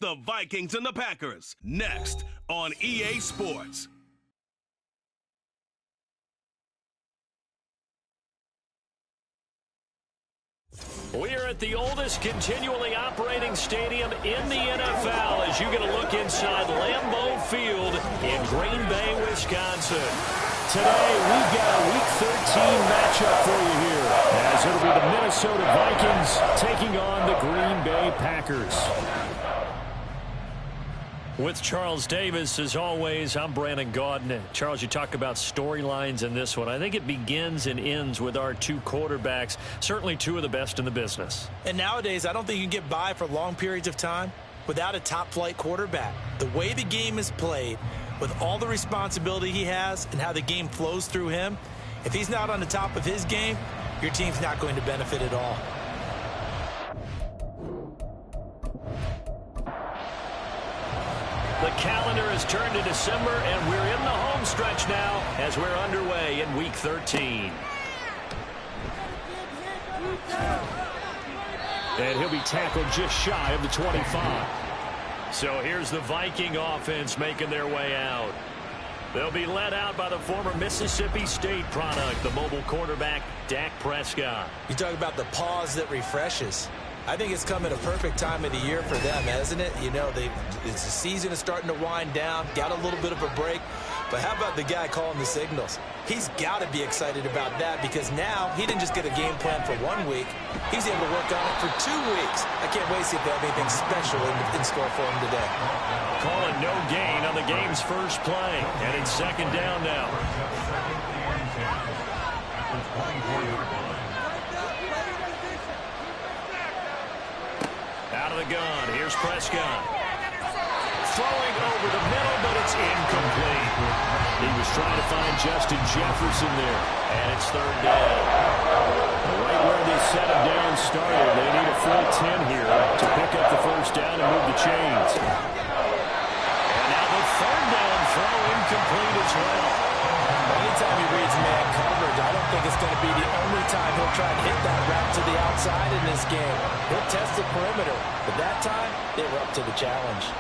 The Vikings and the Packers, next on EA Sports. We're at the oldest continually operating stadium in the NFL as you get a look inside Lambeau Field in Green Bay, Wisconsin. Today, we've got a Week 13 matchup for you here, as it'll be the Minnesota Vikings taking on the Green Bay Packers. With Charles Davis, as always, I'm Brandon Gaudin. Charles, you talk about storylines in this one. I think it begins and ends with our two quarterbacks, certainly two of the best in the business. And nowadays, I don't think you can get by for long periods of time without a top-flight quarterback. The way the game is played, with all the responsibility he has and how the game flows through him, if he's not on the top of his game, your team's not going to benefit at all. The calendar has turned to December, and we're in the home stretch now as we're underway in Week 13. And he'll be tackled just shy of the 25. So here's the Viking offense making their way out. They'll be led out by the former Mississippi State product, the mobile quarterback, Dak Prescott. You talk about the pause that refreshes. I think it's come at a perfect time of the year for them, hasn't it? You know, the season is starting to wind down, got a little bit of a break. But how about the guy calling the signals? He's got to be excited about that because now he didn't just get a game plan for 1 week. He's able to work on it for 2 weeks. I can't wait to see if they have anything special in store for him today. Calling no gain on the game's first play. And it's second down now. Out of the gun, here's Prescott. Throwing over the middle, but it's incomplete. He was trying to find Justin Jefferson there, and it's third down. Right where they set him down started, they need a full 10 here to pick up the first down and move the chains. And now the third down throw incomplete as well. Anytime he reads man coverage, I don't think it's going to be the only time he'll try to hit that route to the outside in this game. He'll test the perimeter, but that time, they were up to the challenge.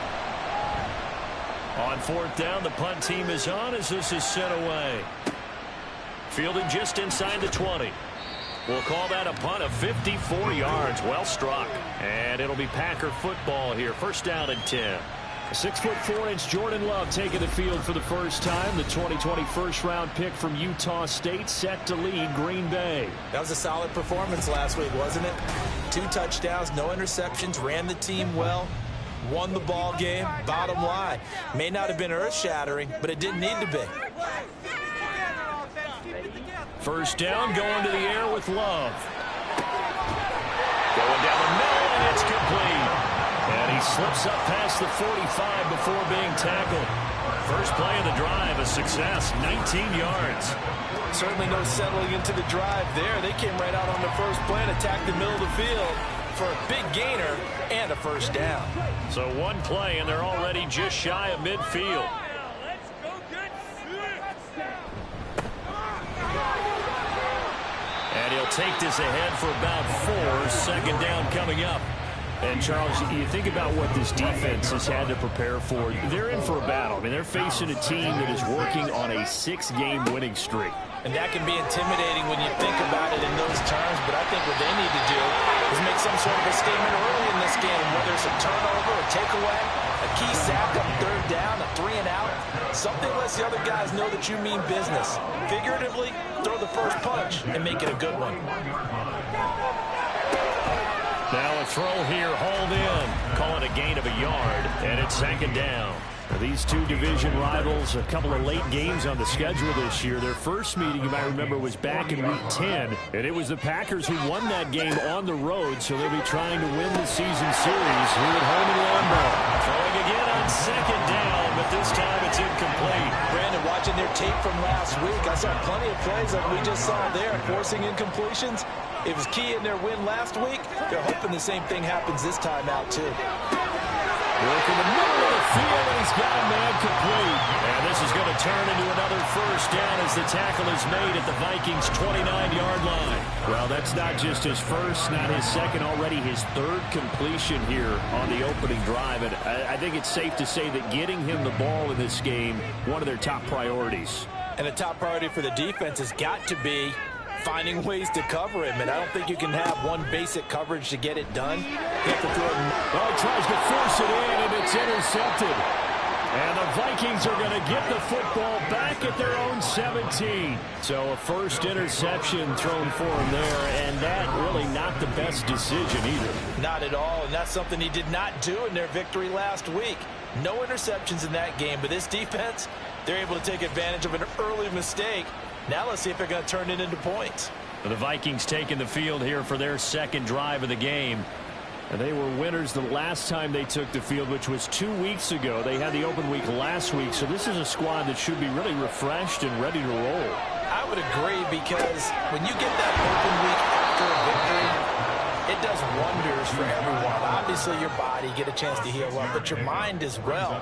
On fourth down, the punt team is on as this is sent away. Fielded just inside the 20. We'll call that a punt of 54 yards. Well struck. And it'll be Packer football here. First down and 10. 6'4" Jordan Love taking the field for the first time. The 2020 first-round pick from Utah State set to lead Green Bay. That was a solid performance last week, wasn't it? 2 touchdowns, no interceptions, ran the team well, won the ball game. Bottom line, may not have been earth-shattering, but it didn't need to be. First down, going to the air with Love. Going down the middle, and it's complete. And he slips up past the 45 before being tackled. First play of the drive, a success, 19 yards. Certainly no settling into the drive there. They came right out on the first play and attacked the middle of the field for a big gainer and a first down. So one play, and they're already just shy of midfield. And he'll take this ahead for about 4. Second down coming up. And, Charles, you think about what this defense has had to prepare for. They're in for a battle. I mean, they're facing a team that is working on a 6-game winning streak. And that can be intimidating when you think about it in those terms, but I think what they need to do is make some sort of a statement early in this game, whether it's a turnover, a takeaway, a key sack on third down, a 3-and-out. Something lets the other guys know that you mean business. Figuratively, throw the first punch and make it a good one. Now a throw here, hauled in. Call it a gain of a yard, and it's second down. These two division rivals, a couple of late games on the schedule this year. Their first meeting, you might remember, was back in Week 10, and it was the Packers who won that game on the road, so they'll be trying to win the season series here at home in Lambeau. Throwing again on second down, but this time it's incomplete. Brandon, watching their tape from last week, I saw plenty of plays like we just saw there, forcing incompletions. It was key in their win last week. They're hoping the same thing happens this time out, too. Work in the middle of the field, and he's got a man complete. And this this is going to turn into another first down as the tackle is made at the Vikings' 29-yard line. Well, that's not just his first, not his second, already his third completion here on the opening drive. And I think it's safe to say that getting him the ball in this game, one of their top priorities. And the top priority for the defense has got to be finding ways to cover him. And I don't think you can have one basic coverage to get it done. You have to throw it. Well, he tries to force it in, and it's intercepted. And the Vikings are going to get the football back at their own 17. So a first interception thrown for him there, and that really not the best decision either. Not at all, and that's something he did not do in their victory last week. No interceptions in that game, but this defense, they're able to take advantage of an early mistake. Now let's see if they're going to turn it into points. The Vikings taking the field here for their second drive of the game. And they were winners the last time they took the field, which was 2 weeks ago. They had the open week last week, so this is a squad that should be really refreshed and ready to roll. I would agree, because when you get that open week after a victory, it does wonders for everyone. Obviously, your body, get a chance to heal up, but your mind as well.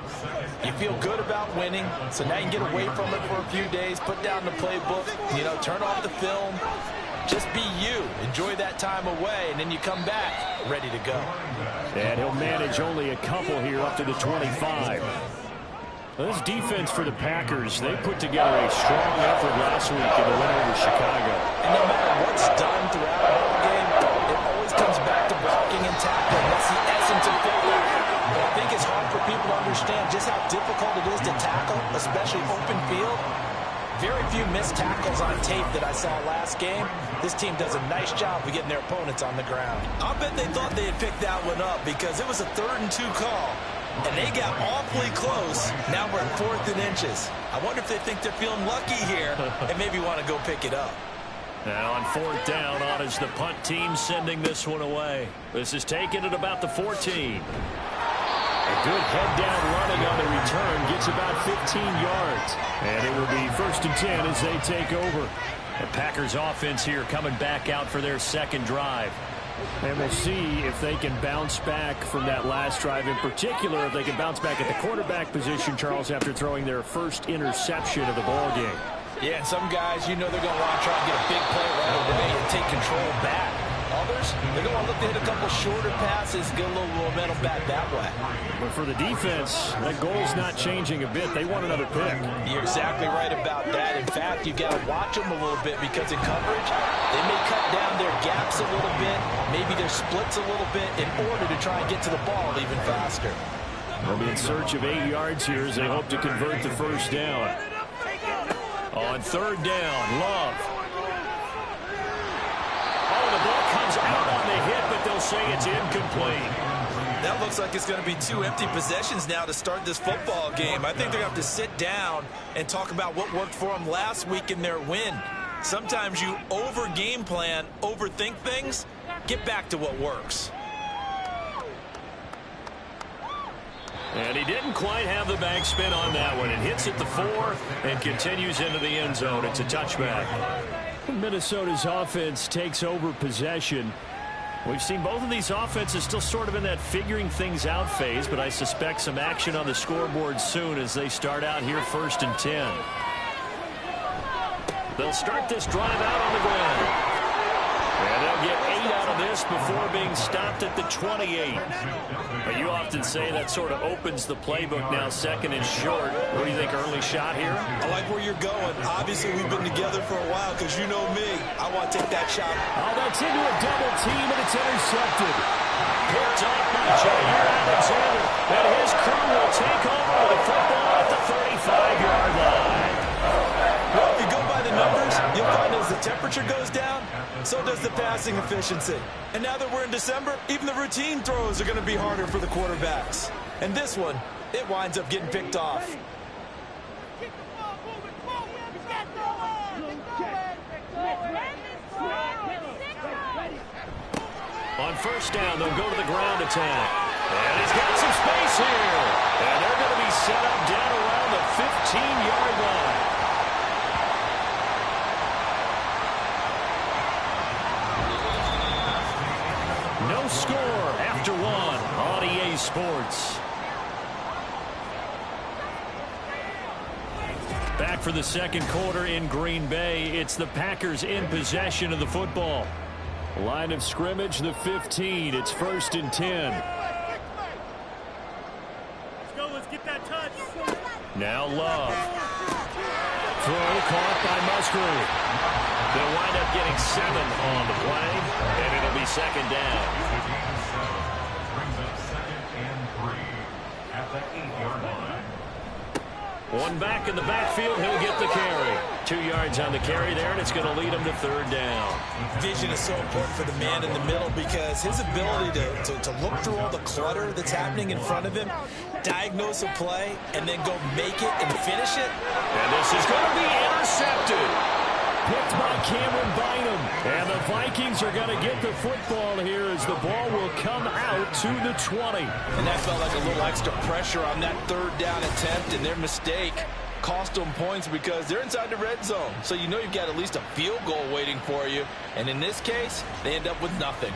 You feel good about winning, so now you can get away from it for a few days, put down the playbook, turn off the film. Just be you. Enjoy that time away, and then you come back ready to go. And he'll manage only a couple here up to the 25. Well, this defense for the Packers, they put together a strong effort last week in the win over Chicago. And no matter what's done throughout the whole game, it always comes back to blocking and tackling. That's the essence of football. But I think it's hard for people to understand just how difficult it is to tackle, especially open field. Very few missed tackles on tape that I saw last game. This team does a nice job of getting their opponents on the ground. I bet they thought they had picked that one up, because it was a 3rd and 2 call, and they got awfully close. Now we're at 4th and inches. I wonder if they think they're feeling lucky here and maybe want to go pick it up. Now on 4th down, on is the punt team sending this one away. This is taken at about the 14. A good head-down running on the return, gets about 15 yards. And it will be 1st and 10 as they take over. The Packers offense here coming back out for their second drive. And we'll see if they can bounce back from that last drive. In particular, if they can bounce back at the quarterback position, Charles, after throwing their first interception of the ball game. Yeah, and some guys, they're going to want to try and get a big play right away and take control back. Others, they're going to look to hit a couple shorter passes, get a little momentum back that way. But for the defense, that goal's not changing a bit. They want another pick. You're exactly right about that. In fact, you've got to watch them a little bit, because in coverage, they may cut down their gaps a little bit, maybe their splits a little bit, in order to try and get to the ball even faster. They'll be in search of 8 yards here as they hope to convert the first down. On 3rd down, Love. The ball comes out on the hit, but they'll say it's incomplete. That looks like it's going to be 2 empty possessions now to start this football game. I think they're going to have to sit down and talk about what worked for them last week in their win. Sometimes you over-game plan, overthink things, get back to what works. And he didn't quite have the backspin on that one. It hits at the 4 and continues into the end zone. It's a touchback. Minnesota's offense takes over possession. We've seen both of these offenses still sort of in that figuring things out phase, but I suspect some action on the scoreboard soon as they start out here 1st and 10. They'll start this drive out on the ground. And they'll get 8 out of this before being stopped at the 28. But you often say that sort of opens the playbook now, 2nd and short. What do you think, early shot here? I like where you're going. Obviously, we've been together for a while, because you know me. I want to take that shot. Oh, that's into a double team, and it's intercepted. Picked off by Jair Alexander. And his crew will take over the football at the 35-yard line. Well, if you go by the numbers, you'll find as the temperature goes down, so does the passing efficiency. And now that we're in December, even the routine throws are going to be harder for the quarterbacks. And this one, it winds up getting picked off. On 1st down, they'll go to the ground attack. And he's got some space here. And they're going to be set up down around the 15-yard line. No score after 1 on EA Sports. Back for the second quarter in Green Bay. It's the Packers in possession of the football. Line of scrimmage, the 15. It's 1st and 10. Let's go. Let's get that touch. Now Love. Throw caught by Musgrave. They'll wind up getting 7 on the play, and it'll be 2nd down. Brings up 2nd and 3 at the 8-yard line. One back in the backfield. He'll get the carry. 2 yards on the carry there, and it's going to lead him to 3rd down. Vision is so important for the man in the middle because his ability to look through all the clutter that's happening in front of him, diagnose a play, and then go make it and finish it. And this is going to be intercepted. Picked by Cameron Bynum. And the Vikings are going to get the football here as the ball will come out to the 20. And that felt like a little extra pressure on that 3rd down attempt, and their mistake cost them points because they're inside the red zone. So you know you've got at least a field goal waiting for you. And in this case, they end up with nothing.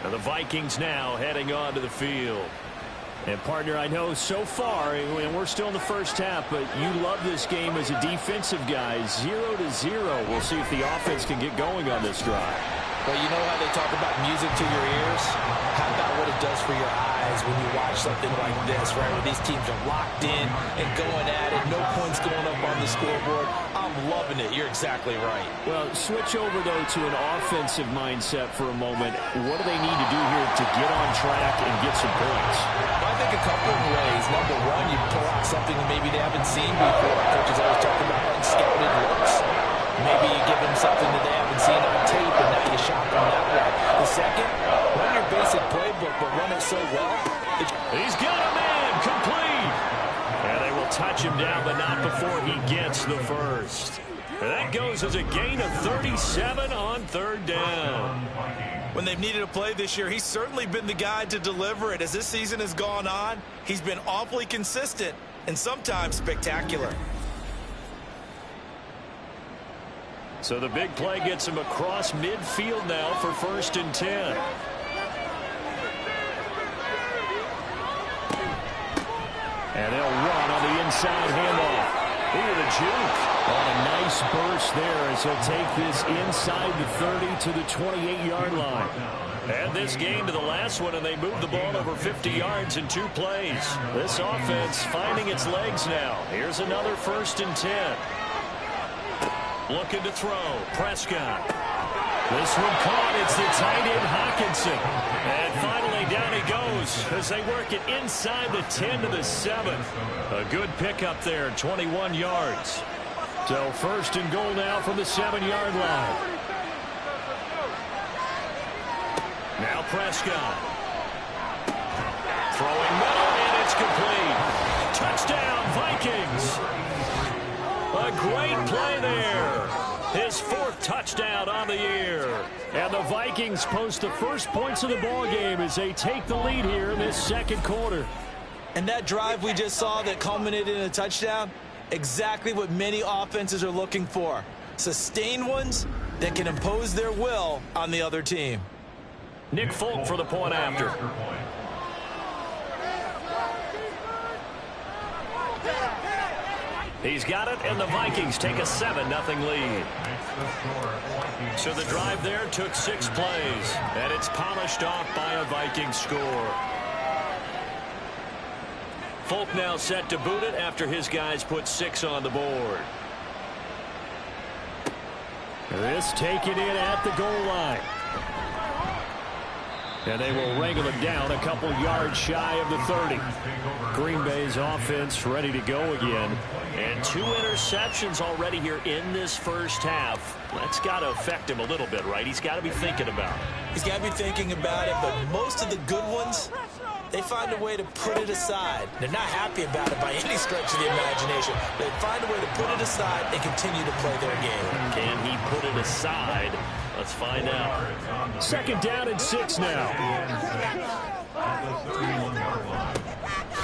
And the Vikings now heading onto the field. And, partner, I know so far, and we're still in the first half, but you love this game as a defensive guy. 0-0. We'll see if the offense can get going on this drive. Well, you know how they talk about music to your ears? How about what it does for your eyes when you watch something like this, right, where these teams are locked in and going at it, no points going up on the scoreboard? I'm loving it. You're exactly right. Well, switch over, though, to an offensive mindset for a moment. What do they need to do here to get on track and get some points? Well, I think a couple of ways. Number one, you pull out something that maybe they haven't seen before. Coaches always talk about unscouted looks. Maybe you give them something that they haven't seen on tape, and now you shock them that way. The second, run your basic playbook, but run it so well. He's got a man complete. And they will touch him down, but not before he gets the first. And that goes as a gain of 37 on 3rd down. When they've needed a play this year, he's certainly been the guy to deliver it. As this season has gone on, he's been awfully consistent and sometimes spectacular. So the big play gets him across midfield now for 1st and 10. And they'll run on the inside handoff. Look at the juke. On a nice burst there as he'll take this inside the 30 to the 28-yard line. And this game to the last one, and they moved the ball over 50 yards in 2 plays. This offense finding its legs now. Here's another 1st and 10. Looking to throw. Prescott. This one caught. It's the tight end Hockenson. And finally down he goes as they work it inside the 10 to the 7. A good pickup there, 21 yards. So 1st and goal now from the 7-yard line. Now Prescott. Throwing middle, and it's complete. Touchdown, Vikings. A great play there. His 4th touchdown on the year. And the Vikings post the first points of the ball game as they take the lead here in this 2nd quarter. And that drive we just saw that culminated in a touchdown, exactly what many offenses are looking for. Sustained ones that can impose their will on the other team. Nick Folk for the point after. He's got it, and the Vikings take a 7-0 lead. So the drive there took 6 plays, and it's polished off by a Viking score. Folk now set to boot it after his guys put 6 on the board. This taken in at the goal line. And they will wrangle him down a couple yards shy of the 30. Green Bay's offense ready to go again. And 2 interceptions already here in this first half. That's got to affect him a little bit, right? He's got to be thinking about it. He's got to be thinking about it, but most of the good ones, they find a way to put it aside. They're not happy about it by any stretch of the imagination. They find a way to put it aside and continue to play their game. Can he put it aside? Let's find out. 2nd down and 6 now.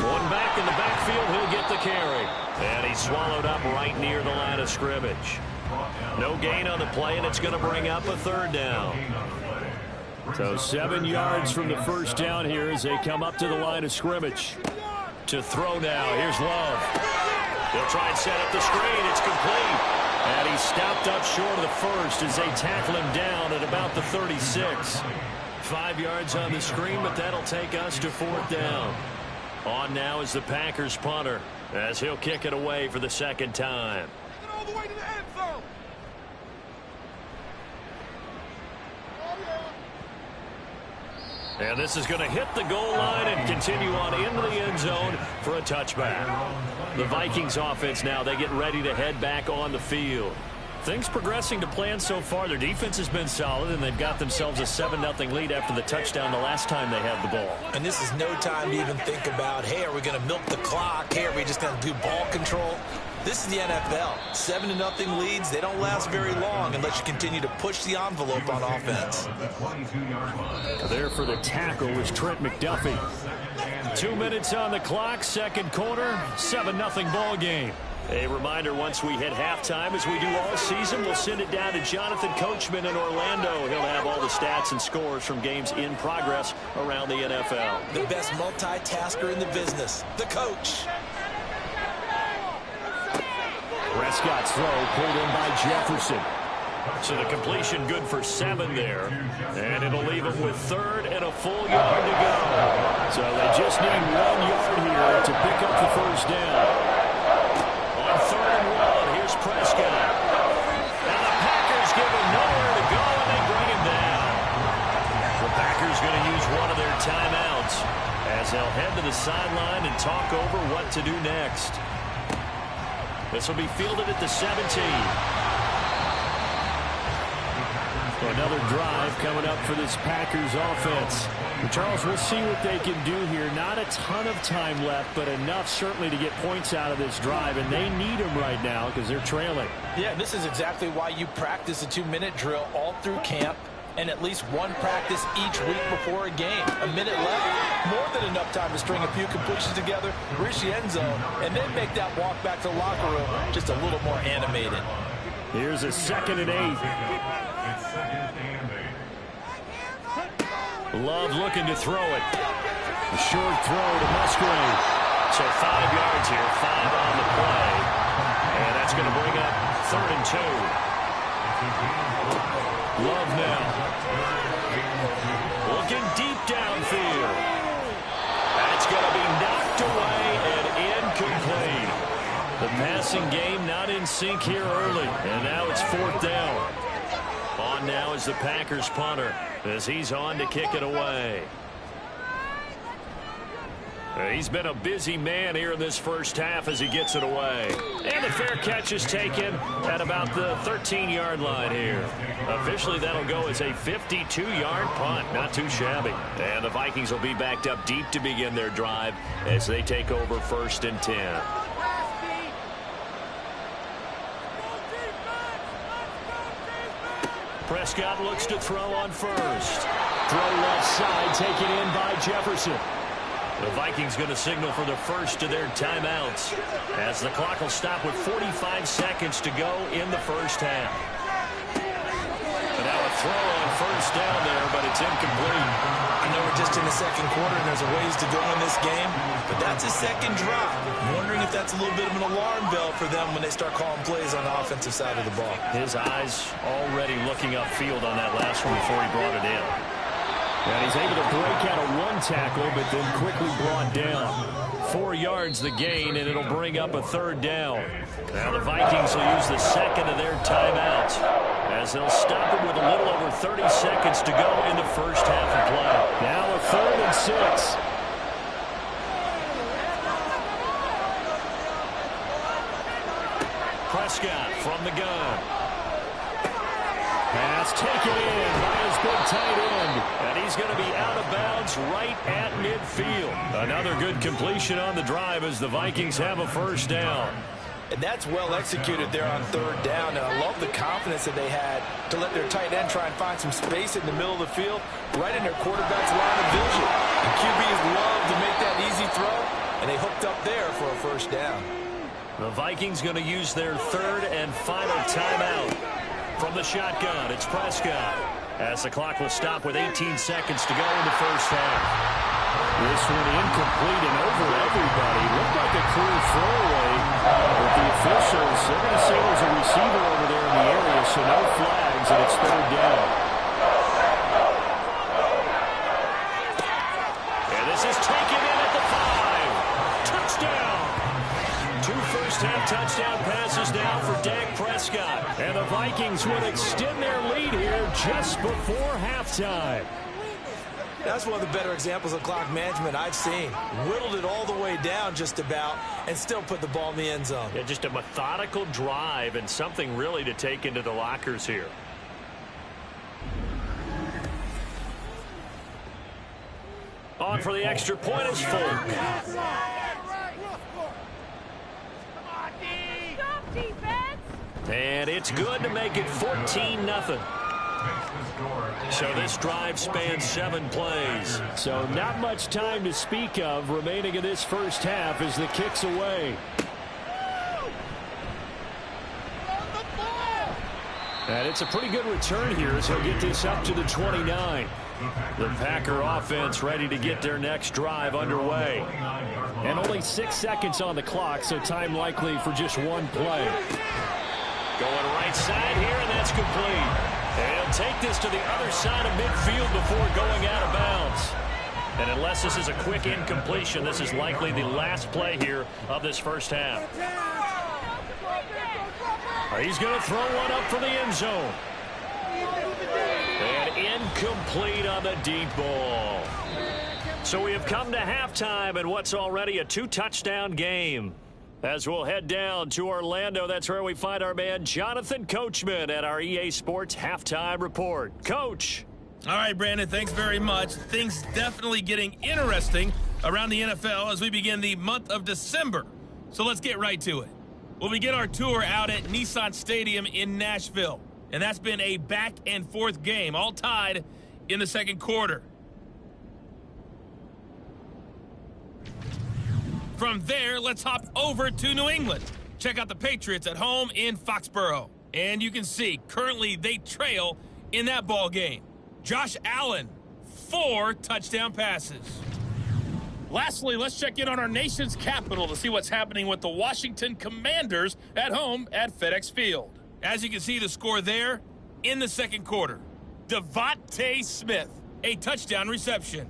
One back in the backfield, he'll get the carry. And he's swallowed up right near the line of scrimmage. No gain on the play, and it's going to bring up a 3rd down. So 7 yards from the first down here as they come up to the line of scrimmage. To throw now, here's Love. They'll try and set up the screen. It's complete. And he stopped up short of the first as they tackle him down at about the 36. 5 yards on the screen, but that'll take us to 4th down. On now is the Packers punter as he'll kick it away for the second time. All the way to the end zone. And this is going to hit the goal line and continue on into the end zone for a touchback. The Vikings offense now, they get ready to head back on the field. Things progressing to plan so far. Their defense has been solid, and they've got themselves a 7-0 lead after the touchdown the last time they had the ball. And this is no time to even think about, hey, are we going to milk the clock? Hey, are we just going to do ball control? This is the NFL. 7-0 leads, they don't last very long unless you continue to push the envelope on offense. There for the tackle was Trent McDuffie. 2 minutes on the clock, second quarter, 7-0 ball game. A reminder, once we hit halftime, as we do all season, we'll send it down to Jonathan Coachman in Orlando. He'll have all the stats and scores from games in progress around the NFL. The best multitasker in the business, the coach. Prescott's throw pulled in by Jefferson. So the completion good for 7 there. And it'll leave them with 3rd and a full yard to go. So they just need 1 yard here to pick up the first down. On 3rd and 1, here's Prescott. And the Packers give him nowhere to go, and they bring him down. The Packers going to use one of their timeouts as they'll head to the sideline and talk over what to do next. This will be fielded at the 17. Another drive coming up for this Packers offense. Charles, we'll see what they can do here. Not a ton of time left, but enough certainly to get points out of this drive, and they need them right now because they're trailing. Yeah, this is exactly why you practice a 2-minute drill all through camp and at least one practice each week before a game. A minute left, more than enough time to string a few completions together, reach the end zone, and then make that walk back to the locker room just a little more animated. Here's a 2nd and 8. Love looking to throw it. A short throw to Musgrave. So 5 yards here, 5 on the play. And that's going to bring up 3rd and 2. Love now. Looking deep downfield. That's going to be knocked away and incomplete. The passing game not in sync here early. And now it's 4th down. On now is the Packers punter as he's on to kick it away. He's been a busy man here in this first half as he gets it away. And the fair catch is taken at about the 13-yard line here. Officially, that'll go as a 52-yard punt. Not too shabby. And the Vikings will be backed up deep to begin their drive as they take over 1st and 10. Prescott looks to throw on first. Throw left side, taken in by Jefferson. The Vikings going to signal for the first of their timeouts as the clock will stop with 45 seconds to go in the first half. And now a throw on first down there, but it's incomplete. I know we're just in the second quarter and there's a ways to go in this game, but that's a second drop. I'm wondering if that's a little bit of an alarm bell for them when they start calling plays on the offensive side of the ball. His eyes already looking upfield on that last one before he brought it in. And he's able to break out of one tackle, but then quickly brought down. 4 yards the gain, and it'll bring up a 3rd down. Now the Vikings will use the second of their timeouts as they'll stop it with a little over 30 seconds to go in the first half of play. Now a 3rd and 6. Prescott from the gun. Pass taken in by his big tight end. And he's going to be out of bounds right at midfield. Another good completion on the drive as the Vikings have a first down. And that's well executed there on 3rd down. And I love the confidence that they had to let their tight end try and find some space in the middle of the field, right in their quarterback's line of vision. The QBs love to make that easy throw, and they hooked up there for a first down. The Vikings going to use their 3rd and final timeout. From the shotgun, it's Prescott. As the clock will stop with 18 seconds to go in the first half. This one incomplete and over everybody. Looked like a clear throwaway. so no flags, and it's third down. And this is taken in at the 5. Touchdown. 2 first-half touchdown passes now for Dak Prescott. And the Vikings would extend their lead here just before halftime. That's one of the better examples of clock management I've seen. Whittled it all the way down just about and still put the ball in the end zone. Yeah, just a methodical drive and something really to take into the lockers here. On for the extra point is Folk. And it's good to make it 14-0. So this drive spans 7 plays. So not much time to speak of remaining in this first half as the kick's away. And it's a pretty good return here as he'll get this up to the 29. The Packer offense ready to get their next drive underway. And only 6 seconds on the clock, so time likely for just one play. Going right side here, and that's complete. And he'll take this to the other side of midfield before going out of bounds. And unless this is a quick incompletion, this is likely the last play here of this first half. He's going to throw one up for the end zone. And incomplete on the deep ball. So we have come to halftime in what's already a 2-touchdown game. As we'll head down to Orlando, that's where we find our man Jonathan Coachman at our EA Sports Halftime Report. Coach. All right, Brandon, thanks very much. Things definitely getting interesting around the NFL as we begin the month of December. So let's get right to it. We'll begin our tour out at Nissan Stadium in Nashville. And that's been a back-and-forth game, all tied in the second quarter. From there, let's hop over to New England. Check out the Patriots at home in Foxborough. And you can see, currently they trail in that ball game. Josh Allen, 4 touchdown passes. Lastly, let's check in on our nation's capital to see what's happening with the Washington Commanders at home at FedEx Field. As you can see the score there in the second quarter. Devontae Smith, a touchdown reception.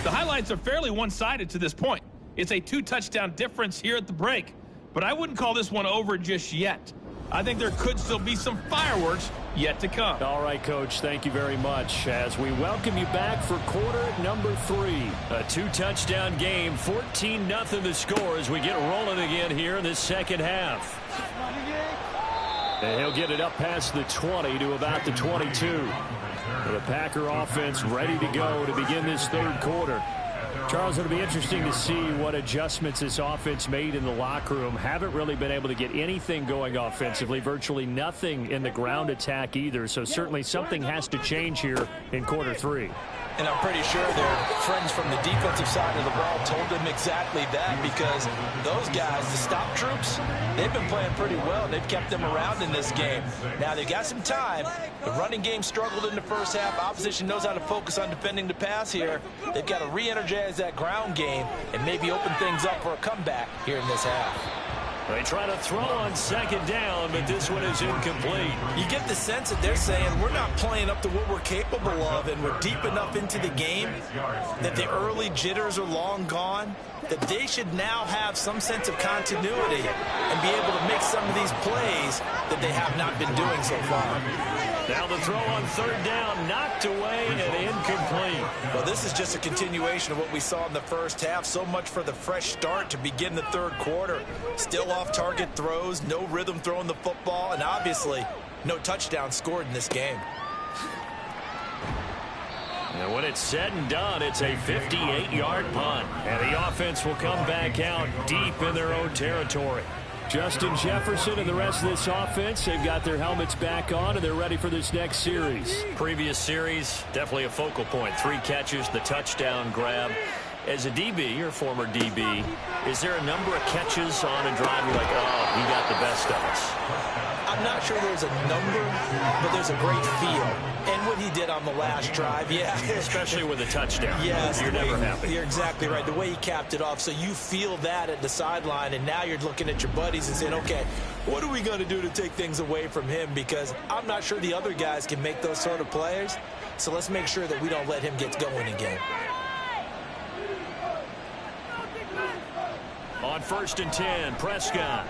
The highlights are fairly one-sided to this point. It's a 2-touchdown difference here at the break, but I wouldn't call this one over just yet. I think there could still be some fireworks yet to come. All right, Coach, thank you very much. As we welcome you back for quarter number 3. A 2-touchdown game, 14-0 the score as we get rolling again here in this second half. And he'll get it up past the 20 to about the 22. The Packer offense ready to go to begin this third quarter. Charles, it'll be interesting to see what adjustments this offense made in the locker room. Haven't really been able to get anything going offensively, virtually nothing in the ground attack either. So certainly something has to change here in quarter 3. And I'm pretty sure their friends from the defensive side of the ball told them exactly that, because those guys, the stop troops, they've been playing pretty well, and they've kept them around in this game. Now, they've got some time. The running game struggled in the first half. Opposition knows how to focus on defending the pass here. They've got to re-energize that ground game and maybe open things up for a comeback here in this half. They try to throw on second down, but this one is incomplete. You get the sense that they're saying we're not playing up to what we're capable of, and we're deep enough into the game that the early jitters are long gone, that they should now have some sense of continuity and be able to make some of these plays that they have not been doing so far. Now the throw on third down, knocked away and incomplete. Well, this is just a continuation of what we saw in the first half. So much for the fresh start to begin the third quarter. Still off-target throws, no rhythm throwing the football, and obviously no touchdown scored in this game. And when it's said and done, it's a 58-yard punt. And the offense will come back out deep in their own territory. Justin Jefferson and the rest of this offense, they've got their helmets back on, and they're ready for this next series. Previous series, definitely a focal point. 3 catches, the touchdown grab. As a DB, your former DB, is there a number of catches on a drive you're like, oh, he got the best of us? I'm not sure there's a number, but there's a great feel. And when he did on the last drive, yeah. Especially with a touchdown. Yes. You're never happy. You're exactly right. The way he capped it off, so you feel that at the sideline, and now you're looking at your buddies and saying, okay, what are we going to do to take things away from him? Because I'm not sure the other guys can make those sort of plays, so let's make sure that we don't let him get going again. On 1st and 10, Prescott.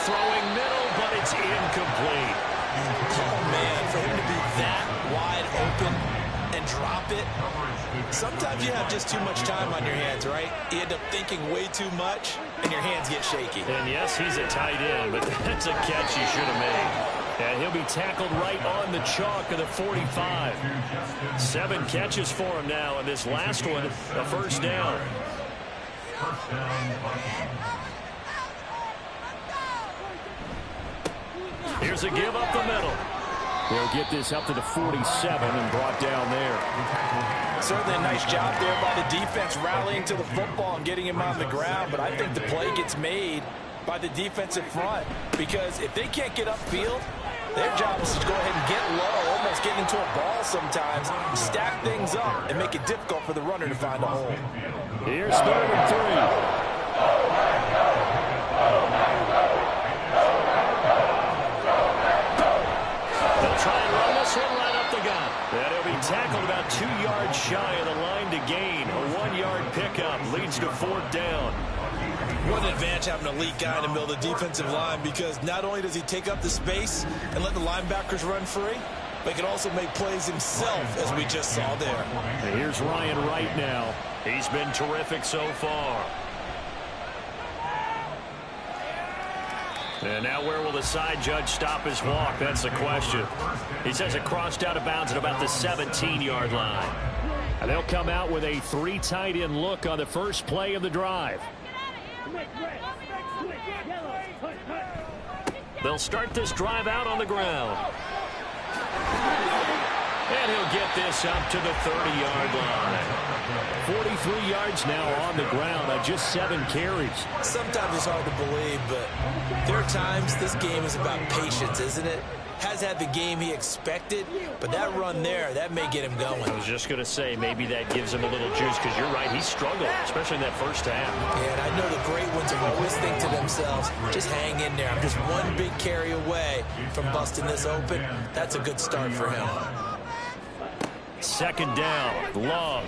Throwing middle, but it's incomplete. Oh, man, for him to be that wide open and drop it, sometimes you have just too much time on your hands, right? You end up thinking way too much, and your hands get shaky. And yes, he's a tight end, but that's a catch he should have made. And he'll be tackled right on the chalk of the 45. 7 catches for him now, and this last one, a first down. First down, Vikings. Here's a give up the middle. They'll get this up to the 47 and brought down there. Certainly a nice job there by the defense rallying to the football and getting him on the ground, but I think the play gets made by the defensive front because if they can't get upfield, their job is to go ahead and get low, almost get into a ball sometimes, stack things up, and make it difficult for the runner to find a hole. Here's 3rd and 3. They'll try and run this one right up the gut. And he'll be tackled about 2 yards shy of the line to gain. A 1-yard pickup leads to 4th down. What an advantage having an elite guy in the middle of the defensive line because not only does he take up the space and let the linebackers run free, but he can also make plays himself, as we just saw there. And here's Ryan Wright now. He's been terrific so far. And now where will the side judge stop his walk? That's the question. He says it crossed out of bounds at about the 17-yard line. And they'll come out with a 3 tight end look on the first play of the drive. They'll start this drive out on the ground. And he'll get this up to the 30-yard line. 43 yards now on the ground on just 7 carries. Sometimes it's hard to believe, but there are times this game is about patience, isn't it? Has had the game he expected, but that run there, that may get him going. I was just going to say, maybe that gives him a little juice, because you're right, he struggled, especially in that first half. Yeah, and I know the great ones will always think to themselves, just hang in there. I'm just one big carry away from busting this open. That's a good start for him. 2nd down, Love.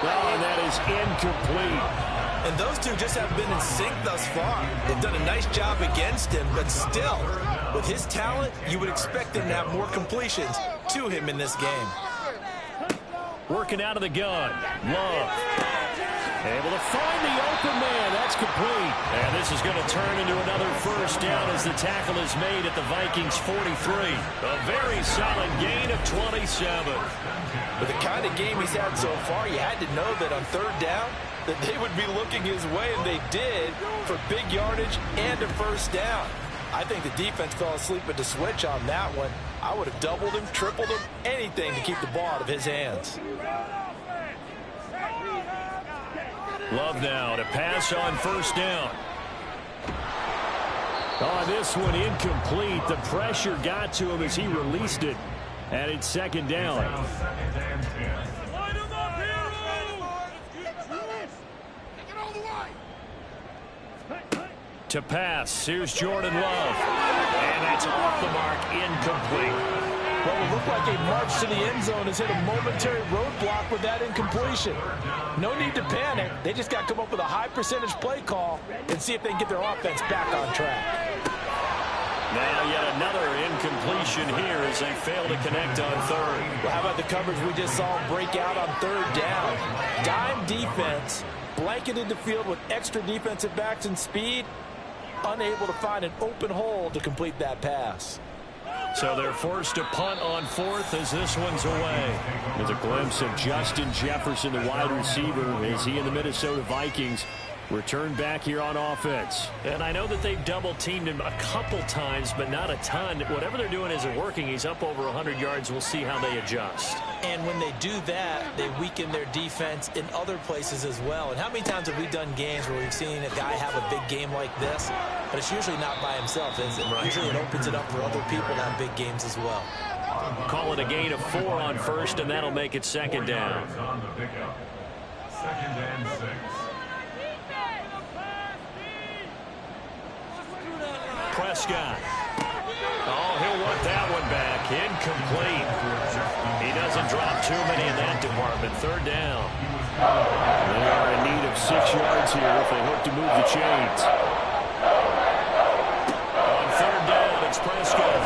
Oh, and that is incomplete. And those two just haven't been in sync thus far. They've done a nice job against him, but still, with his talent, you would expect him to have more completions to him in this game. Working out of the gun, Love. Able to find the open man. That's complete. And this is going to turn into another first down as the tackle is made at the Vikings 43. A very solid gain of 27. With the kind of game he's had so far, you had to know that on 3rd down, that they would be looking his way, and they did, for big yardage and a first down. I think the defense fell asleep at the switch on that one. I would have doubled him, tripled him, anything to keep the ball out of his hands. Love now to pass on 1st down. Oh, this one incomplete. The pressure got to him as he released it. And it's 2nd down. To pass, here's Jordan Love. And that's off the mark, incomplete. Well, it looked like a march to the end zone has hit a momentary roadblock with that incompletion. No need to panic. They just got to come up with a high percentage play call and see if they can get their offense back on track. Now yet another incompletion here as they fail to connect on 3rd. Well, how about the coverage we just saw break out on 3rd down? Dime defense, blanketed the field with extra defensive backs and speed, unable to find an open hole to complete that pass. So they're forced to punt on 4th as this one's away. There's a glimpse of Justin Jefferson, the wide receiver, as he and the Minnesota Vikings return back here on offense. And I know that they've double-teamed him a couple times, but not a ton. Whatever they're doing isn't working. He's up over 100 yards. We'll see how they adjust. And when they do that, they weaken their defense in other places as well. And how many times have we done games where we've seen a guy have a big game like this? But it's usually not by himself, is it? Right. Usually it opens it up for other people to have big games as well. Call it a gain of 4 on first, and that'll make it second down. Second and 6. Prescott. Oh, he'll want that one back. Incomplete. He doesn't drop too many in that department. Third down. They are in need of 6 yards here if they hope to move the chains. On third down, it's Prescott.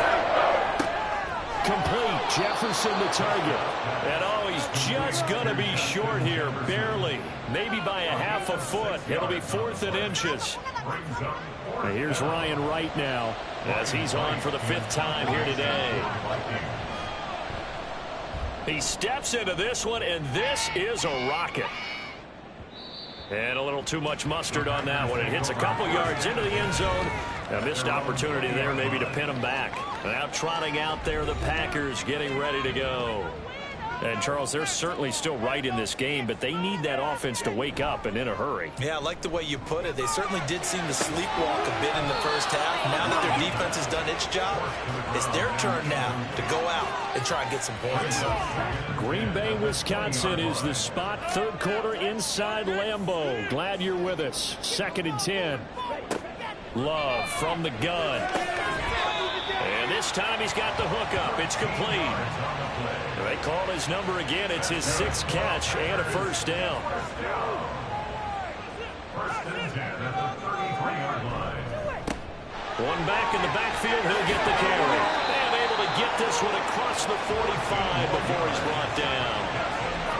Complete. Jefferson the target. And oh, he's just going to be short here. Barely. Maybe by a half a foot. It'll be 4th and inches. And here's Ryan Wright now as he's on for the 5th time here today. He steps into this one, and this is a rocket. And a little too much mustard on that one. It hits a couple yards into the end zone. A missed opportunity there maybe to pin him back. Now trotting out there the Packers getting ready to go. And, Charles, they're certainly still right in this game, but they need that offense to wake up and in a hurry. Yeah, I like the way you put it. They certainly did seem to sleepwalk a bit in the first half. Now that their defense has done its job, it's their turn now to go out and try and get some points. Green Bay, Wisconsin is the spot. Third quarter inside Lambeau. Glad you're with us. 2nd and 10. Love from the gun. And this time he's got the hook up. It's complete. They call his number again. It's his 6th catch and a first down. One back in the backfield. He'll get the carry. And able to get this one across the 45 before he's brought down.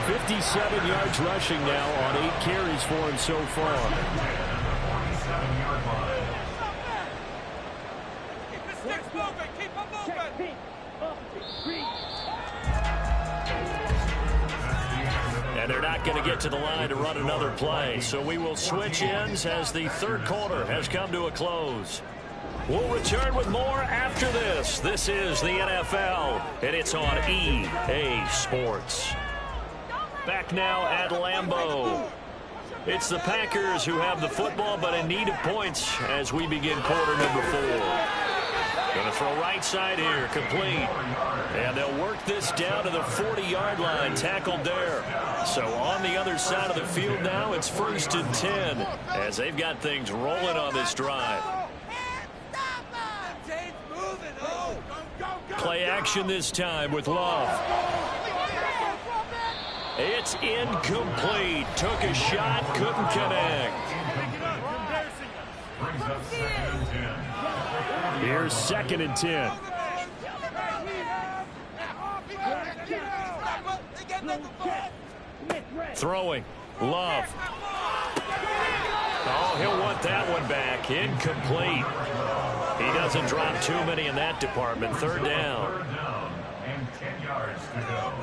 57 yards rushing now on 8 carries for him so far. 47-yard line. And they're not going to get to the line to run another play. So we will switch ends as the third quarter has come to a close. We'll return with more after this. This is the NFL, and it's on EA Sports. Back now at Lambeau. It's the Packers who have the football, but in need of points as we begin quarter number 4. Going to throw right side here, complete. And they'll work this down to the 40-yard line, tackled there. So on the other side of the field now, it's 1st and 10 as they've got things rolling on this drive. Play action this time with Love. It's incomplete. Took a shot, couldn't connect. Brings up 2nd and 10. Here's 2nd and 10. Throwing. Love. Oh, he'll want that one back. Incomplete. He doesn't drop too many in that department. Third down. Third down and 10 yards to go.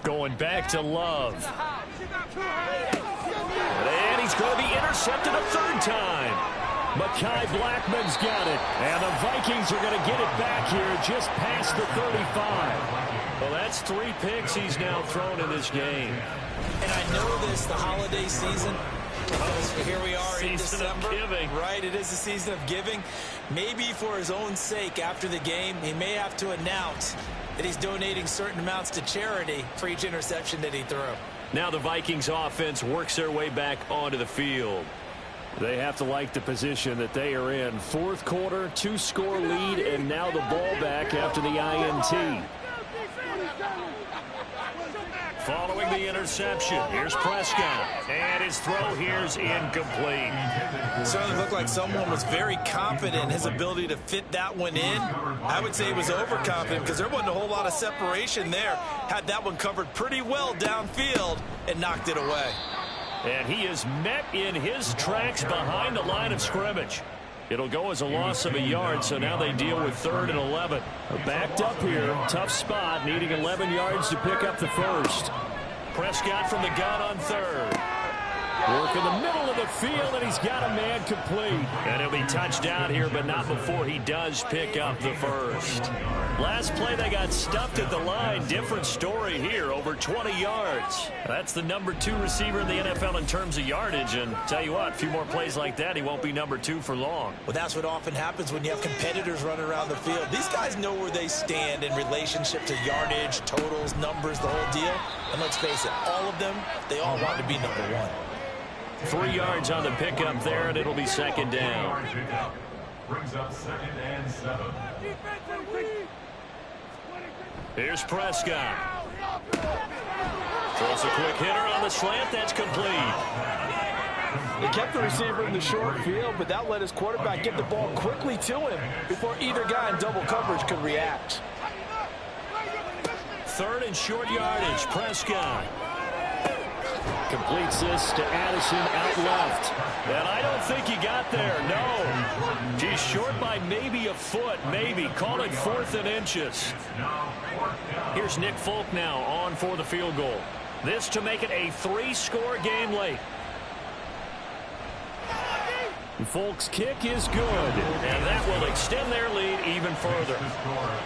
Going back to Love. And he's going to be intercepted a 3rd time. Mekhi Blackman's got it. And the Vikings are going to get it back here just past the 35. Well, that's 3 picks he's now thrown in this game. And I know this, the holiday season, because here we are in December. Giving. Right, it is the season of giving. Maybe for his own sake after the game, he may have to announce that he's donating certain amounts to charity for each interception that he threw. Now the Vikings offense works their way back onto the field. They have to like the position that they are in. 4th quarter, 2-score lead, and now the ball back after the INT. Following the interception, here's Prescott. And his throw here's incomplete. It certainly looked like someone was very confident in his ability to fit that one in. I would say he was overconfident because there wasn't a whole lot of separation there. Had that one covered pretty well downfield and knocked it away. And he is met in his tracks behind the line of scrimmage. It'll go as a loss of a yard, so now they deal with 3rd and 11. Backed up here, tough spot, needing 11 yards to pick up the first. Prescott from the gun on third. Work in the middle of the field, and he's got a man complete. And he'll be touchdown here, but not before he does pick up the first. Last play, they got stuffed at the line. Different story here, over 20 yards. That's the number 2 receiver in the NFL in terms of yardage. And tell you what, a few more plays like that, he won't be number 2 for long. Well, that's what often happens when you have competitors running around the field. These guys know where they stand in relationship to yardage, totals, numbers, the whole deal. And let's face it, all of them, they all want to be number 1. 3 yards on the pickup there, and it'll be second down. Brings up 2nd and 7. Here's Prescott. Throws a quick hitter on the slant. That's complete. He kept the receiver in the short field, but that let his quarterback get the ball quickly to him before either guy in double coverage could react. 3rd and short yardage. Prescott completes this to Addison out left. And I don't think he got there. No. He's short by maybe a foot, maybe. Call it 4th and inches. Here's Nick Folk now on for the field goal. This to make it a 3-score game late. Folk's kick is good, and that will extend their lead even further.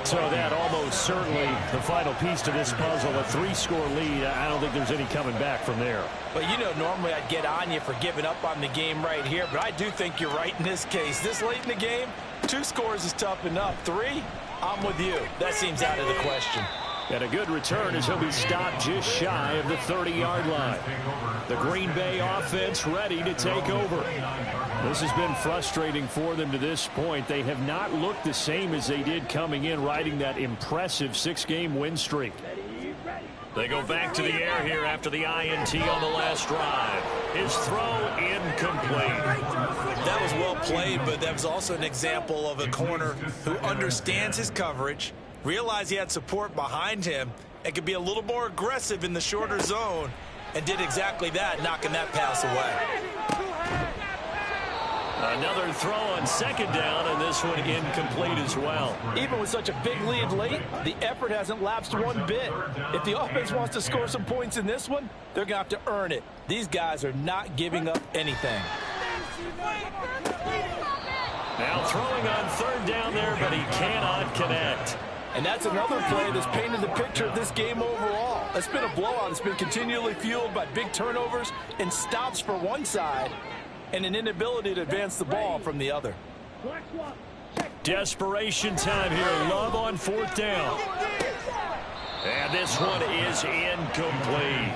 So that almost certainly the final piece to this puzzle, a 3-score lead. I don't think there's any coming back from there. But, you know, normally I'd get on you for giving up on the game right here, but I do think you're right in this case. This late in the game, 2 scores is tough enough. 3, I'm with you. That seems out of the question. And a good return as he'll be stopped just shy of the 30-yard line. The Green Bay offense ready to take over. This has been frustrating for them to this point. They have not looked the same as they did coming in, riding that impressive 6-game win streak. They go back to the air here after the INT on the last drive. His throw incomplete. That was well played, but that was also an example of a corner who understands his coverage, realized he had support behind him, and could be a little more aggressive in the shorter zone, and did exactly that, knocking that pass away. Another throw on 2nd down, and this one incomplete as well. Even with such a big lead late, the effort hasn't lapsed one bit. If the offense wants to score some points in this one, they're going to have to earn it. These guys are not giving up anything. Now throwing on 3rd down there, but he cannot connect. And that's another play that's painted the picture of this game overall. It's been a blowout. It's been continually fueled by big turnovers and stops for one side and an inability to advance the ball from the other. Desperation time here. Love on 4th down. And this one is incomplete.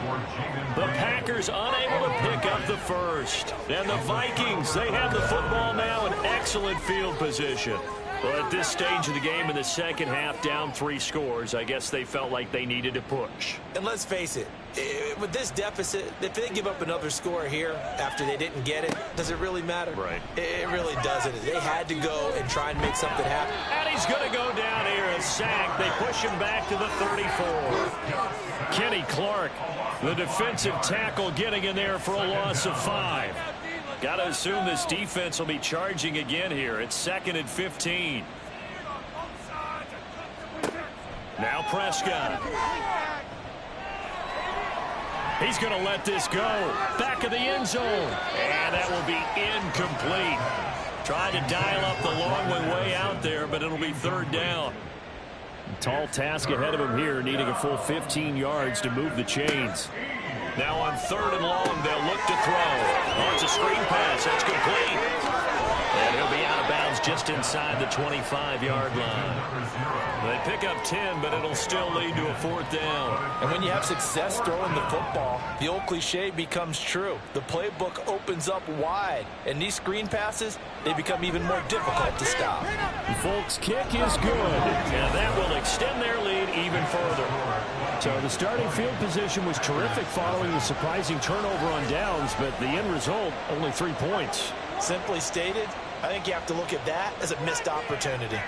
The Packers unable to pick up the first. And the Vikings, they have the football now in excellent field position. Well, at this stage of the game in the second half, down 3 scores, I guess they felt like they needed to push. And let's face it, with this deficit, if they give up another score here after they didn't get it, does it really matter? Right. It really doesn't. They had to go and try and make something happen. And he's going to go down here, a sack. They push him back to the 34. Kenny Clark, the defensive tackle, getting in there for a loss of 5. Got to assume this defense will be charging again here. It's 2nd and 15. Now Prescott. He's going to let this go. Back of the end zone. And that will be incomplete. Tried to dial up the long way out there, but it'll be 3rd down. Tall task ahead of him here, needing a full 15 yards to move the chains. Now on 3rd and long, they'll look to throw. Oh, it's a screen pass. That's complete. And he'll be out of bounds just inside the 25-yard line. They pick up 10, but it'll still lead to a 4th down. And when you have success throwing the football, the old cliche becomes true. The playbook opens up wide, and these screen passes, they become even more difficult to stop. Folk's kick is good, and that will extend their lead even further. So the starting field position was terrific following the surprising turnover on downs, but the end result, only 3 points. Simply stated, I think you have to look at that as a missed opportunity.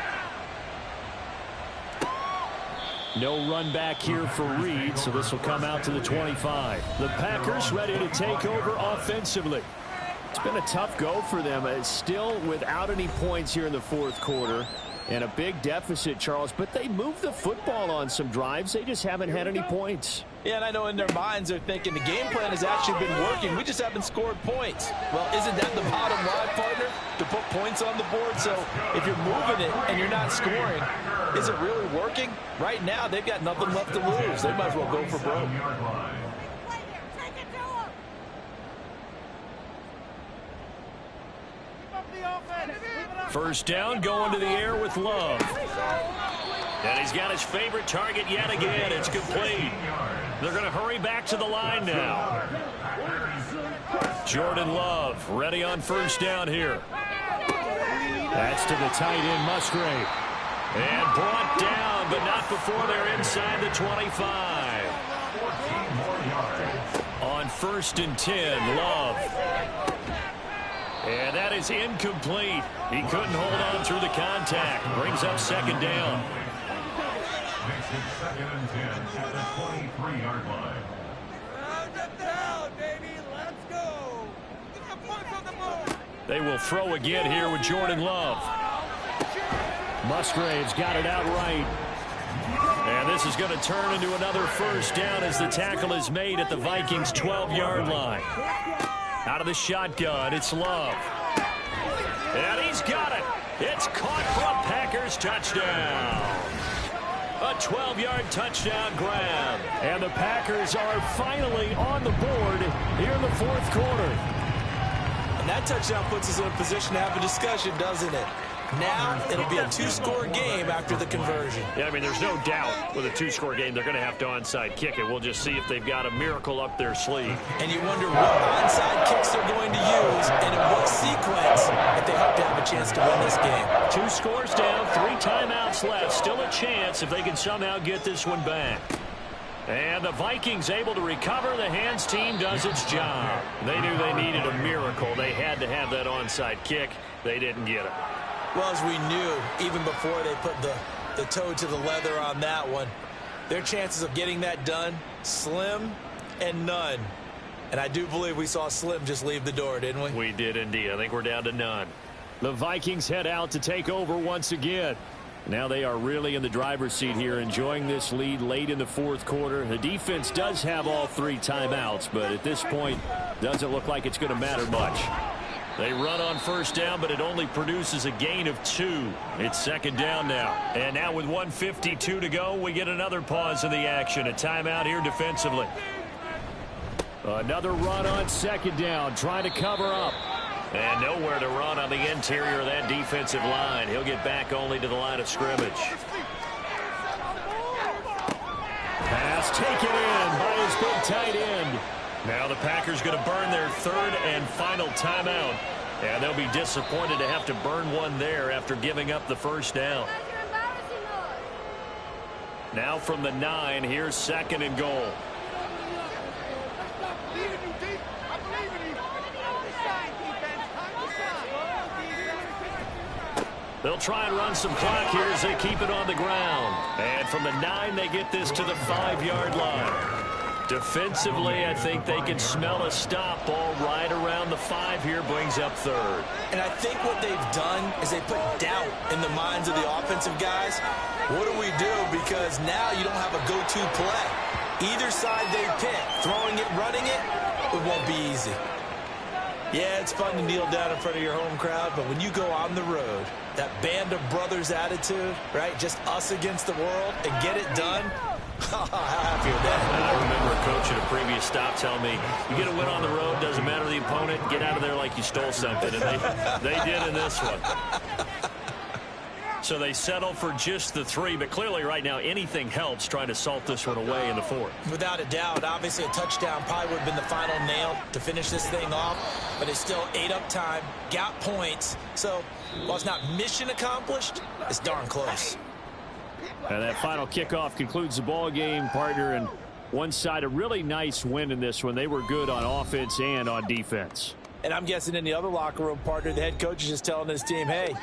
No run back here for Reed, so this will come out to the 25. The Packers ready to take over offensively. It's been a tough go for them. Still without any points here in the 4th quarter. And a big deficit, Charles, but they moved the football on some drives. They just haven't had any points. Yeah, and I know in their minds they're thinking the game plan has actually been working. We just haven't scored points. Well, isn't that the bottom line, partner? To put points on the board. So if you're moving it and you're not scoring, is it really working? Right now, they've got nothing left to lose. They might as well go for broke. First down, going to the air with Love. And he's got his favorite target yet again. It's complete. They're going to hurry back to the line now. Jordan Love ready on first down here. That's to the tight end, Musgrave. And brought down, but not before they're inside the 25. On 1st and 10, Love. And that is incomplete. He couldn't hold on through the contact. Brings up 2nd down. Makes it 2nd and 10 at the 23-yard line. Round it down, baby. Let's go. Get the points on the board. They will throw again here with Jordan Love. Musgrave's got it out right. And this is going to turn into another first down as the tackle is made at the Vikings' 12-yard line. Out of the shotgun, it's Love. And he's got it. It's caught for a Packers touchdown. A 12-yard touchdown grab. And the Packers are finally on the board here in the 4th quarter. And that touchdown puts us in a position to have a discussion, doesn't it? Now it'll be a 2-score game after the conversion. Yeah, I mean, there's no doubt with a 2-score game they're going to have to onside kick it. We'll just see if they've got a miracle up their sleeve. And you wonder what onside kicks they're going to use and in what sequence if they hope to have a chance to win this game. 2 scores down, 3 timeouts left. Still a chance if they can somehow get this one back. And the Vikings able to recover. The hands team does its job. They knew they needed a miracle. They had to have that onside kick. They didn't get it. Well, as we knew, even before they put the toe to the leather on that one, their chances of getting that done, slim and none. And I do believe we saw Slim just leave the door, didn't we? We did indeed. I think we're down to none. The Vikings head out to take over once again. Now they are really in the driver's seat here, enjoying this lead late in the 4th quarter. The defense does have all 3 timeouts, but at this point, doesn't look like it's going to matter much. They run on first down, but it only produces a gain of 2. It's 2nd down now. And now with 1:52 to go, we get another pause in the action. A timeout here defensively. Another run on 2nd down, trying to cover up. And nowhere to run on the interior of that defensive line. He'll get back only to the line of scrimmage. Pass taken in by his big tight end. Now the Packers going to burn their 3rd and final timeout. And they'll be disappointed to have to burn one there after giving up the first down. Now from the 9, here's 2nd and goal. They'll try and run some clock here as they keep it on the ground. And from the 9, they get this to the 5-yard line. Defensively, I think they can smell a stop. Ball right around the 5 here, brings up 3rd. And I think what they've done is they put doubt in the minds of the offensive guys. What do we do? Because now you don't have a go-to play. Either side they pick, throwing it, running it, it won't be easy. Yeah, it's fun to kneel down in front of your home crowd, but when you go on the road, that band of brothers attitude, right, just us against the world, and get it done, how happy are they? I remember a coach at a previous stop telling me, you get a win on the road, doesn't matter the opponent, get out of there like you stole something. And they did in this one. So they settle for just the 3, but clearly right now anything helps trying to salt this one away in the 4th. Without a doubt, obviously a touchdown probably would have been the final nail to finish this thing off, but it still ate up time, got points. So while it's not mission accomplished, it's darn close. And that final kickoff concludes the ball game, partner, and one side a really nice win in this one. They were good on offense and on defense. And I'm guessing in the other locker room, partner, the head coach is just telling his team, hey,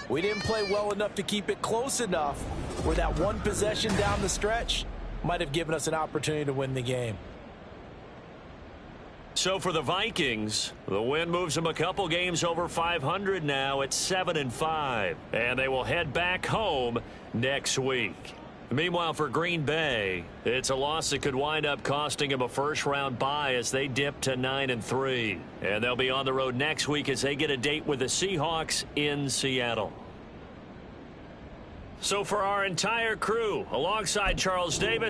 we didn't play well enough to keep it close enough where that one possession down the stretch might have given us an opportunity to win the game. So for the Vikings, the win moves them a couple games over 500 now at 7-5. And they will head back home next week. Meanwhile, for Green Bay, it's a loss that could wind up costing them a first-round bye as they dip to 9-3. And they'll be on the road next week as they get a date with the Seahawks in Seattle. So for our entire crew, alongside Charles Davis,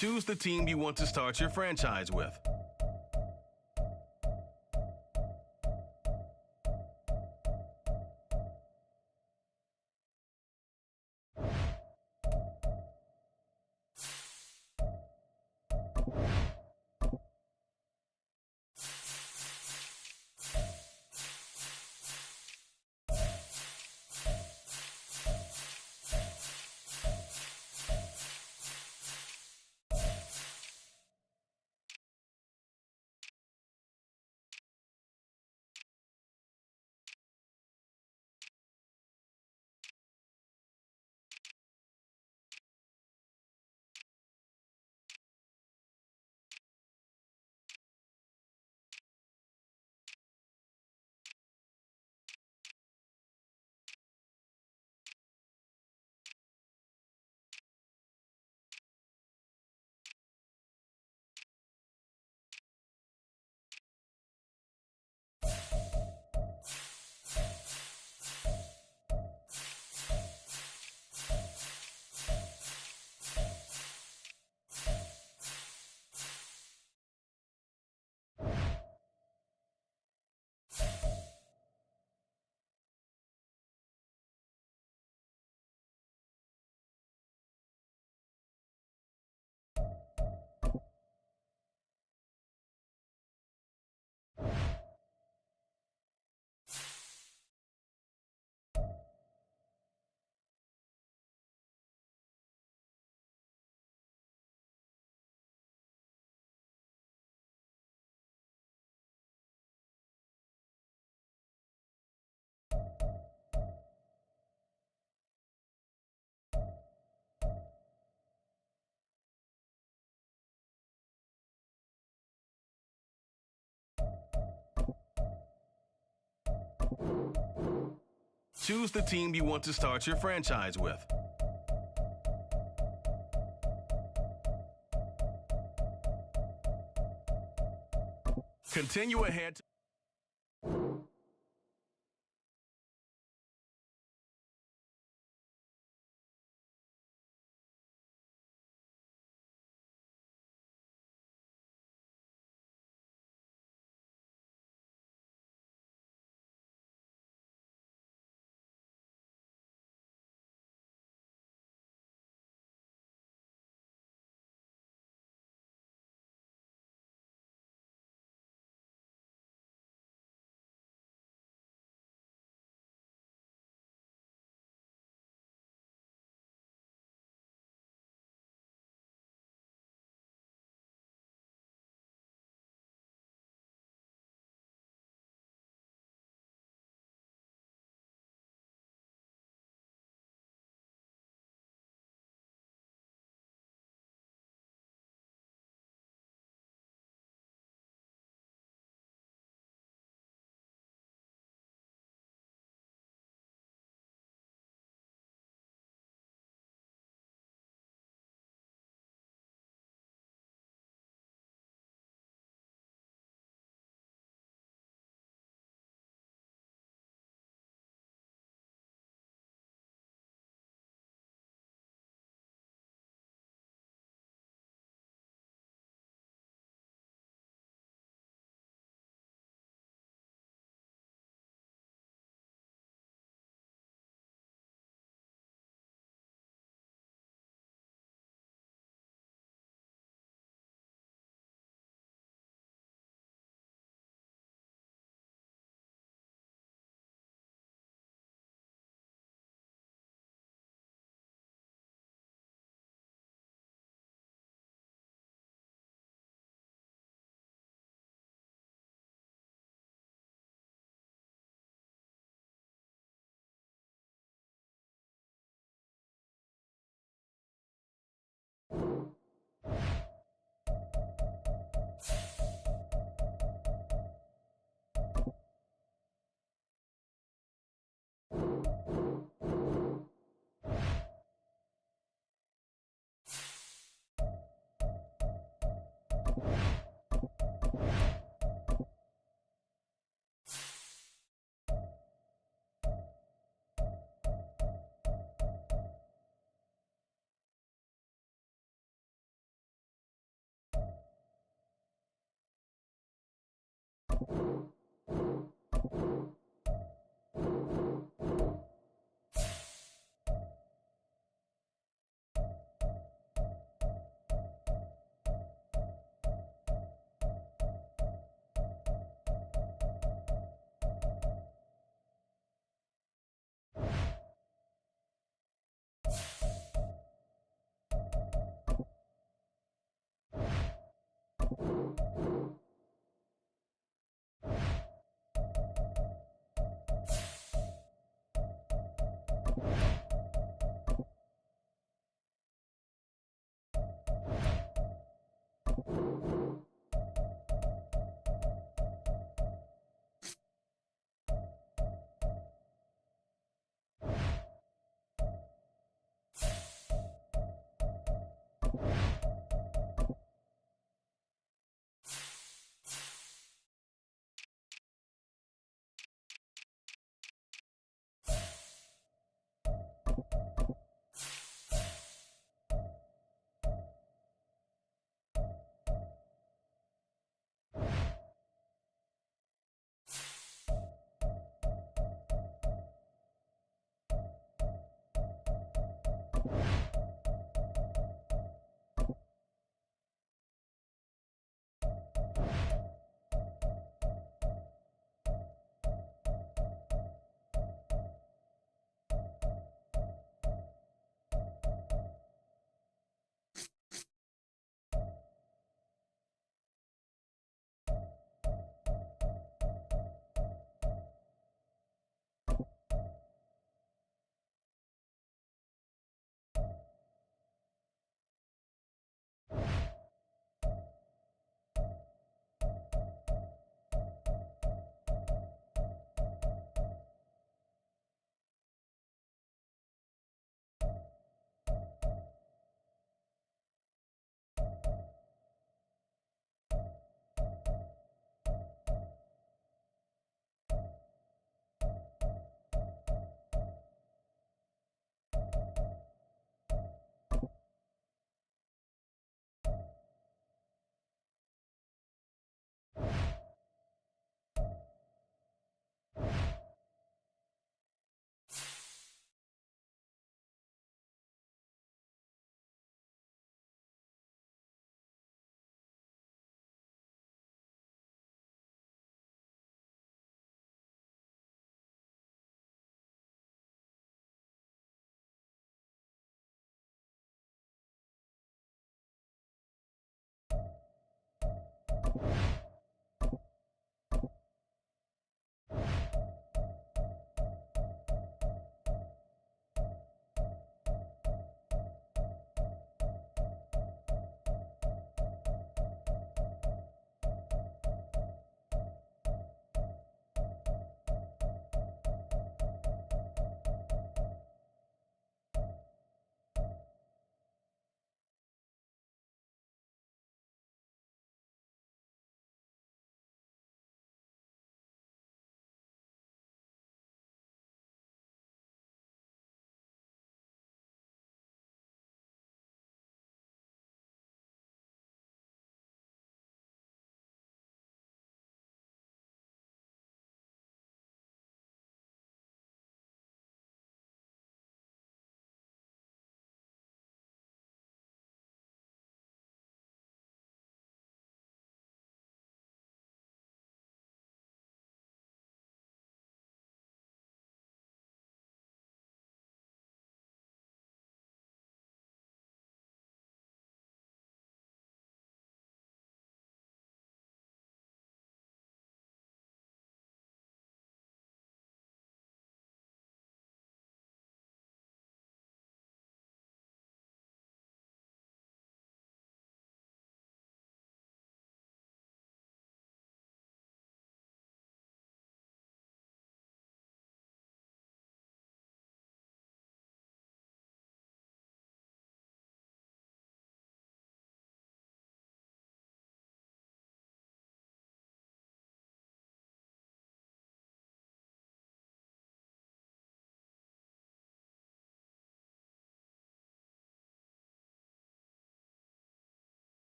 Choose the team you want to start your franchise with. Choose the team you want to start your franchise with. Continue ahead.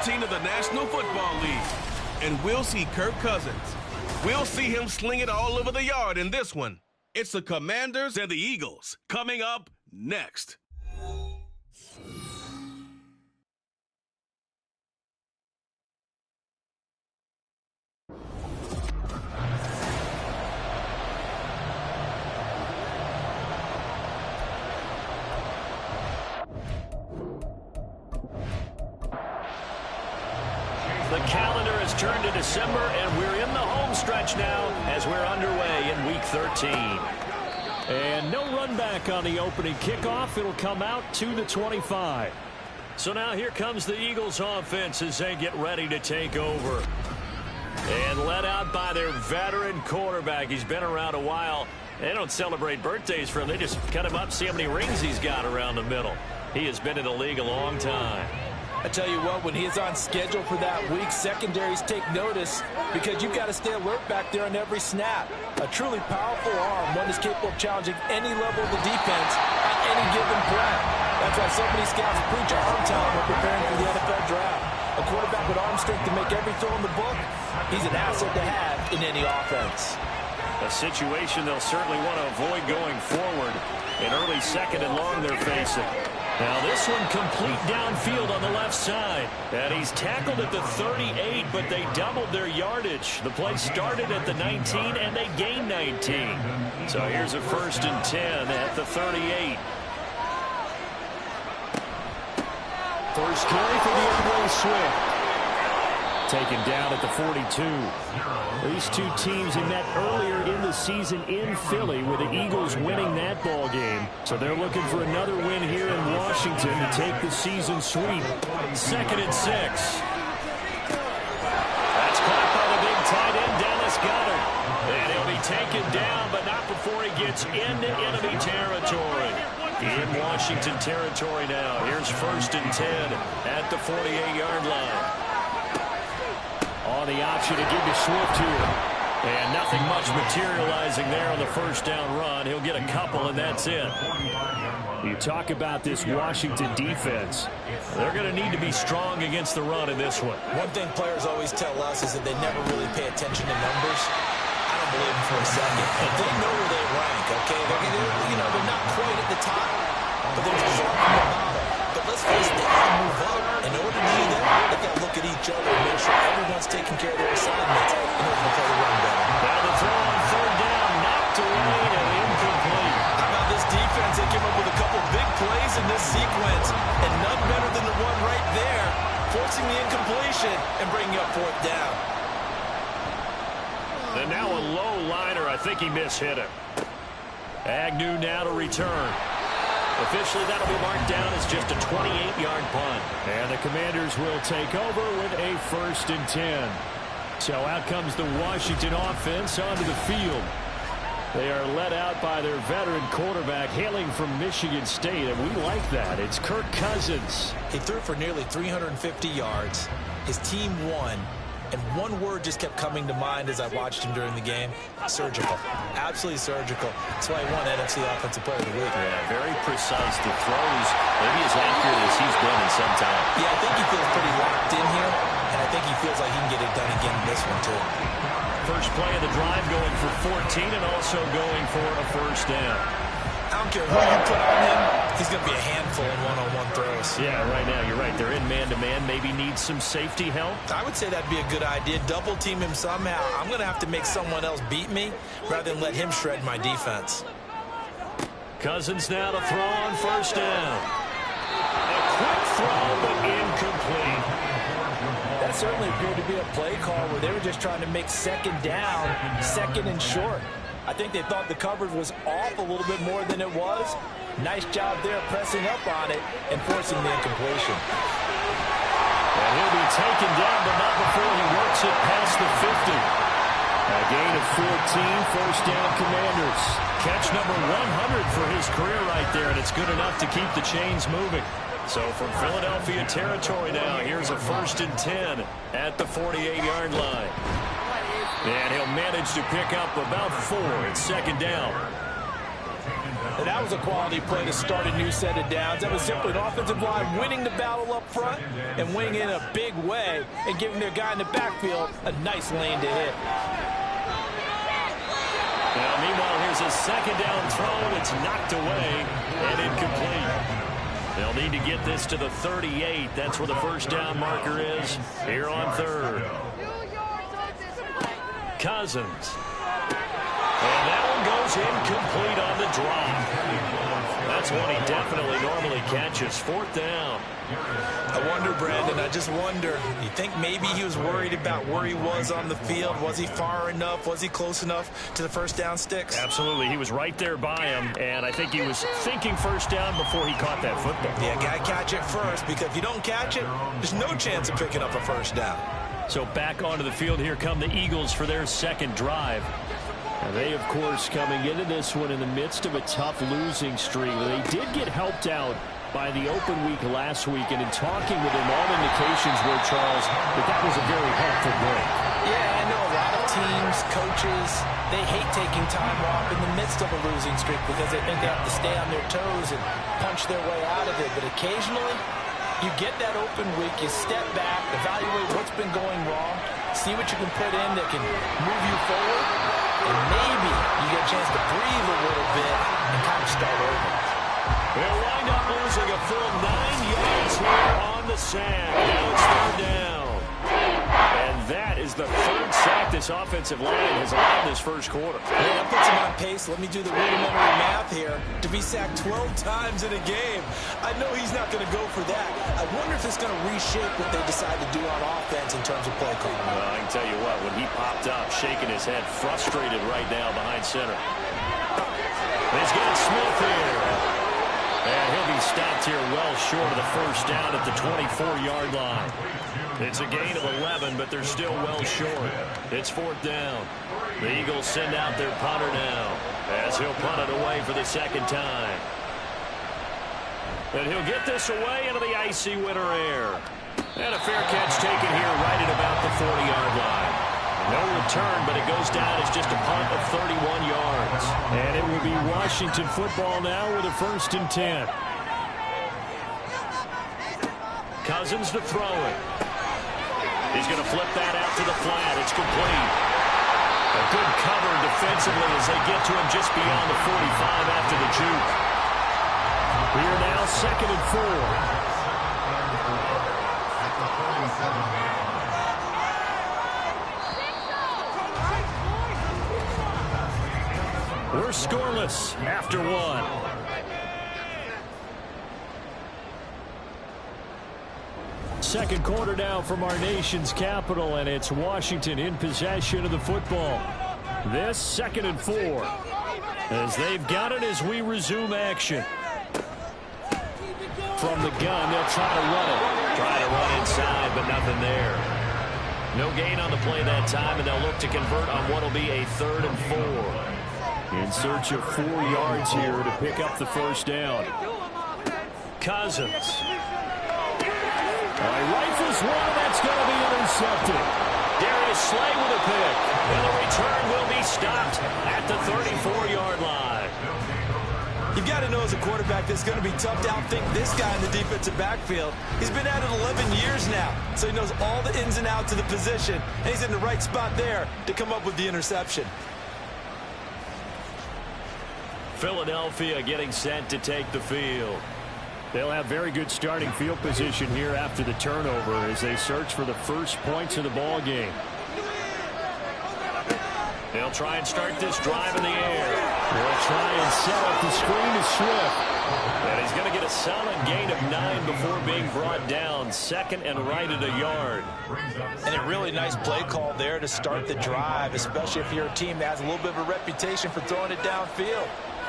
14 of the National Football League. And we'll see Kirk Cousins. We'll see him sling it all over the yard in this one. It's the Commanders and the Eagles coming up next. The calendar has turned to December, and we're in the home stretch now as we're underway in Week 13. And no run back on the opening kickoff. It'll come out to the 25. So now here comes the Eagles offense as they get ready to take over. And led out by their veteran quarterback. He's been around a while. They don't celebrate birthdays for him. They just cut him up, see how many rings he's got around the middle. He has been in the league a long time. I tell you what, when he is on schedule for that week, secondaries take notice because you've got to stay alert back there on every snap. A truly powerful arm, one that's capable of challenging any level of the defense at any given play. That's why so many scouts preach arm talent when preparing for the NFL draft. A quarterback with arm strength to make every throw in the book, he's an asset to have in any offense. A situation they'll certainly want to avoid going forward. An early second and long they're facing. Now this one complete downfield on the left side. And he's tackled at the 38, but they doubled their yardage. The play started at the 19, and they gained 19. So here's a 1st and 10 at the 38. First carry for DeAndre Swift. Taken down at the 42. These two teams had met earlier in the season in Philly with the Eagles winning that ball game. So they're looking for another win here in Washington to take the season sweep. 2nd and 6. That's caught by the big tight end, Dallas Goedert. And he'll be taken down, but not before he gets into enemy territory. In Washington territory now. Here's 1st and 10 at the 48-yard line. On the option to give to Swift here. And nothing much materializing there on the 1st down run. He'll get a couple, and that's it. You talk about this Washington defense. They're going to need to be strong against the run in this one. One thing players always tell us is that they never really pay attention to numbers. I don't believe them for a second. And they know where they rank, okay? They're not quite at the top, but they're just sharp in the bottom. But let's face it, they got to move up. In order to do that, they've got to look at each other and make sure everyone's taking care of their assignments in order to play the run better. Now the throw on 3rd down, knocked away and incomplete. How about this defense? They came up with a couple big plays in this sequence, and none better than the one right there, forcing the incompletion and bringing up 4th down. And now a low liner. I think he mishit him. Agnew now to return. Officially, that'll be marked down as just a 28-yard punt. And the Commanders will take over with a 1st and 10. So out comes the Washington offense onto the field. They are led out by their veteran quarterback hailing from Michigan State, and we like that. It's Kirk Cousins. He threw for nearly 350 yards. His team won. And one word just kept coming to mind as I watched him during the game. Surgical. Absolutely surgical. That's why he won NFC Offensive Player of the Week. Yeah, very precise. The throws, maybe as accurate as he's been in some time. Yeah, I think he feels pretty locked in here. And I think he feels like he can get it done again in this one, too. First play of the drive going for 14 and also going for a 1st down. I don't care who you put on him, he's going to be a handful in one-on-one throws. Yeah, right now, you're right. They're in man-to-man. Maybe need some safety help. I would say that'd be a good idea. Double team him somehow. I'm going to have to make someone else beat me rather than let him shred my defense. Cousins now to throw on 1st down. A quick throw, but incomplete. That certainly appeared to be a play call where they were just trying to make 2nd down, 2nd and short. I think they thought the coverage was off a little bit more than it was. Nice job there pressing up on it and forcing the incompletion. And he'll be taken down, but not before he works it past the 50. A gain of 14, 1st down Commanders. Catch number 100 for his career right there, and it's good enough to keep the chains moving. So from Philadelphia territory now, here's a 1st and 10 at the 48-yard line. And he'll manage to pick up about 4 at 2nd down. And that was a quality play to start a new set of downs. That was simply an offensive line winning the battle up front and winning in a big way and giving their guy in the backfield a nice lane to hit. Now, meanwhile, here's a second down throw. It's knocked away and incomplete. They'll need to get this to the 38. That's where the first down marker is here on third. Cousins. And that one goes incomplete on the drop. That's one he definitely normally catches. Fourth down. I wonder, Brandon, I just wonder, you think maybe he was worried about where he was on the field? Was he far enough? Was he close enough to the first down sticks? Absolutely. He was right there by him, and I think he was thinking first down before he caught that football. Yeah, got to catch it first, because if you don't catch it, there's no chance of picking up a first down. So back onto the field, here come the Eagles for their second drive. And they, of course, coming into this one in the midst of a tough losing streak. They did get helped out by the open week last week, and in talking with him, all indications were, Charles, that was a very helpful break. Yeah, I know a lot of teams, coaches, they hate taking time off in the midst of a losing streak because they think they have to stay on their toes and punch their way out of it. But occasionally, you get that open week, you step back, evaluate what's been going wrong, see what you can put in that can move you forward, and maybe you get a chance to breathe a little bit and kind of start over. They'll wind up losing a full 9 yards here on the sack. Now it's third down. And that is the third sack this offensive line has allowed this first quarter. Yeah, that puts him on pace. Let me do the rudimentary math here. To be sacked 12 times in a game, I know he's not going to go for that. I wonder if it's going to reshape what they decide to do on offense in terms of play calling. Well, I can tell you what, when he popped up, shaking his head, frustrated right now behind center. He's got Smith here. And he'll be stopped here well short of the first down at the 24-yard line. It's a gain of 11, but they're still well short. It's fourth down. The Eagles send out their punter now as he'll punt it away for the second time. And he'll get this away into the icy winter air. And a fair catch taken here right at about the 40-yard line. No return, but it goes down as just a punt of 31 yards. And it will be Washington football now with a 1st and 10. Cousins to throw it. He's going to flip that out to the flat. It's complete. A good cover defensively as they get to him just beyond the 45 after the juke. We are now 2nd and 4. We're scoreless after one. Second quarter now from our nation's capital, and it's Washington in possession of the football. This 2nd and 4 as they've got it as we resume action. From the gun, they'll try to run it. Try to run inside, but nothing there. No gain on the play that time, and they'll look to convert on what will be a 3rd and 4. In search of 4 yards here to pick up the first down. Cousins. Rifles one, that's going to be intercepted. Darius Slay with a pick. And the return will be stopped at the 34-yard line. You've got to know as a quarterback it's going to be tough to outthink this guy in the defensive backfield. He's been at it 11 years now, so he knows all the ins and outs of the position, and he's in the right spot there to come up with the interception. Philadelphia getting set to take the field. They'll have very good starting field position here after the turnover as they search for the first points of the ball game. They'll try and start this drive in the air. They'll try and set up the screen to Swift. And he's going to get a solid gain of 9 before being brought down. 2nd and right at a yard. And a really nice play call there to start the drive, especially if you're a team that has a little bit of a reputation for throwing it downfield.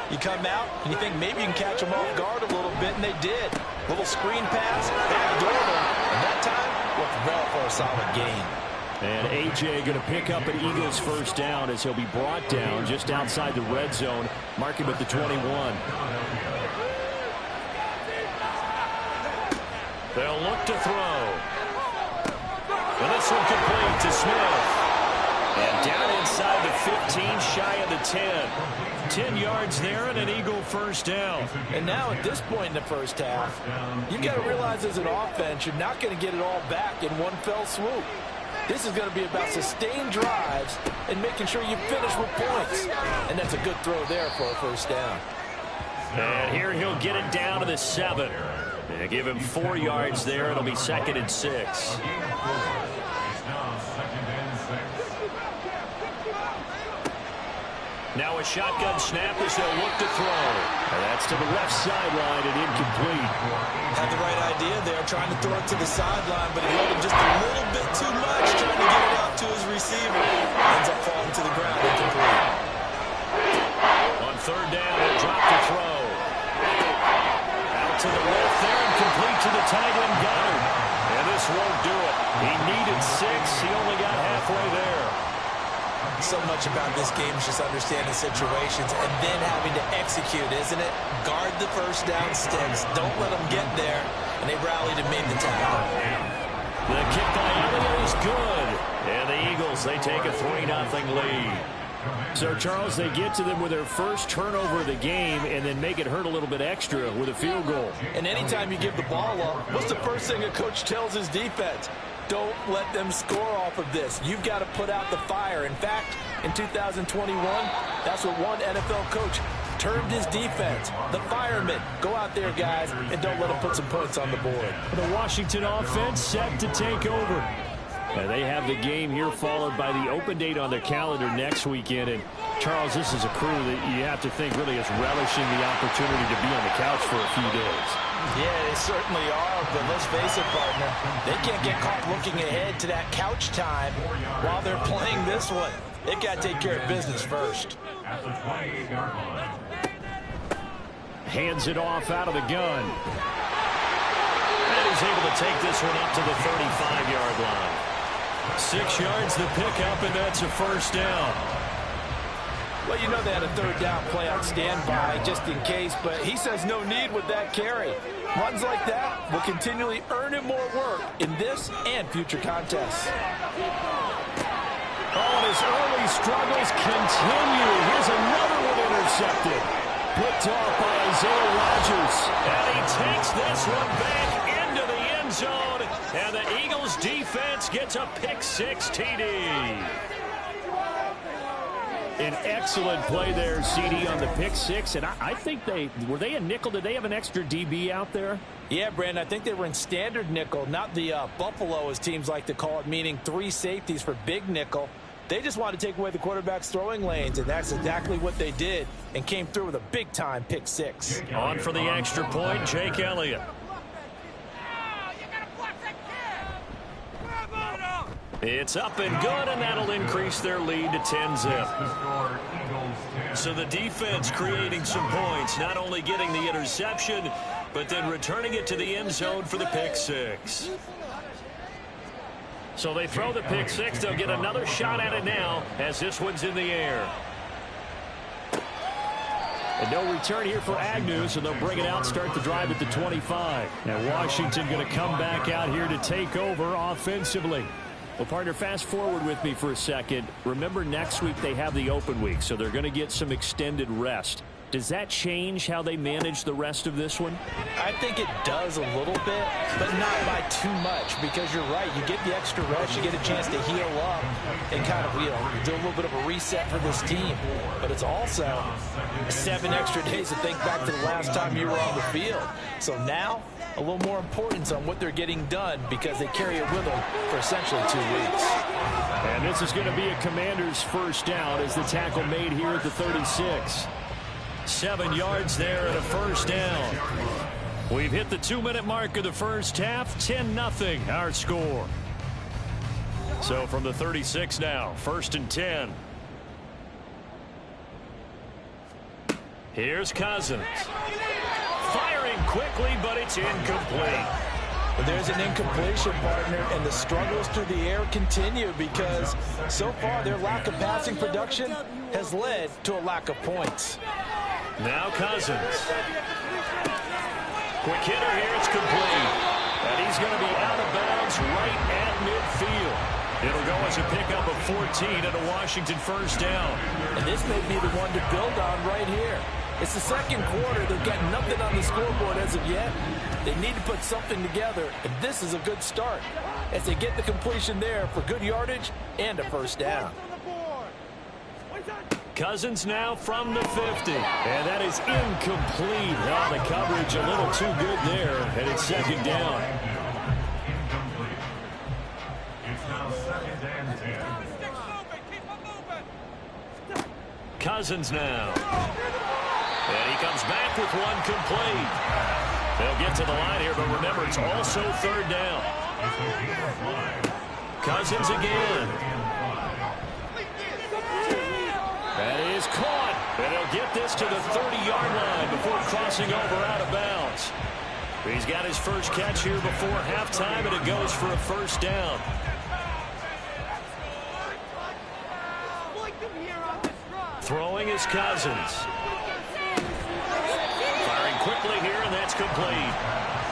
You come out and you think maybe you can catch them off guard a little bit, and they did. Little screen pass, backdoor them, and that time worked well for a solid gain. And A.J. going to pick up an Eagles first down as he'll be brought down just outside the red zone. Mark him at the 21. They'll look to throw. And this one complete to Smith. And down inside the 15, shy of the 10. 10 yards there and an Eagle first down. And now at this point in the first half, you've got to realize as an offense, you're not going to get it all back in one fell swoop. This is going to be about sustained drives and making sure you finish with points. And that's a good throw there for a first down. And here he'll get it down to the 7. And give him 4 yards there. It'll be 2nd and 6. Now a shotgun snap as they'll look to throw. And that's to the left sideline and incomplete. Had the right idea there, trying to throw it to the sideline, but he let him just a little bit too much, trying to get it out to his receiver. Ends up falling to the ground, incomplete. On 3rd down, he'll drop to throw. Out to the left there and complete to the tight end Goddard. And this won't do it. He needed 6. He only got halfway there. So much about this game is just understanding situations and then having to execute, isn't it? Guard the first down sticks. Don't let them get there. And they rallied and made the tackle. The kick by Elliott is good. And the Eagles, they take a 3-0 lead. So, Charles, they get to them with their first turnover of the game and then make it hurt a little bit extra with a field goal. And anytime you give the ball up, what's the first thing a coach tells his defense? Don't let them score off of this. You've got to put out the fire. In fact, in 2021, that's what one NFL coach termed his defense. The firemen. Go out there, guys, and don't let them put some points on the board. The Washington offense set to take over. And they have the game here followed by the open date on their calendar next weekend. And, Charles, this is a crew that you have to think really is relishing the opportunity to be on the couch for a few days. Yeah, they certainly are, but let's face it, partner. They can't get caught looking ahead to that couch time while they're playing this one. They got to take care of business first. At the 28-yard line. Hands it off out of the gun. And he's able to take this one up to the 35-yard line. 6 yards the pickup, and that's a first down. Well, you know they had a 3rd down play on standby just in case, but he says no need with that carry. Runs like that will continually earn him more work in this and future contests. Oh, and his early struggles continue. Here's another one intercepted. Picked off by Isaiah Rodgers. And he takes this one back into the end zone. And the Eagles defense gets a pick-6 TD. An excellent play there, CD, on the pick-6. And I think were they a nickel? Did they have an extra DB out there? Yeah, Brandon, I think they were in standard nickel, not the Buffalo, as teams like to call it, meaning 3 safeties for big nickel. They just wanted to take away the quarterback's throwing lanes, and that's exactly what they did, and came through with a big-time pick-6. On for the extra point, Jake Elliott. It's up and good, and that'll increase their lead to 10-zip. So the defense creating some points, not only getting the interception, but then returning it to the end zone for the pick-6. So they throw the pick-6. They'll get another shot at it now as this one's in the air. And no return here for Agnew, so they'll bring it out, start the drive at the 25. Now Washington going to come back out here to take over offensively. Well, partner, fast forward with me for a second. Remember, next week they have the open week, so they're going to get some extended rest. Does that change how they manage the rest of this one? I think it does a little bit, but not by too much, because you're right. You get the extra rest, you get a chance to heal up and kind of, do a little bit of a reset for this team. But it's also 7 extra days to think back to the last time you were on the field. So now, a little more importance on what they're getting done because they carry it with them for essentially 2 weeks. And this is going to be a Commander's first down as the tackle made here at the 36. 7 yards there and a first down. We've hit the 2-minute mark of the first half. 10-0 our score. So from the 36 now, 1st and 10. Here's Cousins. Firing quickly, but it's incomplete. But there's an incompletion, partner, and the struggles through the air continue because so far their lack of passing production has led to a lack of points. Now Cousins. Quick hitter here, it's complete. And he's going to be out of bounds right at midfield. It'll go as a pickup of 14 and a Washington first down. And this may be the one to build on right here. It's the second quarter. They've got nothing on the scoreboard as of yet. They need to put something together, and this is a good start as they get the completion there for good yardage and a first down. Cousins now from the 50, and that is incomplete. Oh, the coverage a little too good there, and it's second down. Incomplete. It's now 2nd and 10. Cousins now. And he comes back with one complete. They'll get to the line here, but remember, it's also third down. Cousins again. That is caught. And he'll get this to the 30-yard line before crossing over out of bounds. He's got his first catch here before halftime, and it goes for a first down. Throwing is Cousins. Firing quickly here, and that's complete.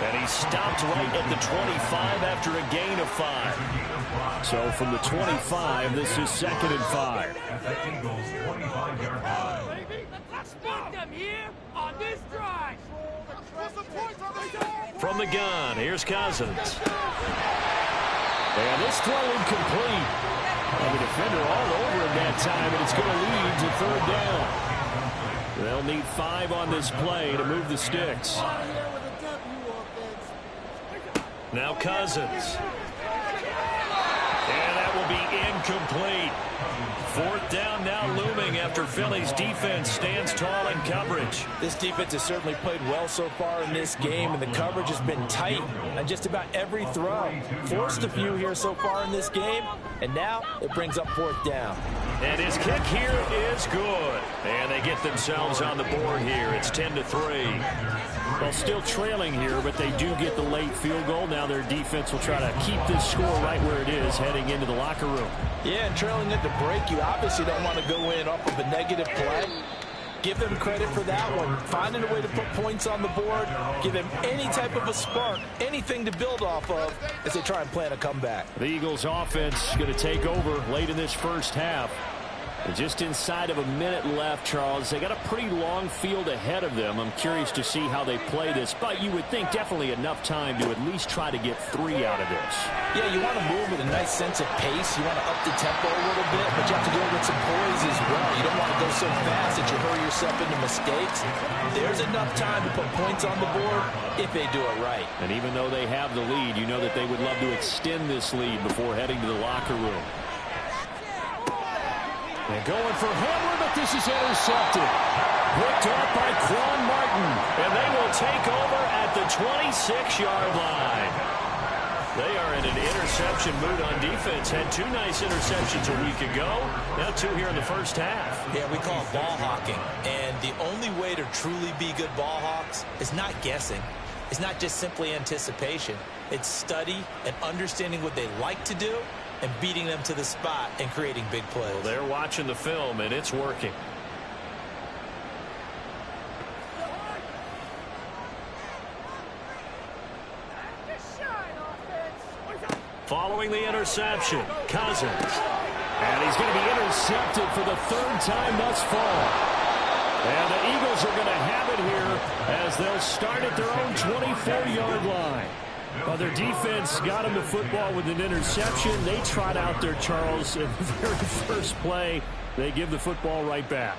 And he stopped right at the 25 after a gain of 5. So from the 25, this is 2nd and 5. At the Eagles' 25-yard line. Spot them here on this drive. From the gun, here's Cousins. And this throw incomplete. And the defender all over him that time, and it's going to lead to third down. They'll need 5 on this play to move the sticks. Now Cousins. And that will be incomplete. 4th down now looming after Philly's defense stands tall in coverage. This defense has certainly played well so far in this game, and the coverage has been tight on just about every throw. Forced a few here so far in this game, and now it brings up 4th down. And his kick here is good. And they get themselves on the board here. It's 10-3. Well, still trailing here, but they do get the late field goal. Now their defense will try to keep this score right where it is heading into the locker room. Yeah, and trailing at the break, you obviously don't want to go in off of a negative play. Give them credit for that one. Finding a way to put points on the board, give them any type of a spark, anything to build off of as they try and plan a comeback. The Eagles offense going to take over late in this first half. Just inside of a minute left, Charles. They got a pretty long field ahead of them. I'm curious to see how they play this, but you would think definitely enough time to at least try to get 3 out of this. Yeah, you want to move with a nice sense of pace. You want to up the tempo a little bit, but you have to do it with some poise as well. You don't want to go so fast that you hurry yourself into mistakes. There's enough time to put points on the board if they do it right. And even though they have the lead, you know that they would love to extend this lead before heading to the locker room. They're going for Hamler, but this is intercepted. Picked off by Quan Martin. And they will take over at the 26-yard line. They are in an interception mood on defense. Had 2 nice interceptions a week ago. Now 2 here in the first half. Yeah, we call it ball hawking. And the only way to truly be good ball hawks is not guessing. It's not just simply anticipation. It's study and understanding what they like to do and beating them to the spot and creating big plays. Well, they're watching the film, and it's working. Following the interception, Cousins. And he's going to be intercepted for the 3rd time thus far. And the Eagles are going to have it here as they'll start at their own 24-yard line. Well, their defense got them the football with an interception. They trot out there, Charles, in the very first play. They give the football right back.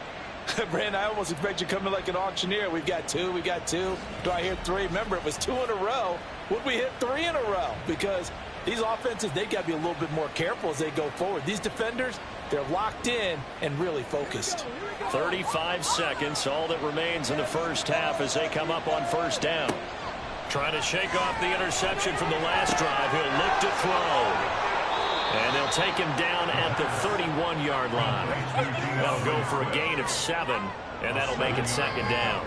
Brandon, I almost expect you coming like an auctioneer. We've got 2, we got 2. Do I hear 3? Remember, it was 2 in a row. Would we hit 3 in a row? Because these offenses, they got to be a little bit more careful as they go forward. These defenders, they're locked in and really focused. 35 seconds, all that remains in the first half as they come up on first down. Trying to shake off the interception from the last drive. He'll look to throw. And they'll take him down at the 31-yard line. That'll go for a gain of 7, and that'll make it second down.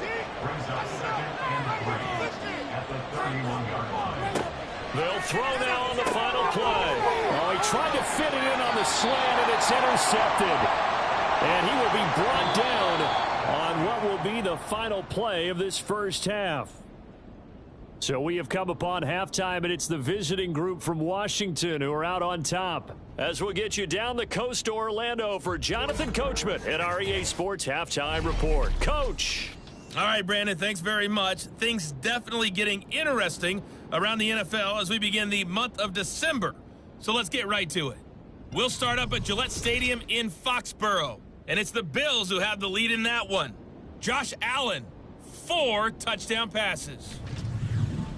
They'll throw now on the final play. Oh, he tried to fit it in on the slant, and it's intercepted. And he will be brought down on what will be the final play of this first half. So we have come upon halftime, and it's the visiting group from Washington who are out on top. As we'll get you down the coast to Orlando for Jonathan Coachman at our EA Sports Halftime Report. Coach. All right, Brandon, thanks very much. Things definitely getting interesting around the NFL as we begin the month of December. So let's get right to it. We'll start up at Gillette Stadium in Foxborough, and it's the Bills who have the lead in that one. Josh Allen, 4 touchdown passes.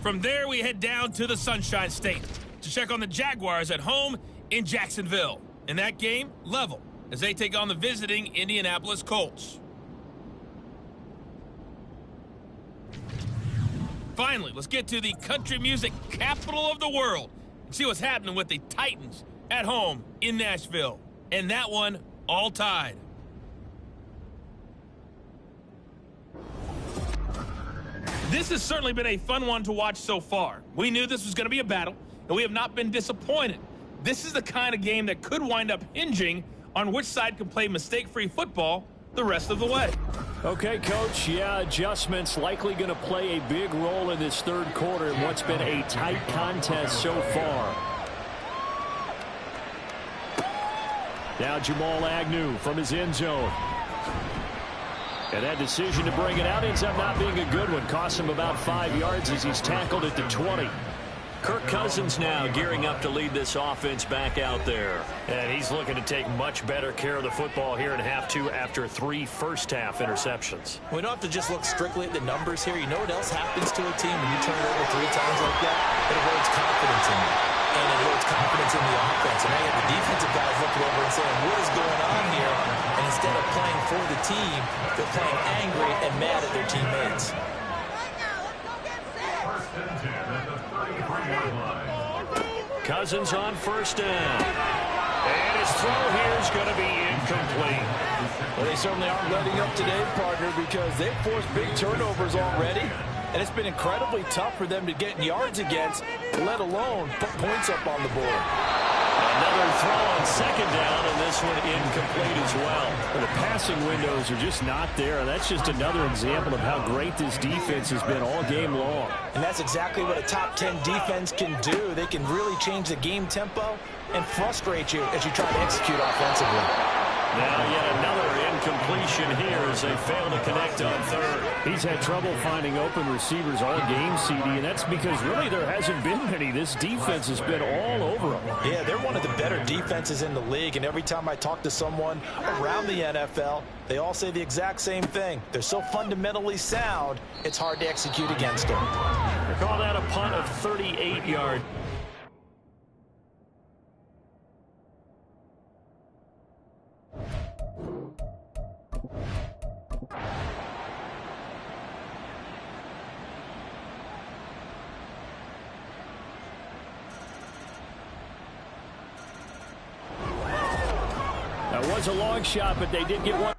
From there, we head down to the Sunshine State to check on the Jaguars at home in Jacksonville. In that game, level, as they take on the visiting Indianapolis Colts. Finally, let's get to the country music capital of the world and see what's happening with the Titans at home in Nashville. And that one, all tied. This has certainly been a fun one to watch so far. We knew this was going to be a battle, and we have not been disappointed. This is the kind of game that could wind up hinging on which side can play mistake-free football the rest of the way. Okay, Coach, adjustments likely going to play a big role in this third quarter in what's been a tight contest so far. Now Jamal Agnew from his end zone. And that decision to bring it out ends up not being a good one. Costs him about 5 yards as he's tackled at the 20. Kirk Cousins now gearing up to lead this offense back out there. And he's looking to take much better care of the football here in half 2 after 3 first-half interceptions. We don't have to just look strictly at the numbers here. You know what else happens to a team when you turn it over 3 times like that? It erodes confidence in you. And it erodes confidence in the offense. And I get the defensive guys looking over and saying, what is going on here? And instead of playing for the team, they're playing angry and mad at their teammates. Cousins on first down. And his throw here is going to be incomplete. Well, they certainly aren't letting up today, partner, because they've forced big turnovers already. And it's been incredibly tough for them to get yards against, let alone put points up on the board. Another throw on second down, and this one incomplete as well. The passing windows are just not there, and that's just another example of how great this defense has been all game long. And that's exactly what a top 10 defense can do. They can really change the game tempo and frustrate you as you try to execute offensively. Now yet another incompletion here as they fail to connect on third. He's had trouble finding open receivers all game, CD, and that's because really there hasn't been many. This defense has been all over them. Yeah, they're one of the better defenses in the league, and every time I talk to someone around the NFL, they all say the exact same thing. They're so fundamentally sound, it's hard to execute against them. They call that a punt of 38 yards. That was a long shot, but they did get one.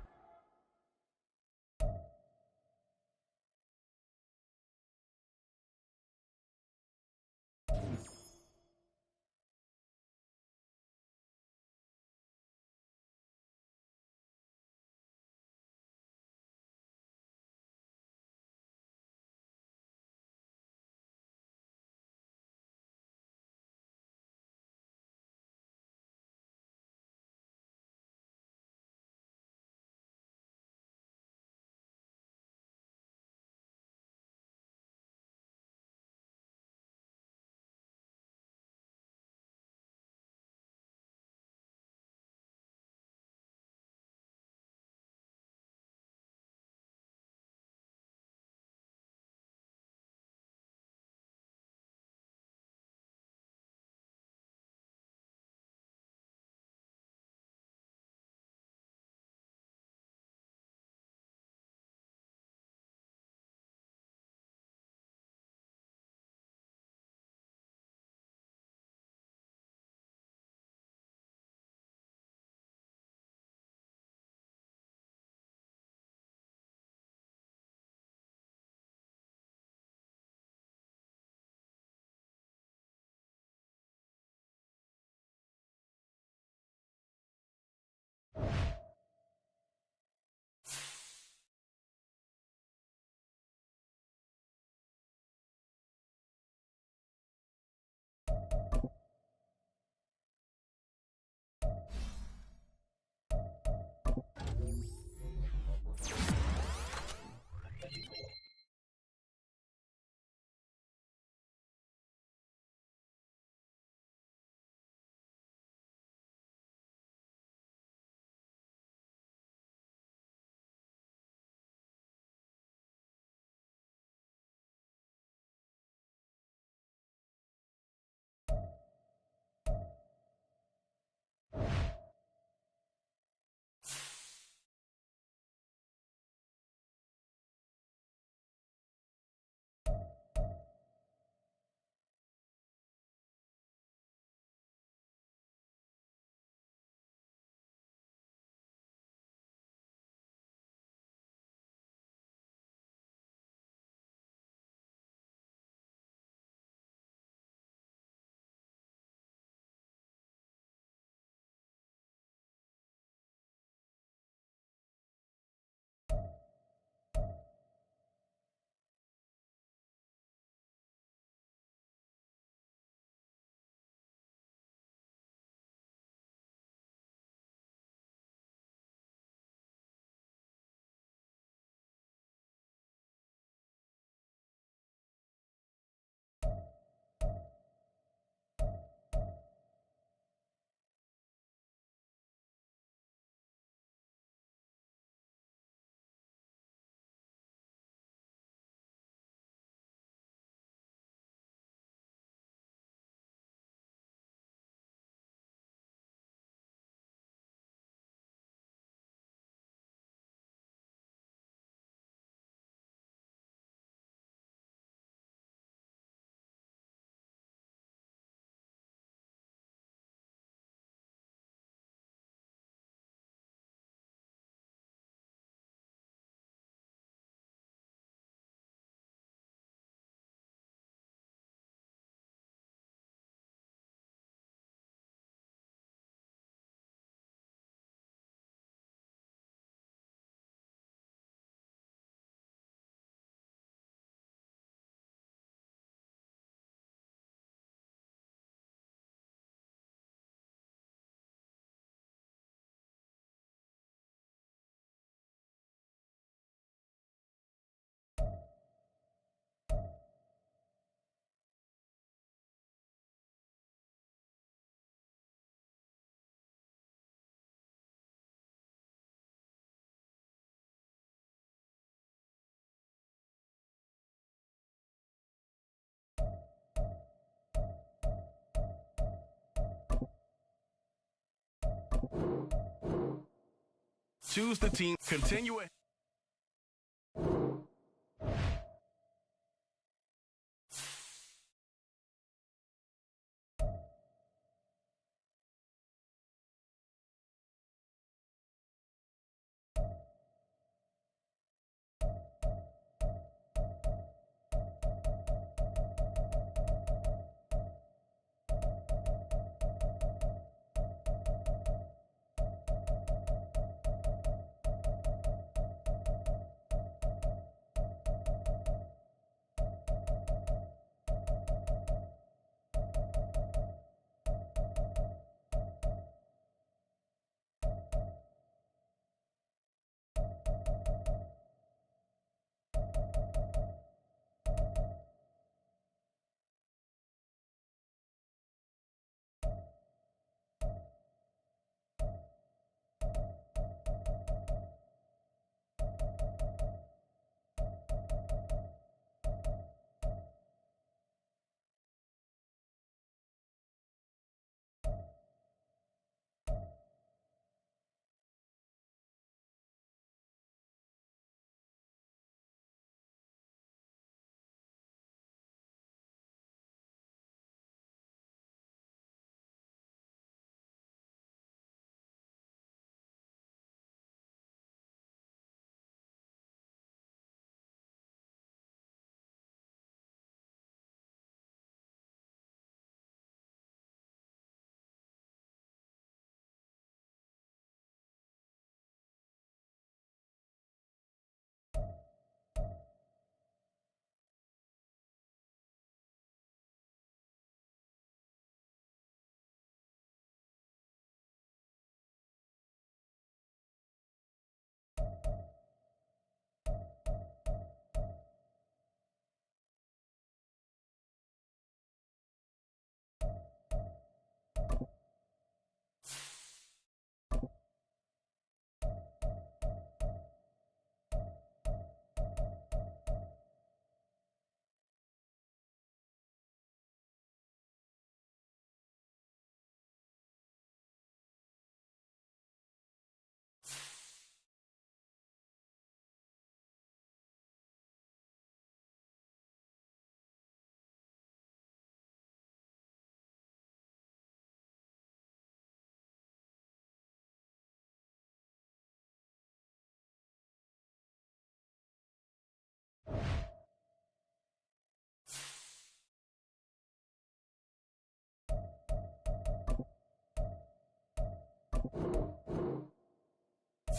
Choose the team. Continue it.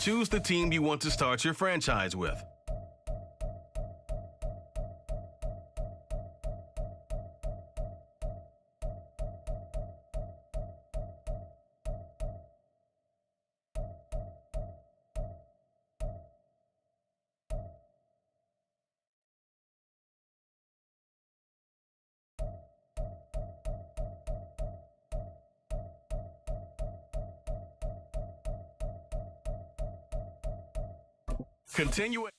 Choose the team you want to start your franchise with. Continue it.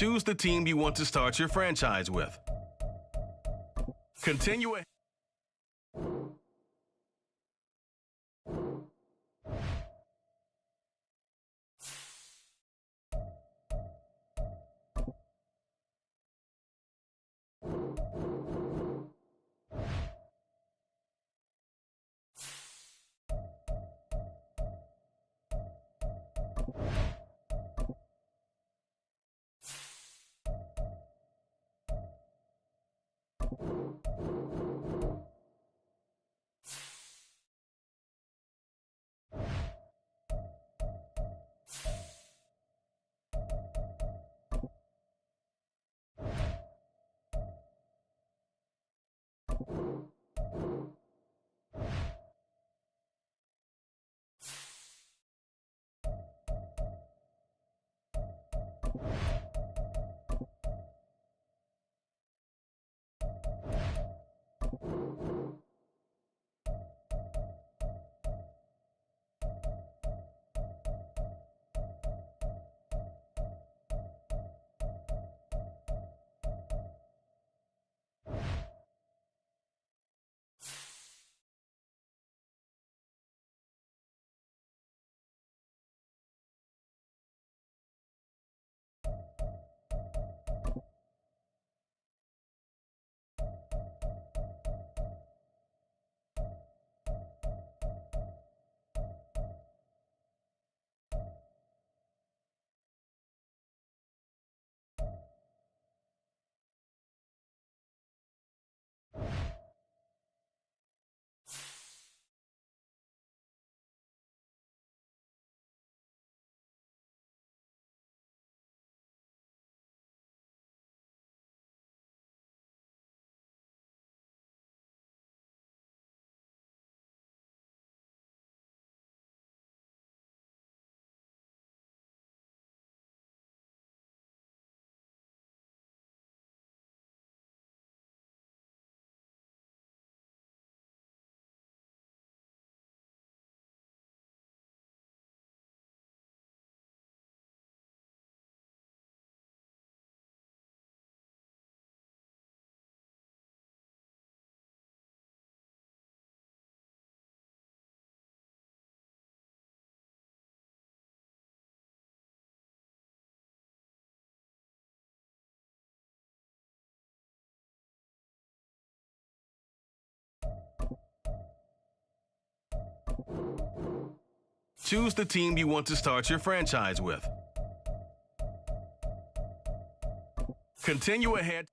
Choose the team you want to start your franchise with. Continue it. Choose the team you want to start your franchise with. Continue ahead.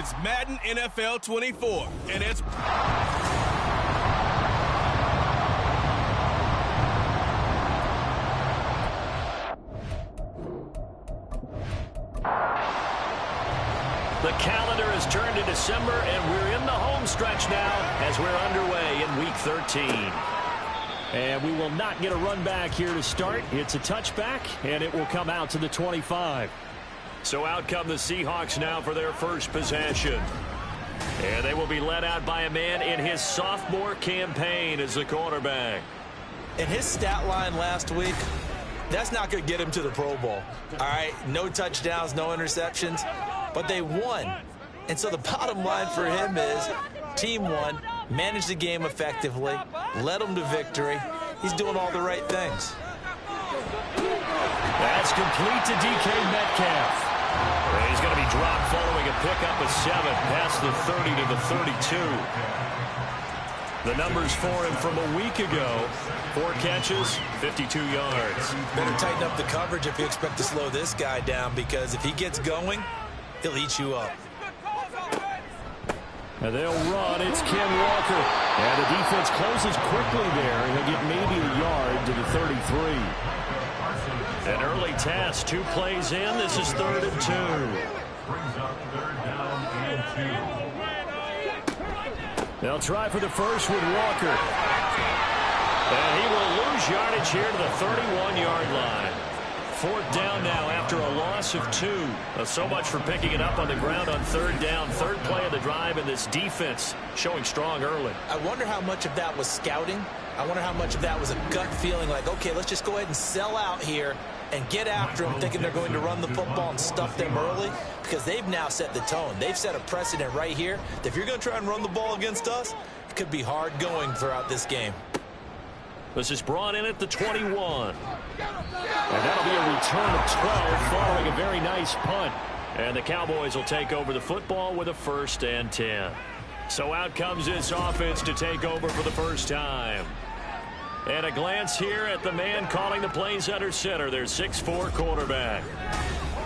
It's Madden NFL 24, and it's... The calendar has turned to December, and we're in the home stretch now as we're underway in Week 13. And we will not get a run back here to start. It's a touchback, and it will come out to the 25. So out come the Seahawks now for their first possession. And they will be led out by a man in his sophomore campaign as the quarterback. In his stat line last week, that's not going to get him to the Pro Bowl. All right, no touchdowns, no interceptions, but they won. And so the bottom line for him is team won, managed the game effectively, led them to victory. He's doing all the right things. That's complete to DK Metcalf. And he's going to be dropped following a pickup of 7 past the 30 to the 32. The numbers for him from a week ago: 4 catches, 52 yards. Better tighten up the coverage if you expect to slow this guy down, because if he gets going, he'll eat you up. And they'll run. It's Ken Walker. And the defense closes quickly there. And he'll get maybe a yard to the 33. An early test. 2 plays in. This is 3rd and 2. Brings up 3rd down and 2. They'll try for the first with Walker. And he will lose yardage here to the 31-yard line. 4th down now after a loss of 2. So much for picking it up on the ground on 3rd down. 3rd play of the drive, and this defense showing strong early. I wonder how much of that was scouting. I wonder how much of that was a gut feeling like, okay, let's just go ahead and sell out here and get after them, thinking they're going to run the football and stuff them early, because they've now set the tone. They've set a precedent right here that if you're going to try and run the ball against us, it could be hard going throughout this game. This is brought in at the 21. And that'll be a return of 12 following a very nice punt. And the Cowboys will take over the football with a 1st and 10. So out comes this offense to take over for the first time. And a glance here at the man calling the plays under center, their 6'4" quarterback.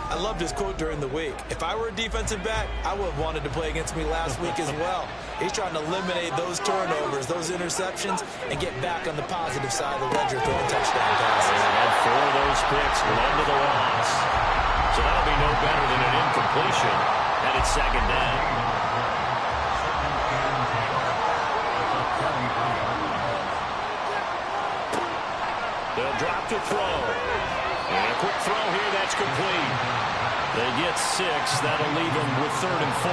I loved his quote during the week. If I were a defensive back, I would have wanted to play against me last week as well. He's trying to eliminate those turnovers, those interceptions, and get back on the positive side of the ledger, throwing touchdown passes. And 4 of those picks led to the loss. So that'll be no better than an incompletion. And it's 2nd down. They'll drop to throw. And a quick throw here, that's complete. They get 6. That'll leave them with 3rd and 4.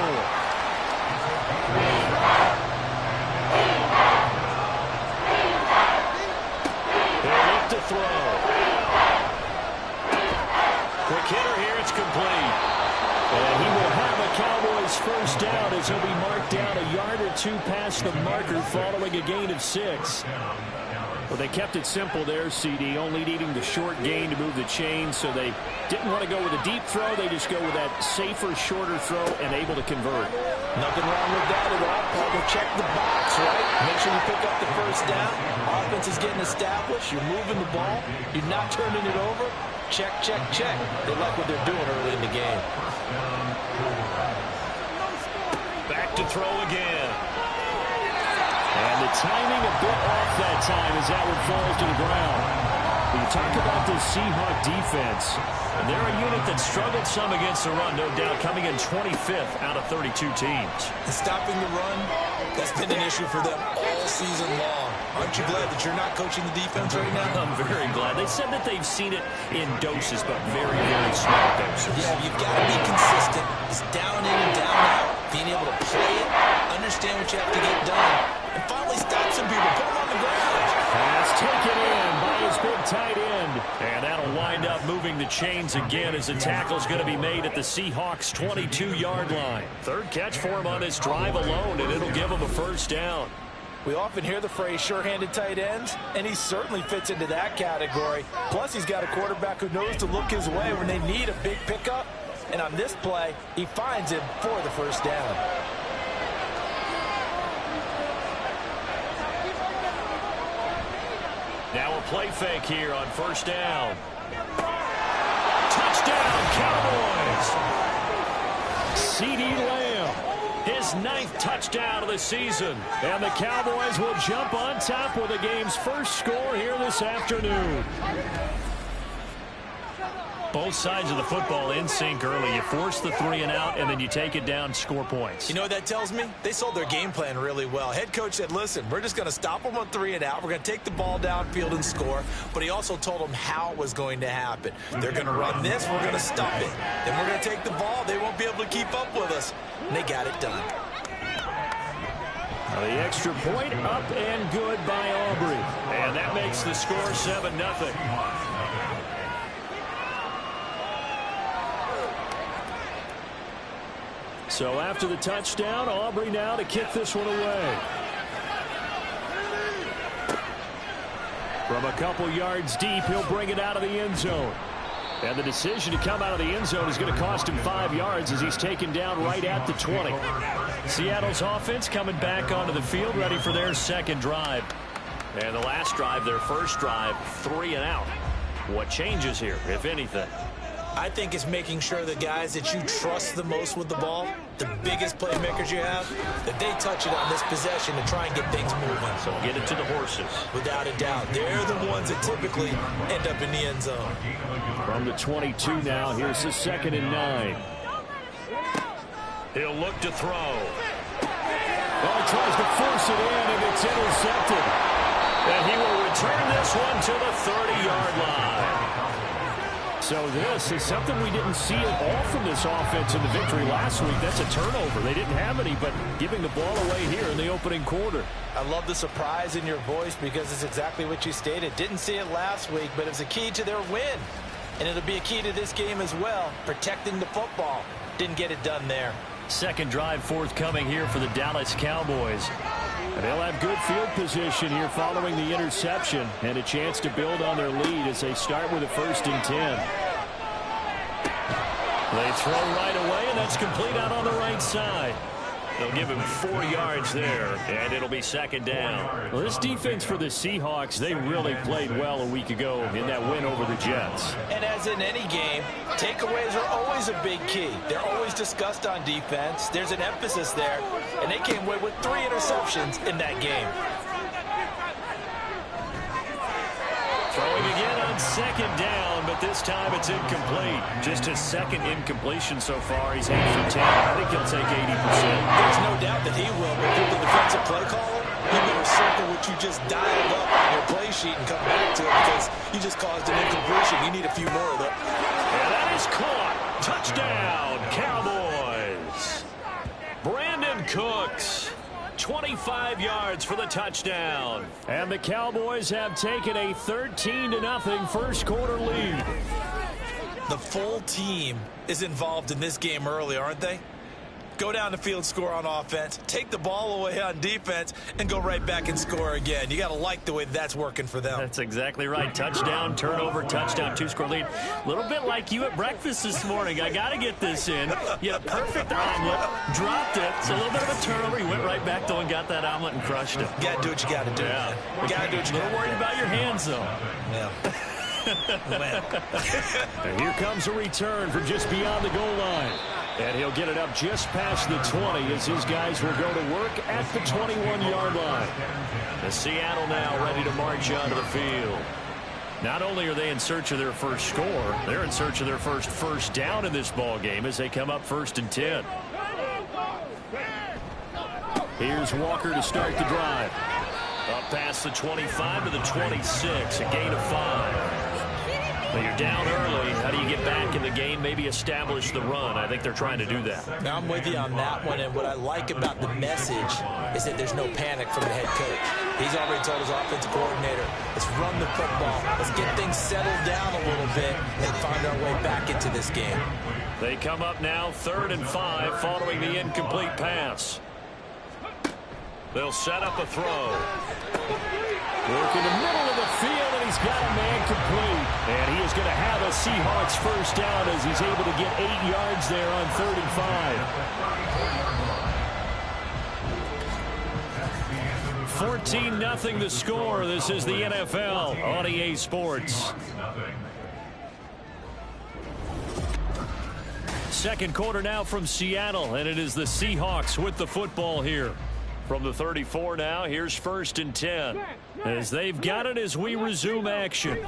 They'll look to throw. Quick hitter here, it's complete. And he will have a Cowboys 1st down as he'll be marked down a yard or 2 past the marker following a gain of 6. Well, they kept it simple there, CD, only needing the short gain to move the chain, so they didn't want to go with a deep throw. They just go with that safer, shorter throw and able to convert. Nothing wrong with that at all. Partner, check the box, right? Make sure you pick up the 1st down. Offense is getting established. You're moving the ball. You're not turning it over. Check, check, check. They like what they're doing early in the game. Back to throw again. And the timing a bit off that time as that one falls to the ground. When you talk about this Seahawk defense, they're a unit that struggled some against the run, no doubt, coming in 25th out of 32 teams. And stopping the run, that's been an issue for them all season long. Aren't you glad that you're not coaching the defense right now? I'm very glad. They said that they've seen it in doses, but very, very small doses. Yeah, you've got to be consistent. It's down in and down out. Being able to play it, understand what you have to get done, and finally stop some people. Put them on the ground. Pass taken in by his big tight end. And that'll wind up moving the chains again as the tackle's going to be made at the Seahawks' 22-yard line. 3rd catch for him on this drive alone, and it'll give him a 1st down. We often hear the phrase sure-handed tight ends, and he certainly fits into that category. Plus, he's got a quarterback who knows to look his way when they need a big pickup. And on this play, he finds him for the 1st down. Now a play fake here on 1st down. Touchdown, Cowboys! CeeDee Lamb his 9th touchdown of the season. And the Cowboys will jump on top with the game's first score here this afternoon. Both sides of the football in sync early. You force the 3 and out, and then you take it down, score points. You know what that tells me? They sold their game plan really well. Head coach said, listen, we're just going to stop them on 3 and out. We're going to take the ball downfield and score. But he also told them how it was going to happen. They're going to run this. We're going to stop it. Then we're going to take the ball. They won't be able to keep up with us. And they got it done. The extra point up and good by Aubrey. And that makes the score 7-0. So after the touchdown, Aubrey now to kick this one away. From a couple yards deep, he'll bring it out of the end zone. And the decision to come out of the end zone is going to cost him 5 yards as he's taken down right at the 20. Seattle's offense coming back onto the field, ready for their second drive. And the last drive, their first drive, 3 and out. What changes here, if anything? I think it's making sure the guys that you trust the most with the ball, the biggest playmakers you have, that they touch it on this possession to try and get things moving. So get it to the horses. Without a doubt. They're the ones that typically end up in the end zone. From the 22 now, here's the 2nd and 9. He'll look to throw. Oh, he tries to force it in, and it's intercepted. And he will return this one to the 30-yard line. So this is something we didn't see at all from this offense in the victory last week. That's a turnover. They didn't have any, but giving the ball away here in the opening quarter. I love the surprise in your voice because it's exactly what you stated. Didn't see it last week, but it's a key to their win. And it'll be a key to this game as well, protecting the football. Didn't get it done there. Second drive forthcoming here for the Dallas Cowboys. And they'll have good field position here following the interception and a chance to build on their lead as they start with a 1st and 10. They throw right away, and that's complete out on the right side. They'll give him 4 yards there, and it'll be 2nd down. Well, this defense for the Seahawks, they really played well a week ago in that win over the Jets. And as in any game, takeaways are always a big key. They're always discussed on defense. There's an emphasis there, and they came away with 3 interceptions in that game. Throwing again on 2nd down, but this time it's incomplete. Just his 2nd incompletion so far. He's 8 for 10. I think he'll take 80%. There's no doubt that he will, but if you're the defensive play caller, you better circle what you just dialed up on your play sheet and come back to it because you just caused an incompletion. You need a few more of them. And that is caught. Touchdown, Cowboys. Brandon Cooks. 25 yards for the touchdown. And the Cowboys have taken a 13-0 first quarter lead. The full team is involved in this game early, aren't they? Go down the field, score on offense, take the ball away on defense, and go right back and score again. You got to like the way that's working for them. That's exactly right. Touchdown, turnover, touchdown, 2-score lead. A little bit like you at breakfast this morning. I got to get this in. You had a perfect omelet, dropped it. It's a little bit of a turnover. You went right back, though, and got that omelet and crushed it. You got to do what you got to do. Yeah. You got to do what you got to do. Worried about your hands, though. Yeah. And here comes a return from just beyond the goal line. And he'll get it up just past the 20 as his guys will go to work at the 21-yard line. The Seattle now ready to march onto the field. Not only are they in search of their first score, they're in search of their first down in this ball game as they come up 1st and 10. Here's Walker to start the drive. Up past the 25 to the 26, a gain of 5. Well, you're down early. How do you get back in the game, maybe establish the run? I think they're trying to do that. Now, I'm with you on that one, and what I like about the message is that there's no panic from the head coach. He's already told his offensive coordinator, let's run the football, let's get things settled down a little bit and find our way back into this game. They come up now 3rd and 5 following the incomplete pass. They'll set up a throw. Work in the middle of the field, and he's got a man complete. And he is going to have a Seahawks first down as he's able to get 8 yards there on 3rd and 5. 14-0 the score. This is the NFL on EA Sports. Second quarter now from Seattle, and it is the Seahawks with the football here. From the 34 now, here's 1st and 10. As they've got it as we resume action.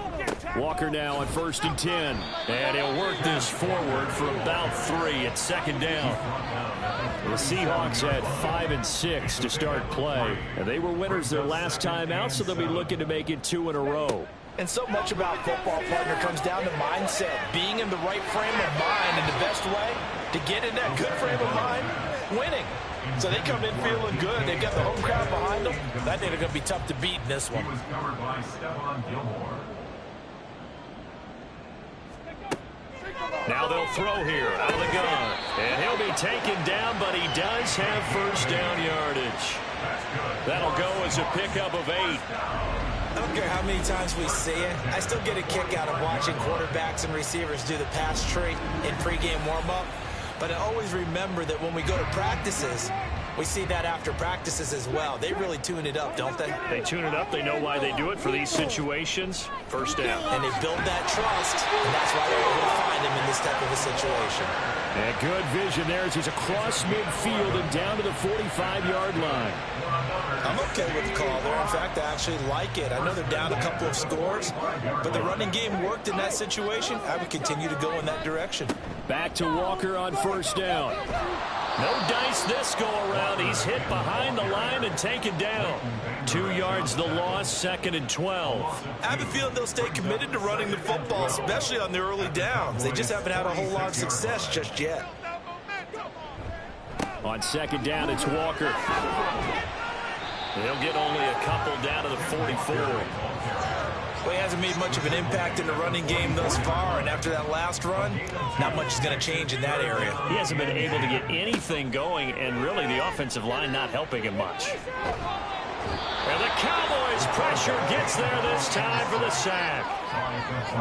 Walker now on 1st and 10. And he'll work this forward for about 3 at 2nd down. The Seahawks had 5 and 6 to start play. And they were winners their last time out, so they'll be looking to make it 2 in a row. And so much about football, partner, comes down to mindset. Being in the right frame of mind, and the best way to get in that good frame of mind, winning. So they come in feeling good. They've got the home crowd behind them. I think they're going to be tough to beat in this one. He was covered by Stephon Gilmore. Now they'll throw here out of the gun. And he'll be taken down, but he does have 1st down yardage. That'll go as a pickup of 8. I don't care how many times we see it. I still get a kick out of watching quarterbacks and receivers do the pass tree in pregame warm-up. But I always remember that when we go to practices, we see that after practices as well. They really tune it up, don't they? They tune it up. They know why they do it for these situations. 1st down. And they build that trust, and that's why they're able to find him in this type of a situation. And good vision there as he's across midfield and down to the 45-yard line. I'm okay with the call there. In fact, I actually like it. I know they're down a couple of scores, but the running game worked in that situation. I would continue to go in that direction. Back to Walker on 1st down. No dice this go around. He's hit behind the line and taken down. 2 yards the loss, 2nd and 12. I have a feeling they'll stay committed to running the football, especially on the early downs. They just haven't had a whole lot of success just yet. On 2nd down, it's Walker. They'll get only a couple down to the 44. Well, he hasn't made much of an impact in the running game thus far, and after that last run, not much is going to change in that area. He hasn't been able to get anything going, and really the offensive line not helping him much. And the Cowboys pressure gets there this time for the sack.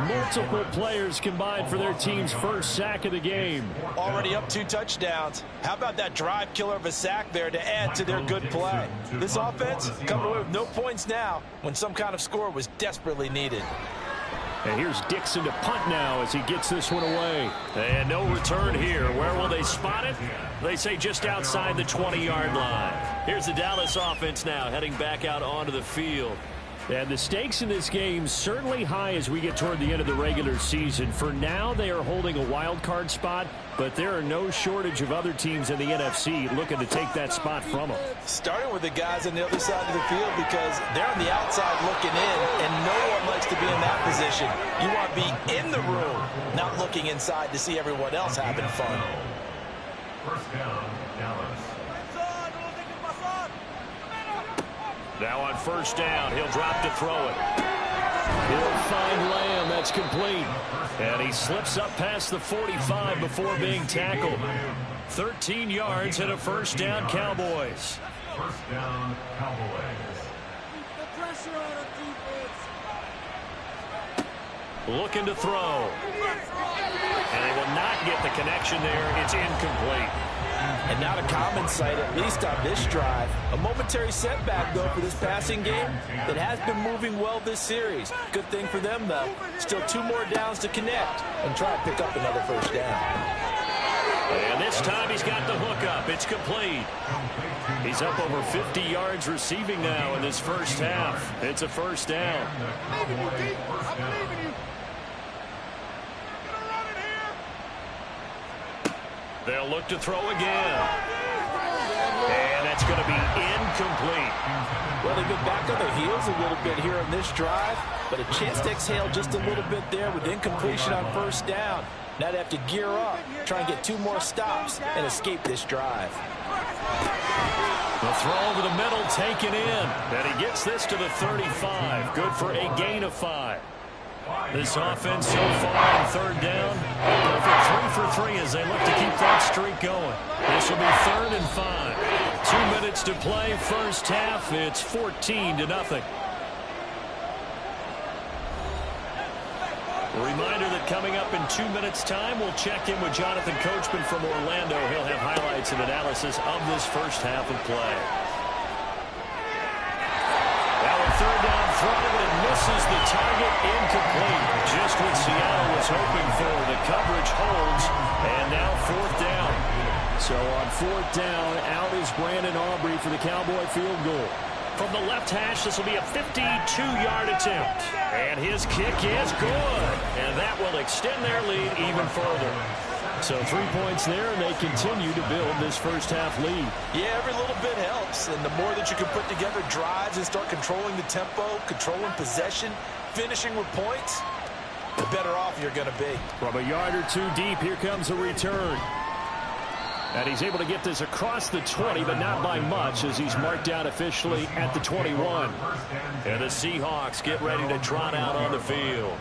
Multiple players combined for their team's 1st sack of the game. Already up 2 touchdowns. How about that drive killer of a sack there to add to their good play? This offense coming away with no points now when some kind of score was desperately needed. And here's Dixon to punt now as he gets this one away. And no return here. Where will they spot it? They say just outside the 20-yard line. Here's the Dallas offense now heading back out onto the field. And the stakes in this game certainly high as we get toward the end of the regular season. For now, they are holding a wild card spot, but there are no shortage of other teams in the NFC looking to take that spot from them. Starting with the guys on the other side of the field because they're on the outside looking in, and no one likes to be in that position. You want to be in the room, not looking inside to see everyone else having fun. 1st down, Dallas. Now on 1st down, he'll drop to throw it. He'll find Lamb. That's complete. And he slips up past the 45 before being tackled. 13 yards and a 1st down, Cowboys. 1st down, Cowboys. Looking to throw. And they will not get the connection there. It's incomplete. And not a common sight, at least on this drive. A momentary setback, though, for this passing game that has been moving well this series. Good thing for them, though. Still 2 more downs to connect and try to pick up another 1st down. And this time he's got the hook up. It's complete. He's up over 50 yards receiving now in this 1st half. It's a 1st down. They'll look to throw again. And that's going to be incomplete. Well, they've been back on their heels a little bit here on this drive, but a chance to exhale just a little bit there with incompletion on 1st down. Now they have to gear up, try and get 2 more stops and escape this drive. The throw over the middle taken in. And he gets this to the 35. Good for a gain of 5. This offense so far on 3rd down, perfect 3 for 3 as they look to keep that streak going. This will be 3rd and 5. 2 minutes to play, 1st half. It's 14-0. A reminder that coming up in 2 minutes' time, we'll check in with Jonathan Coachman from Orlando. He'll have highlights and analysis of this 1st half of play. That will third down throw, but it misses the target, incomplete. Just what Seattle was hoping for. The coverage holds, and now fourth down. So on fourth down, out is Brandon Aubrey for the Cowboy field goal. From the left hash, this will be a 52-yard attempt. And his kick is good. And that will extend their lead even further. So 3 points there, and they continue to build this first half lead. Yeah, every little bit helps. And the more that you can put together drives and start controlling the tempo, controlling possession, finishing with points, the better off you're going to be. From a yard or two deep, here comes a return. And he's able to get this across the 20, but not by much, as he's marked out officially at the 21. And the Seahawks get ready to trot out on the field.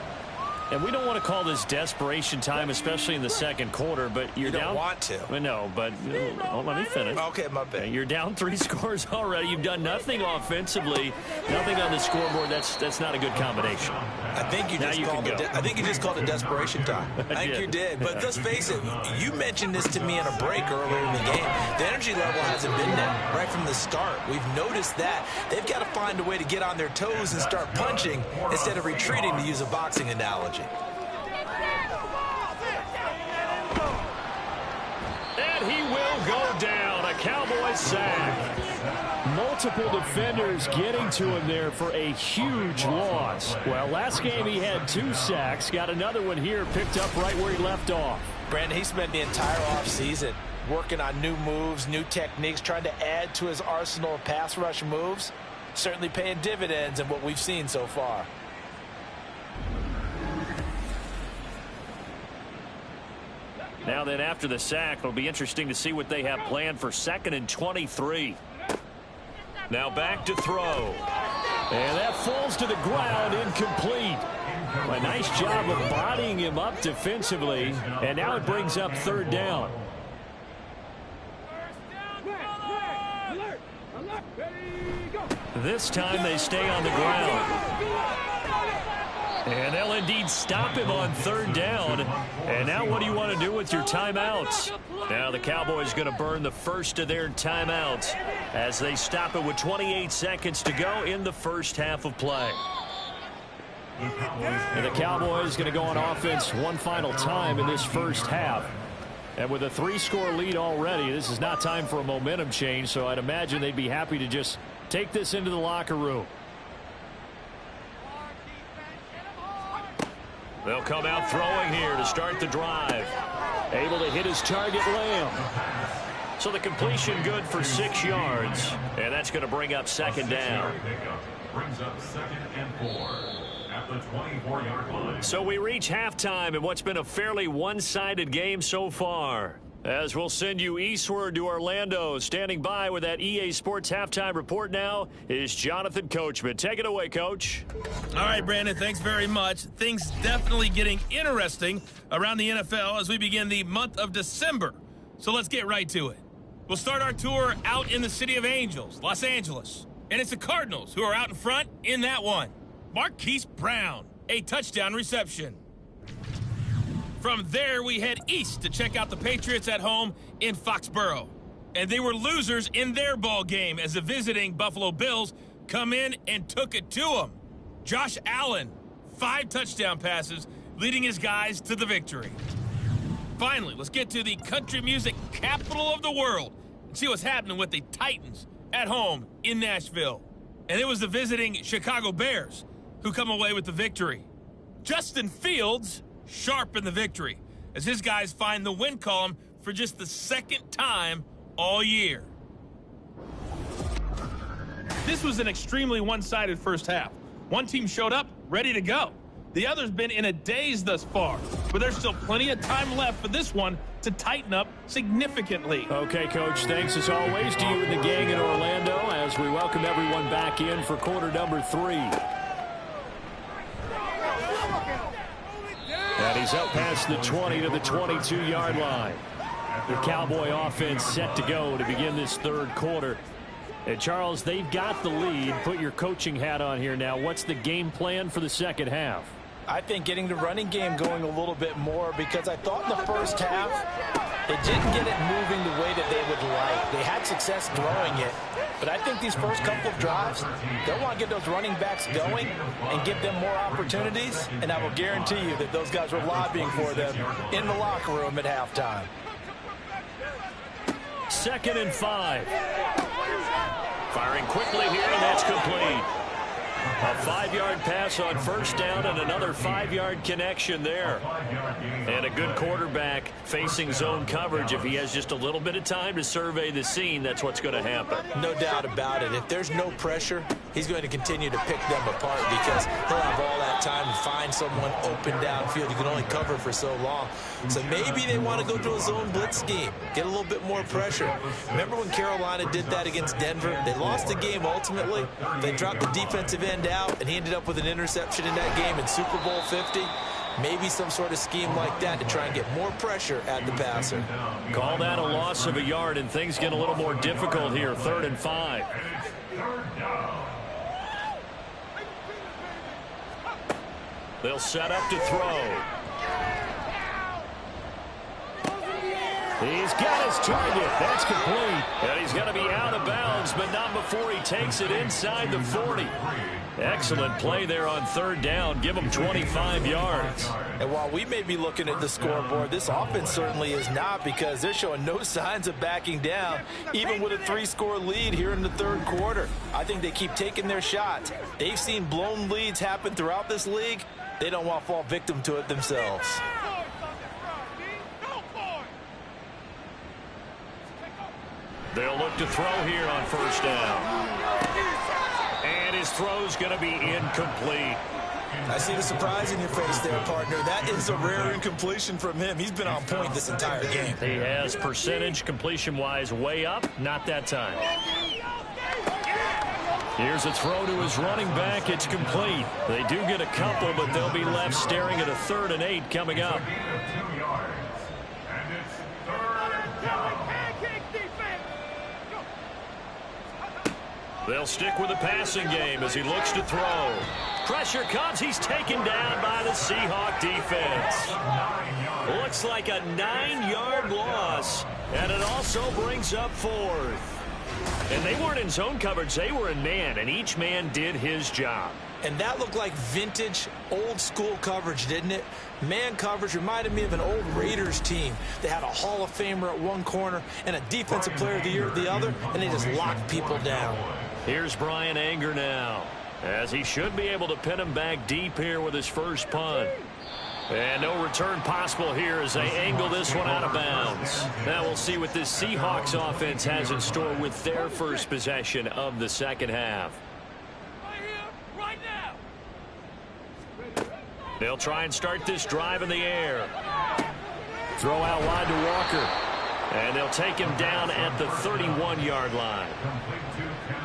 And we don't want to call this desperation time, especially in the second quarter, but you're down. You don't want to. Well, no, but let me finish. Okay, my bad. You're down 3 scores already. You've done nothing offensively, nothing on the scoreboard. That's not a good combination. I think you just called it desperation time. I think you did. But let's face it, you mentioned this to me in a break earlier in the game. The energy level hasn't been there right from the start. We've noticed that. They've got to find a way to get on their toes and start punching instead of retreating, to use a boxing analogy. And he will go down. A Cowboy sack. Multiple defenders getting to him there for a huge loss. Well, last game he had 2 sacks. Got another one here, picked up right where he left off. Brandon, he spent the entire offseason working on new moves, new techniques, trying to add to his arsenal of pass rush moves. Certainly paying dividends in what we've seen so far. Now then, after the sack, it'll be interesting to see what they have planned for 2nd and 23. Now back to throw. And that falls to the ground, incomplete. A nice job of bodying him up defensively. And now it brings up third down. This time they stay on the ground. And they'll indeed stop him on third down. And now what do you want to do with your timeouts? Now the Cowboys going to burn the first of their timeouts as they stop it with 28 seconds to go in the first half of play. And the Cowboys going to go on offense one final time in this first half. And with a 3-score lead already, this is not time for a momentum change, so I'd imagine they'd be happy to just take this into the locker room. They'll come out throwing here to start the drive. Able to hit his target, Lamb. So the completion good for 6 yards. And that's going to bring up second down. Brings up 2nd and 4 at the 24-yard line. So we reach halftime in what's been a fairly one-sided game so far. As we'll send you eastward to Orlando. Standing by with that EA Sports halftime report now is Jonathan Coachman. Take it away, Coach. All right, Brandon, thanks very much. Things definitely getting interesting around the NFL as we begin the month of December. So let's get right to it. We'll start our tour out in the City of Angels, Los Angeles. And it's the Cardinals who are out in front in that one. Marquise Brown, a touchdown reception. From there, we head east to check out the Patriots at home in Foxborough. And they were losers in their ball game as the visiting Buffalo Bills come in and took it to them. Josh Allen, 5 touchdown passes, leading his guys to the victory. Finally, let's get to the country music capital of the world and see what's happening with the Titans at home in Nashville. And it was the visiting Chicago Bears who come away with the victory. Justin Fields sharp in the victory as his guys find the win column for just the 2nd time all year. This was an extremely one-sided first half. One team showed up ready to go. The other's been in a daze thus far, but there's still plenty of time left for this one to tighten up significantly. Okay, Coach, thanks as always to you and the gang in Orlando as we welcome everyone back in for quarter number 3. And he's up past the 20 to the 22-yard line. The Cowboy offense set to go to begin this third quarter. And Charles, they've got the lead. Put your coaching hat on here now. What's the game plan for the second half? I think getting the running game going a little bit more, because I thought in the first half they didn't get it moving the way that they would like. They had success throwing it, But I think these first couple of drives, they'll want to get those running backs going and give them more opportunities. And I will guarantee you that those guys were lobbying for them in the locker room at halftime. 2nd and 5. Firing quickly here, and that's complete. A 5-yard pass on first down and another 5-yard connection there. And a good quarterback facing zone coverage. If he has just a little bit of time to survey the scene, that's what's going to happen. No doubt about it. If there's no pressure, he's going to continue to pick them apart because he'll have all that time to find someone open downfield. You can only cover for so long. So maybe they want to go to a zone blitz scheme, get a little bit more pressure. Remember when Carolina did that against Denver? They lost the game ultimately. They dropped the defensive end out, and he ended up with an interception in that game in Super Bowl 50. Maybe some sort of scheme like that to try and get more pressure at the passer. Call that a loss of a yard, and things get a little more difficult here. 3rd and 5. They'll set up to throw. He's got his target. That's complete. And he's going to be out of bounds, but not before he takes it inside the 40. Excellent play there on 3rd down. Give him 25 yards. And while we may be looking at the scoreboard, this offense certainly is not, because they're showing no signs of backing down, even with a 3-score lead here in the 3rd quarter. I think they keep taking their shots. They've seen blown leads happen throughout this league. They don't want to fall victim to it themselves. They'll look to throw here on 1st down. And his throw's going to be incomplete. I see the surprise in your face there, partner. That is a rare incompletion from him. He's been on point this entire game. He has percentage completion-wise way up. Not that time. Here's a throw to his running back. It's complete. They do get a couple, but they'll be left staring at a 3rd and 8 coming up. They'll stick with the passing game as he looks to throw. Pressure comes. He's taken down by the Seahawk defense. Looks like a 9-yard loss, and it also brings up 4th. And they weren't in zone coverage. They were in man, and each man did his job. And that looked like vintage, old-school coverage, didn't it? Man coverage reminded me of an old Raiders team. They had a Hall of Famer at one corner and a Defensive Player of the Year at the other, and they just locked people down. Here's Brian Anger now, as he should be able to pin him back deep here with his first punt. And no return possible here as they angle this one out of bounds. Now we'll see what this Seahawks offense has in store with their first possession of the 2nd half. They'll try and start this drive in the air. Throw out wide to Walker. And they'll take him down at the 31-yard line.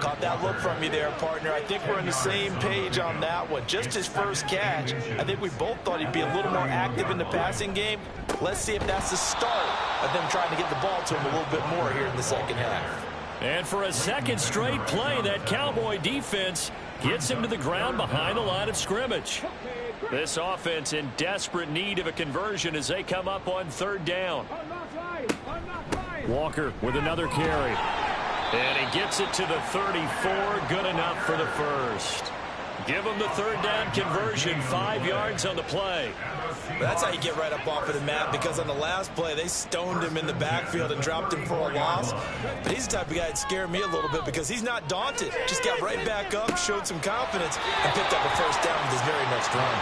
Caught that look from you there, partner. I think we're on the same page on that one. Just his first catch. I think we both thought he'd be a little more active in the passing game. Let's see if that's the start of them trying to get the ball to him a little bit more here in the 2nd half. And for a 2nd straight play, that Cowboy defense gets him to the ground behind the line of scrimmage. This offense in desperate need of a conversion as they come up on 3rd down. Walker with another carry. And he gets it to the 34. Good enough for the first. Give him the 3rd down conversion. 5 yards on the play. That's how you get right up off of the mat, because on the last play, they stoned him in the backfield and dropped him for a loss. But he's the type of guy that scared me a little bit because he's not daunted. Just got right back up, showed some confidence, and picked up a 1st down with his very next run.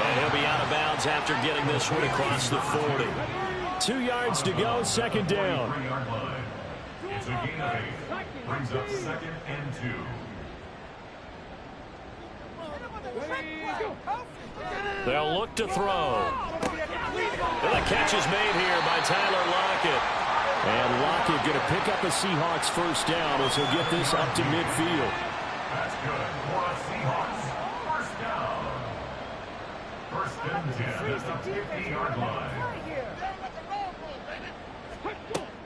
And he'll be out of bounds after getting this one across the 40. 2 yards to go, 2nd down. It's a gain of 8. Brings up 2nd and 2. They'll look to throw. And the catch is made here by Tyler Lockett. And Lockett going to pick up a Seahawks 1st down as he'll get this up to midfield. That's good for a Seahawks 1st down. 1st and 10 at the 50-yard line.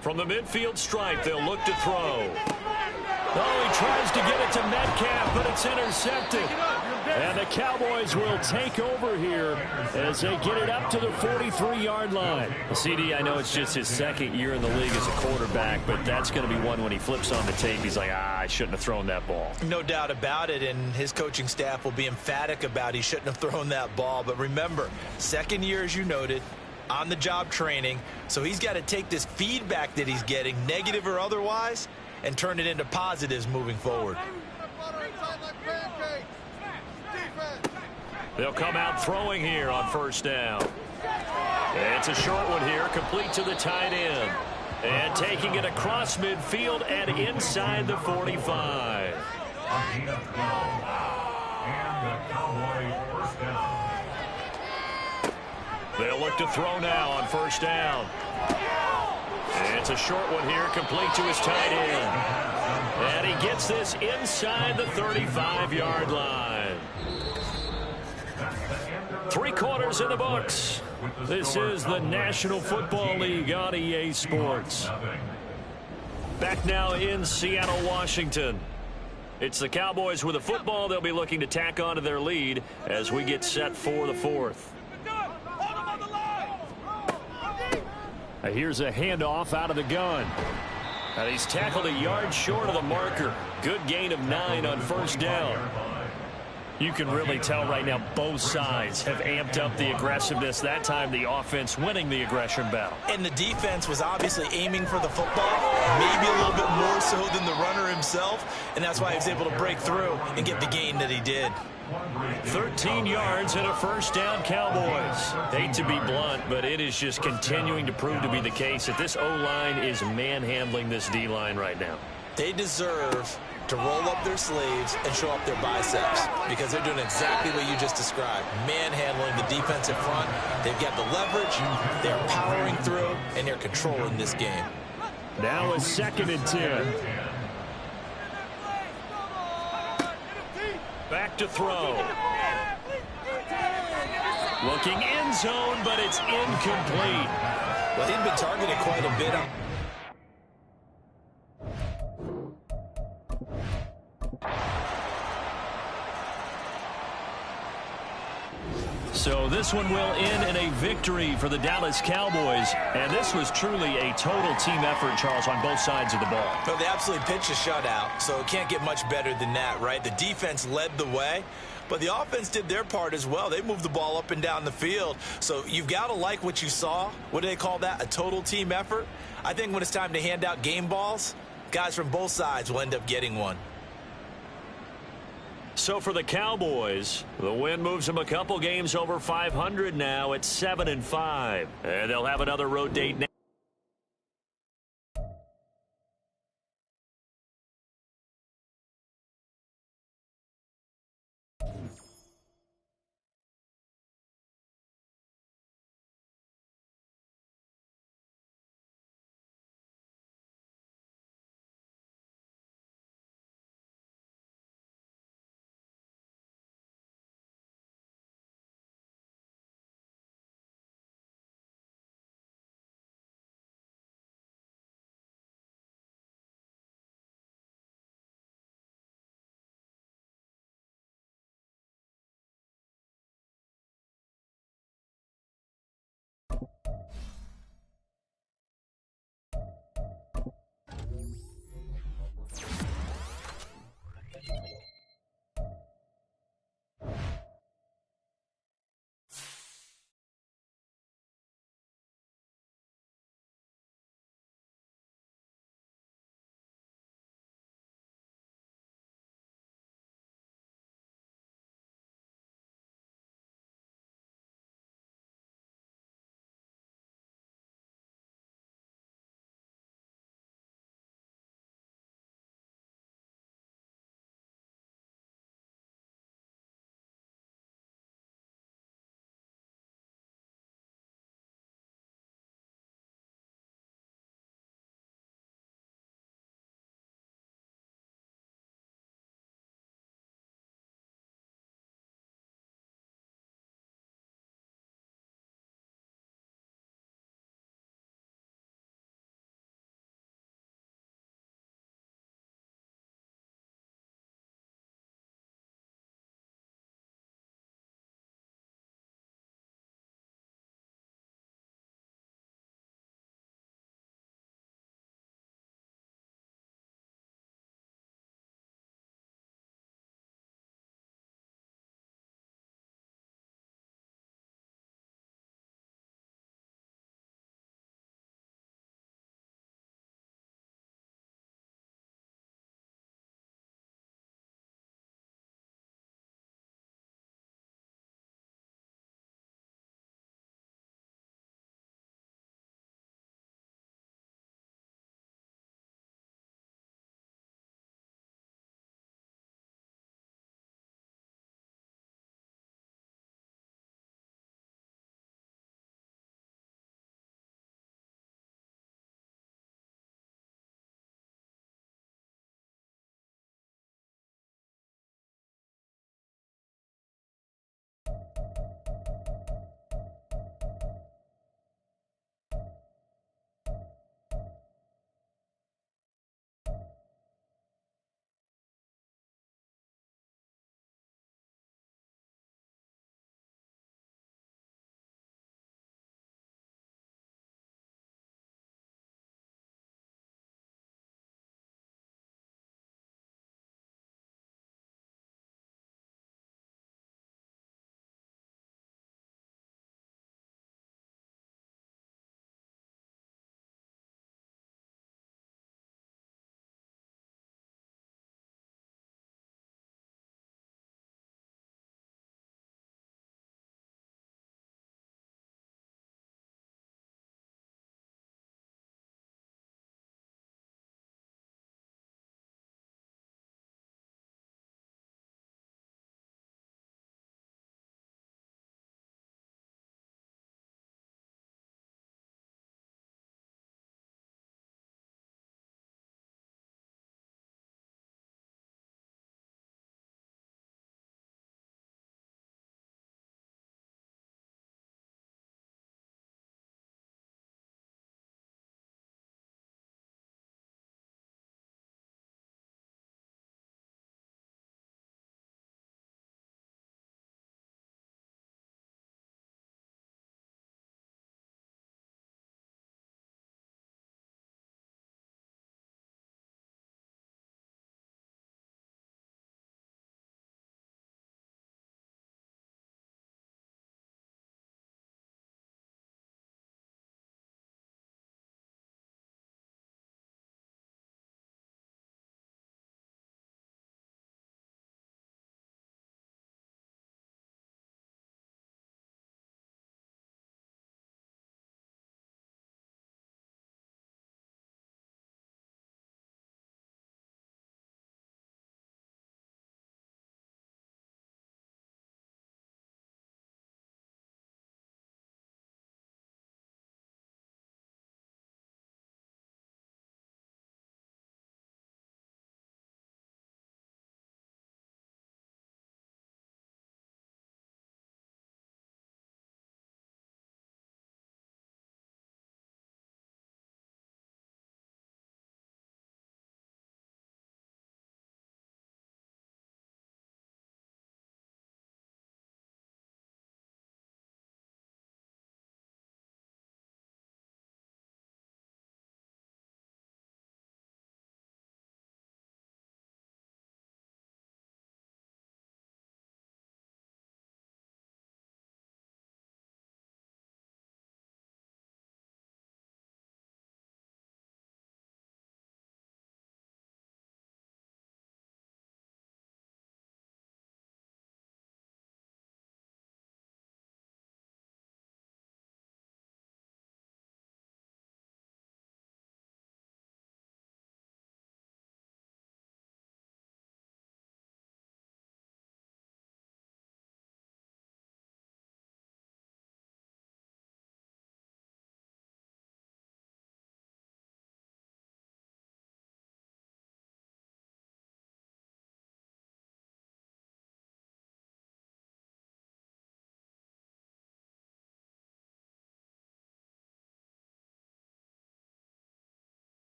From the midfield stripe, they'll look to throw. Oh, he tries to get it to Metcalf, but it's intercepted. And the Cowboys will take over here as they get it up to the 43-yard line. Well, CD, I know it's just his second year in the league as a quarterback, but that's going to be one when he flips on the tape. He's like, I shouldn't have thrown that ball. No doubt about it, and his coaching staff will be emphatic about he shouldn't have thrown that ball. But remember, second year, as you noted, on-the-job training, so he's got to take this feedback that he's getting, negative or otherwise, and turn it into positives moving forward. They'll come out throwing here on first down. It's a short one here, complete to the tight end. And taking it across midfield and inside the 45. And the Cowboys first down. They'll look to throw now on first down. It's a short one here, complete to his tight end. And he gets this inside the 35-yard line. 3 quarters in the books. This is the National Football League on EA Sports. Back now in Seattle, Washington. It's the Cowboys with the football. They'll be looking to tack onto their lead as we get set for the fourth. Here's a handoff out of the gun. And he's tackled a yard short of the marker. Good gain of 9 on first down. You can really tell right now both sides have amped up the aggressiveness. That time the offense winning the aggression battle. And the defense was obviously aiming for the football, maybe a little bit more so than the runner himself, and that's why he was able to break through and get the gain that he did. 13 yards and a first down, Cowboys. Hate to be blunt, but it is just continuing to prove to be the case that this O-line is manhandling this D-line right now. They deserve to roll up their sleeves and show up their biceps because they're doing exactly what you just described, manhandling the defensive front. They've got the leverage, they're powering through, and they're controlling this game. Now a 2nd and 10. Back to throw. Looking end zone, but it's incomplete. Well, he'd been targeted quite a bit. So this one will end in a victory for the Dallas Cowboys. And this was truly a total team effort, Charles, on both sides of the ball. Well, they absolutely pitched a shutout, so it can't get much better than that, right? The defense led the way, but the offense did their part as well. They moved the ball up and down the field. So you've got to like what you saw. What do they call that? A total team effort? I think when it's time to hand out game balls, guys from both sides will end up getting one. So for the Cowboys, the win moves them a couple games over 500 now at 7-5. And they'll have another road date next.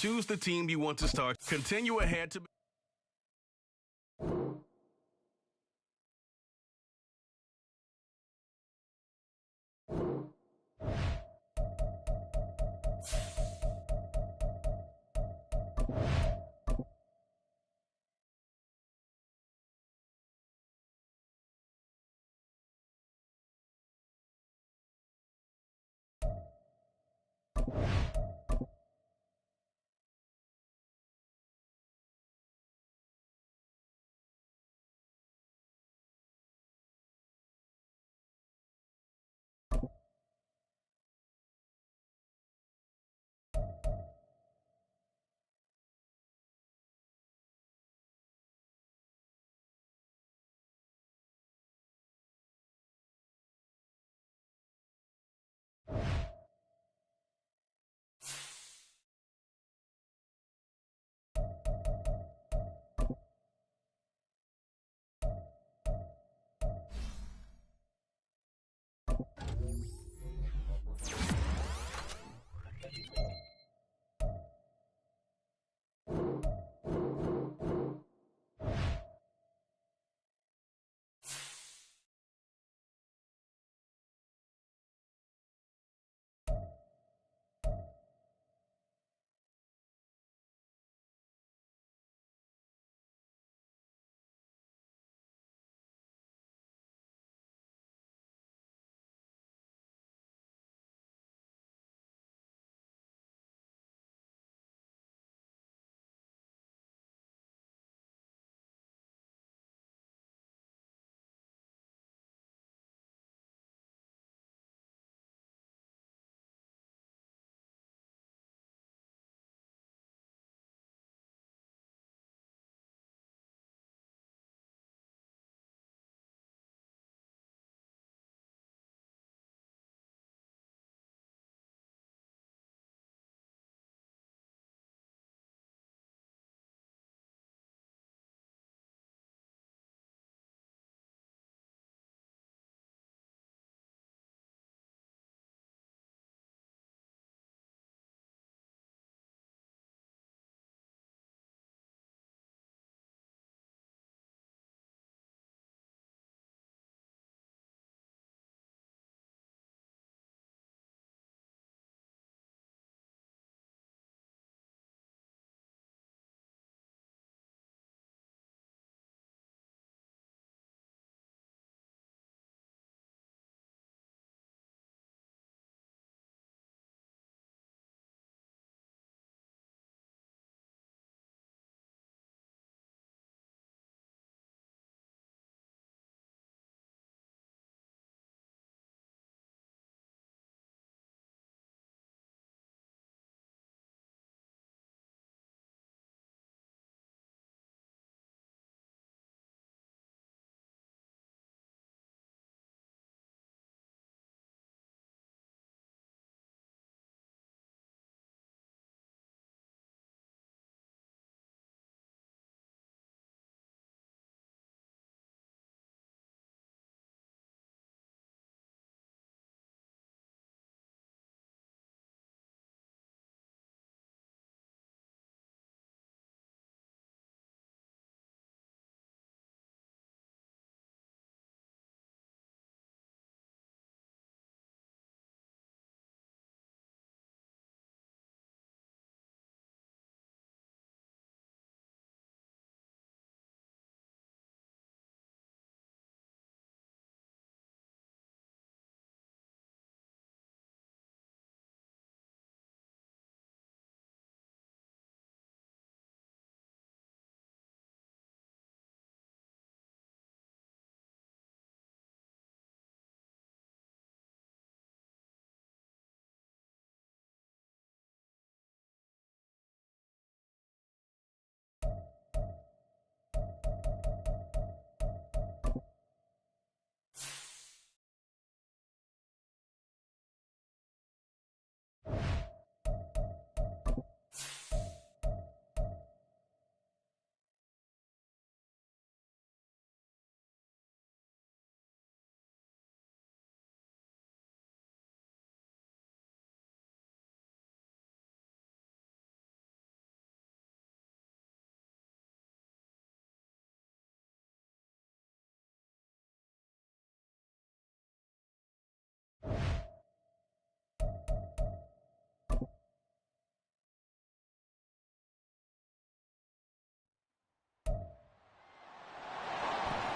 Choose the team you want to start. Continue ahead to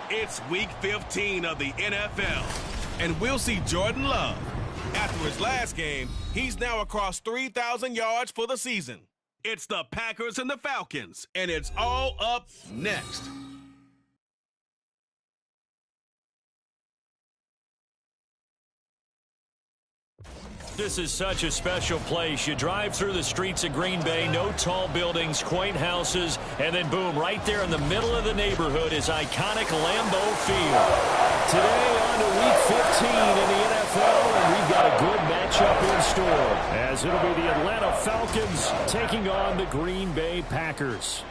It's Week 15 of the NFL, and we'll see Jordan Love. After his last game, he's now across 3,000 yards for the season. It's the Packers and the Falcons, and it's all up next. This is such a special place. You drive through the streets of Green Bay, no tall buildings, quaint houses, and then boom, right there in the middle of the neighborhood is iconic Lambeau Field. Today on to Week 15 in the NFL, and we've got a good matchup in store, as it'll be the Atlanta Falcons taking on the Green Bay Packers.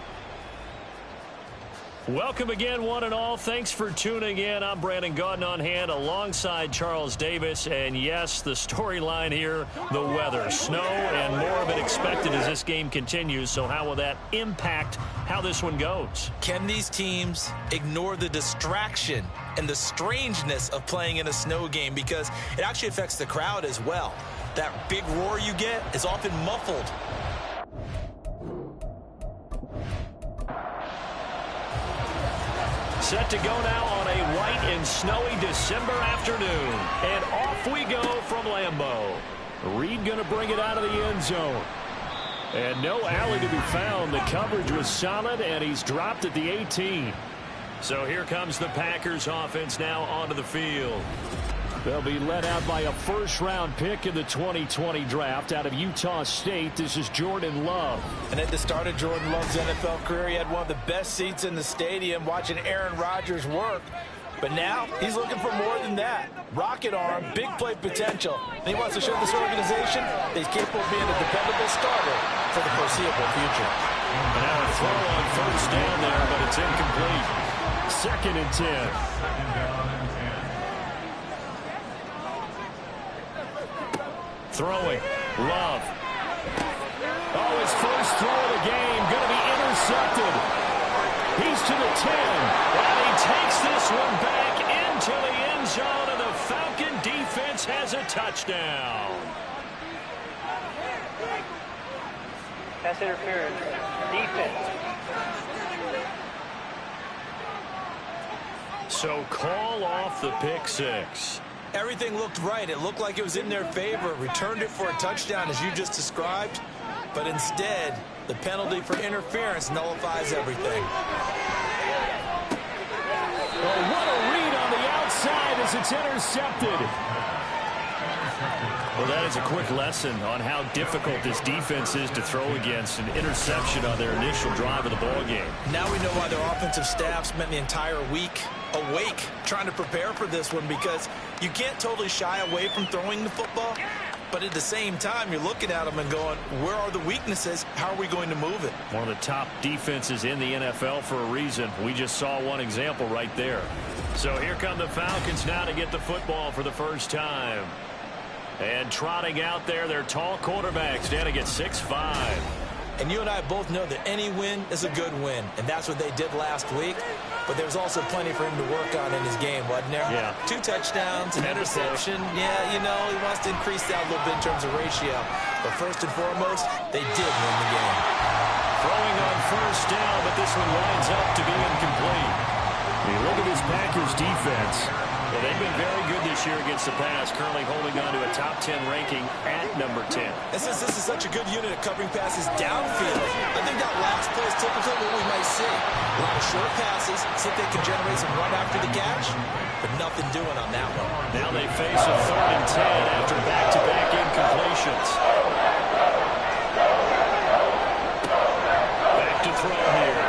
Welcome again, one and all. Thanks for tuning in. I'm Brandon Gaudin on hand alongside Charles Davis. And yes, the storyline here, the weather. Snow and more of it expected as this game continues. So how will that impact how this one goes? Can these teams ignore the distraction and the strangeness of playing in a snow game? Because it actually affects the crowd as well. That big roar you get is often muffled. Set to go now on a white and snowy December afternoon. And off we go from Lambeau. Reed going to bring it out of the end zone. And no alley to be found. The coverage was solid, and he's dropped at the 18. So here comes the Packers offense now onto the field. They'll be led out by a first-round pick in the 2020 draft out of Utah State. This is Jordan Love. And at the start of Jordan Love's NFL career, he had one of the best seats in the stadium watching Aaron Rodgers work. But now he's looking for more than that. Rocket arm, big play potential. And he wants to show this organization that he's capable of being a dependable starter for the foreseeable future. And now a throw on first down there, but it's incomplete. 2nd and 10. Throwing, Love. Oh, his first throw of the game, going to be intercepted. He's to the 10, and he takes this one back into the end zone, and the Falcon defense has a touchdown. Pass interference, defense. So call off the pick six. Everything looked right. It looked like it was in their favor. Returned it for a touchdown, as you just described. But instead, the penalty for interference nullifies everything. Oh, what a read on the outside as it's intercepted. Well, that is a quick lesson on how difficult this defense is to throw against. An interception on their initial drive of the ball game. Now we know why their offensive staff spent the entire week awake trying to prepare for this one, because you can't totally shy away from throwing the football, but at the same time you're looking at them and going, where are the weaknesses? How are we going to move it? One of the top defenses in the NFL for a reason. We just saw one example right there. So here come the Falcons now to get the football for the first time. And trotting out there, their tall quarterbacks down to get 6'5". And you and I both know that any win is a good win, and that's what they did last week. But there was also plenty for him to work on in his game, wasn't there? Yeah. 2 touchdowns, an interception. Yeah, you know, he wants to increase that a little bit in terms of ratio. But first and foremost, they did win the game. Throwing on first down, but this one winds up to be incomplete. You look at this Packers defense. Well, they've been very good this year against the pass, currently holding on to a top 10 ranking at number 10. And since this is such a good unit at covering passes downfield, I think that last play is typically what we might see. A lot of short passes, see if they can generate some run after the catch, but nothing doing on that one. Now they face a 3rd and 10 after back-to-back incompletions. Back to throw here.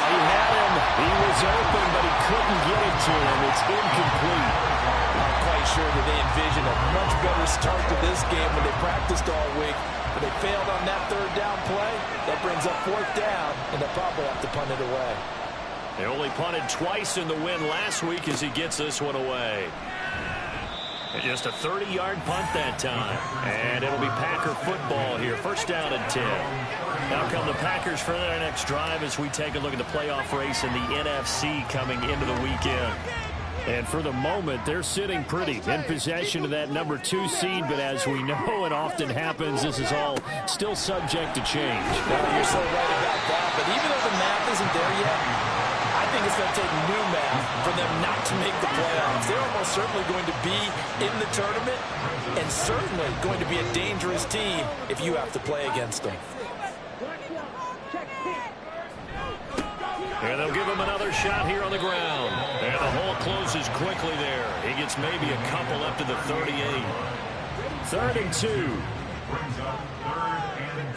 He had him. He was open, but he couldn't get it to him. It's incomplete. Not quite sure that they envisioned a much better start to this game when they practiced all week. But they failed on that 3rd down play. That brings up 4th down, and they'll probably have to punt it away. They only punted twice in the win last week as he gets this one away. And just a 30-yard punt that time. And it'll be Packer football here. 1st down and 10. Now come the Packers for their next drive as we take a look at the playoff race in the NFC coming into the weekend. And for the moment, they're sitting pretty in possession of that number 2 seed. But as we know it often happens, this is all still subject to change. No, you're so right about that. But even though the math isn't there yet, I think it's it's going to take new math for them not to make the playoffs. They're almost certainly going to be in the tournament and certainly going to be a dangerous team if you have to play against them. And they'll give him another shot here on the ground. And the hole closes quickly there. He gets maybe a couple up to the 38. 3rd and 2. Brings up 3rd and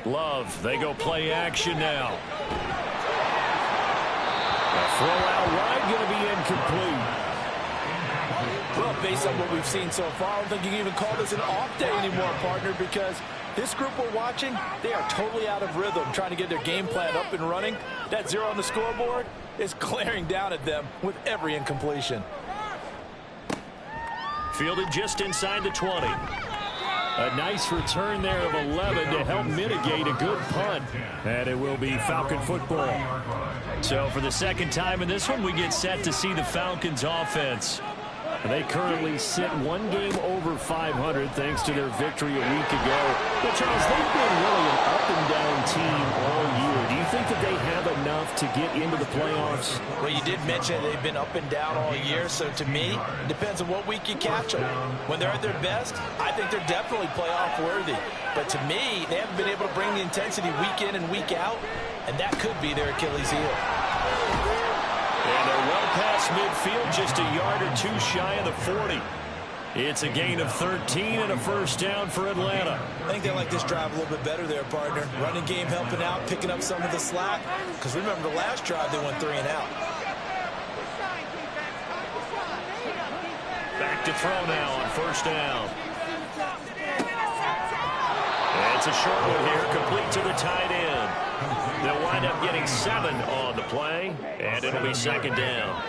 2. Love, they go play action now. A throw out wide, going to be incomplete. Well, based on what we've seen so far, I don't think you can even call this an off day anymore, partner, because this group we're watching, they are totally out of rhythm, trying to get their game plan up and running. That 0 on the scoreboard is glaring down at them with every incompletion. Fielded just inside the 20. A nice return there of 11 to help mitigate a good punt. And it will be Falcon football. So for the second time in this one, we get set to see the Falcons offense. They currently sit one game over 500 thanks to their victory a week ago. But Charles, they've been really an up-and-down team all year. Do you think that they have enough to get into the playoffs? Well, you did mention they've been up and down all year, so to me, it depends on what week you catch them. When they're at their best, I think they're definitely playoff worthy. But to me, they haven't been able to bring the intensity week in and week out, and that could be their Achilles heel. And they're well past midfield, just a yard or two shy of the 40. It's a gain of 13 and a first down for Atlanta. I think they like this drive a little bit better there, partner. Running game helping out, picking up some of the slack. Because remember, the last drive, they went 3 and out. Back to throw now on first down. And it's a short one here, complete to the tight end. They'll wind up getting 7 on the play, and it'll be second down.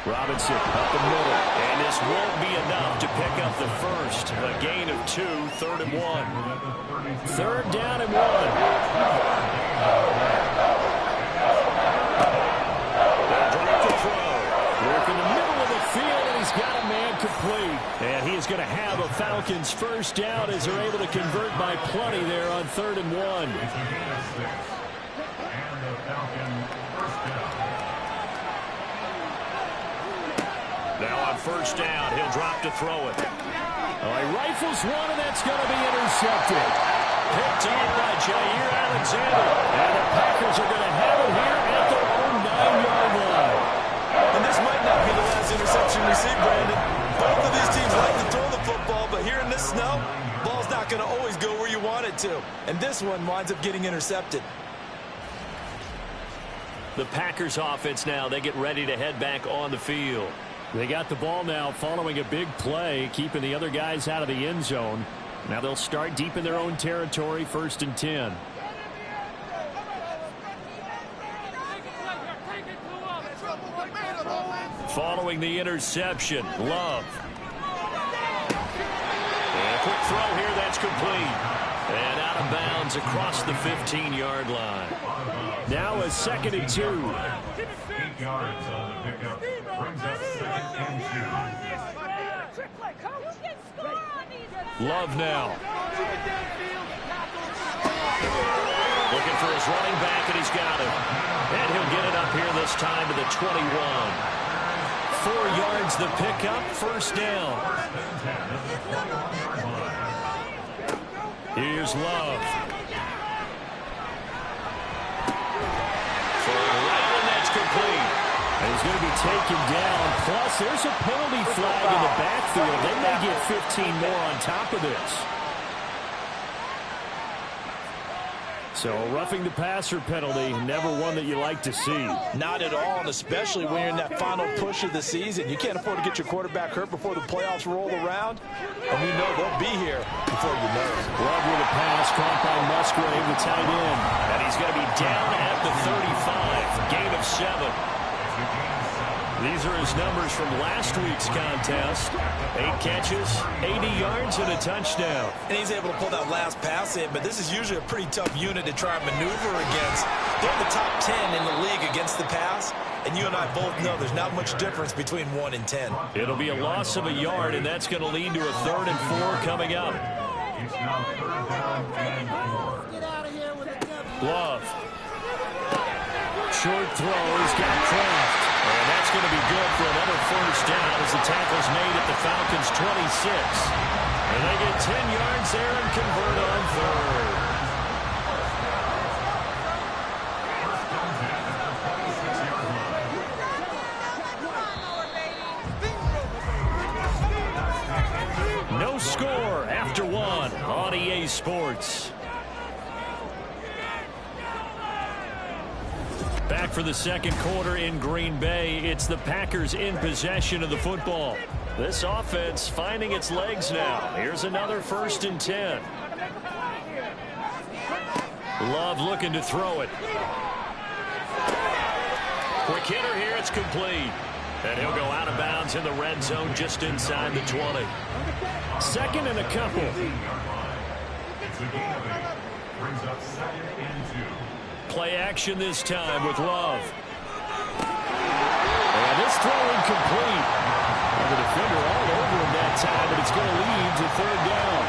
Robinson up the middle, and this won't be enough to pick up the first. A gain of 2, 3rd and 1. 3rd down and 1. They'll drop the throw. Work in the middle of the field, and he's got a man complete. And he's going to have a Falcons first down as they're able to convert by plenty there on 3rd and 1. Now on first down, he'll drop to throw it. Oh, he rifles one, and that's going to be intercepted. Picked off by Jair Alexander. And the Packers are going to have it here at their own 9-yard line. And this might not be the last interception we see, Brandon. Both of these teams like to throw the football, but here in this snow, ball's not going to always go where you want it to. And this one winds up getting intercepted. The Packers offense now, they get ready to head back on the field. They got the ball now following a big play, keeping the other guys out of the end zone. Now they'll start deep in their own territory, 1st and 10. Following the interception, Love. And a quick throw here, that's complete. And out of bounds across the 15-yard line. Now a 2nd and 2. 8 yards on the pickup. Brings up 2nd and 2. Love now. Looking for his running back, and he's got him. And he'll get it up here this time to the 21. 4 yards the pickup, first down. Here's Love. For Allen, that's complete. And he's going to be taken down. Plus, there's a penalty flag in the backfield. They may get 15 more on top of this. So, roughing the passer penalty, never one that you like to see. Not at all, and especially when you're in that final push of the season. You can't afford to get your quarterback hurt before the playoffs roll around, and we know they'll be here before you know it. Love with a pass, caught by Musgrave, the tight end. And he's going to be down at the 35, gain of 7. These are his numbers from last week's contest. 8 catches, 80 yards, and a touchdown. And he's able to pull that last pass in, but this is usually a pretty tough unit to try and maneuver against. They're the top 10 in the league against the pass, and you and I both know there's not much difference between 1 and 10. It'll be a loss of a yard, and that's going to lead to a 3rd and 4 coming up. It's now 3rd down and 4. Love. Short throw. He's got Kraft. And that's going to be good for another 1st down as the tackle's made at the Falcons' 26. And they get 10 yards there and convert on 3rd. No score after 1 on EA Sports. Back for the 2nd quarter in Green Bay. It's the Packers in possession of the football. This offense finding its legs now. Here's another 1st and 10. Love looking to throw it. Quick hitter here. It's complete. And he'll go out of bounds in the red zone just inside the 20. 2nd and a couple. It's a gain of 8. Brings up 2nd and 2. Play action this time with Love. And this throw incomplete. And the defender all over him that time, but it's going to lead to 3rd down.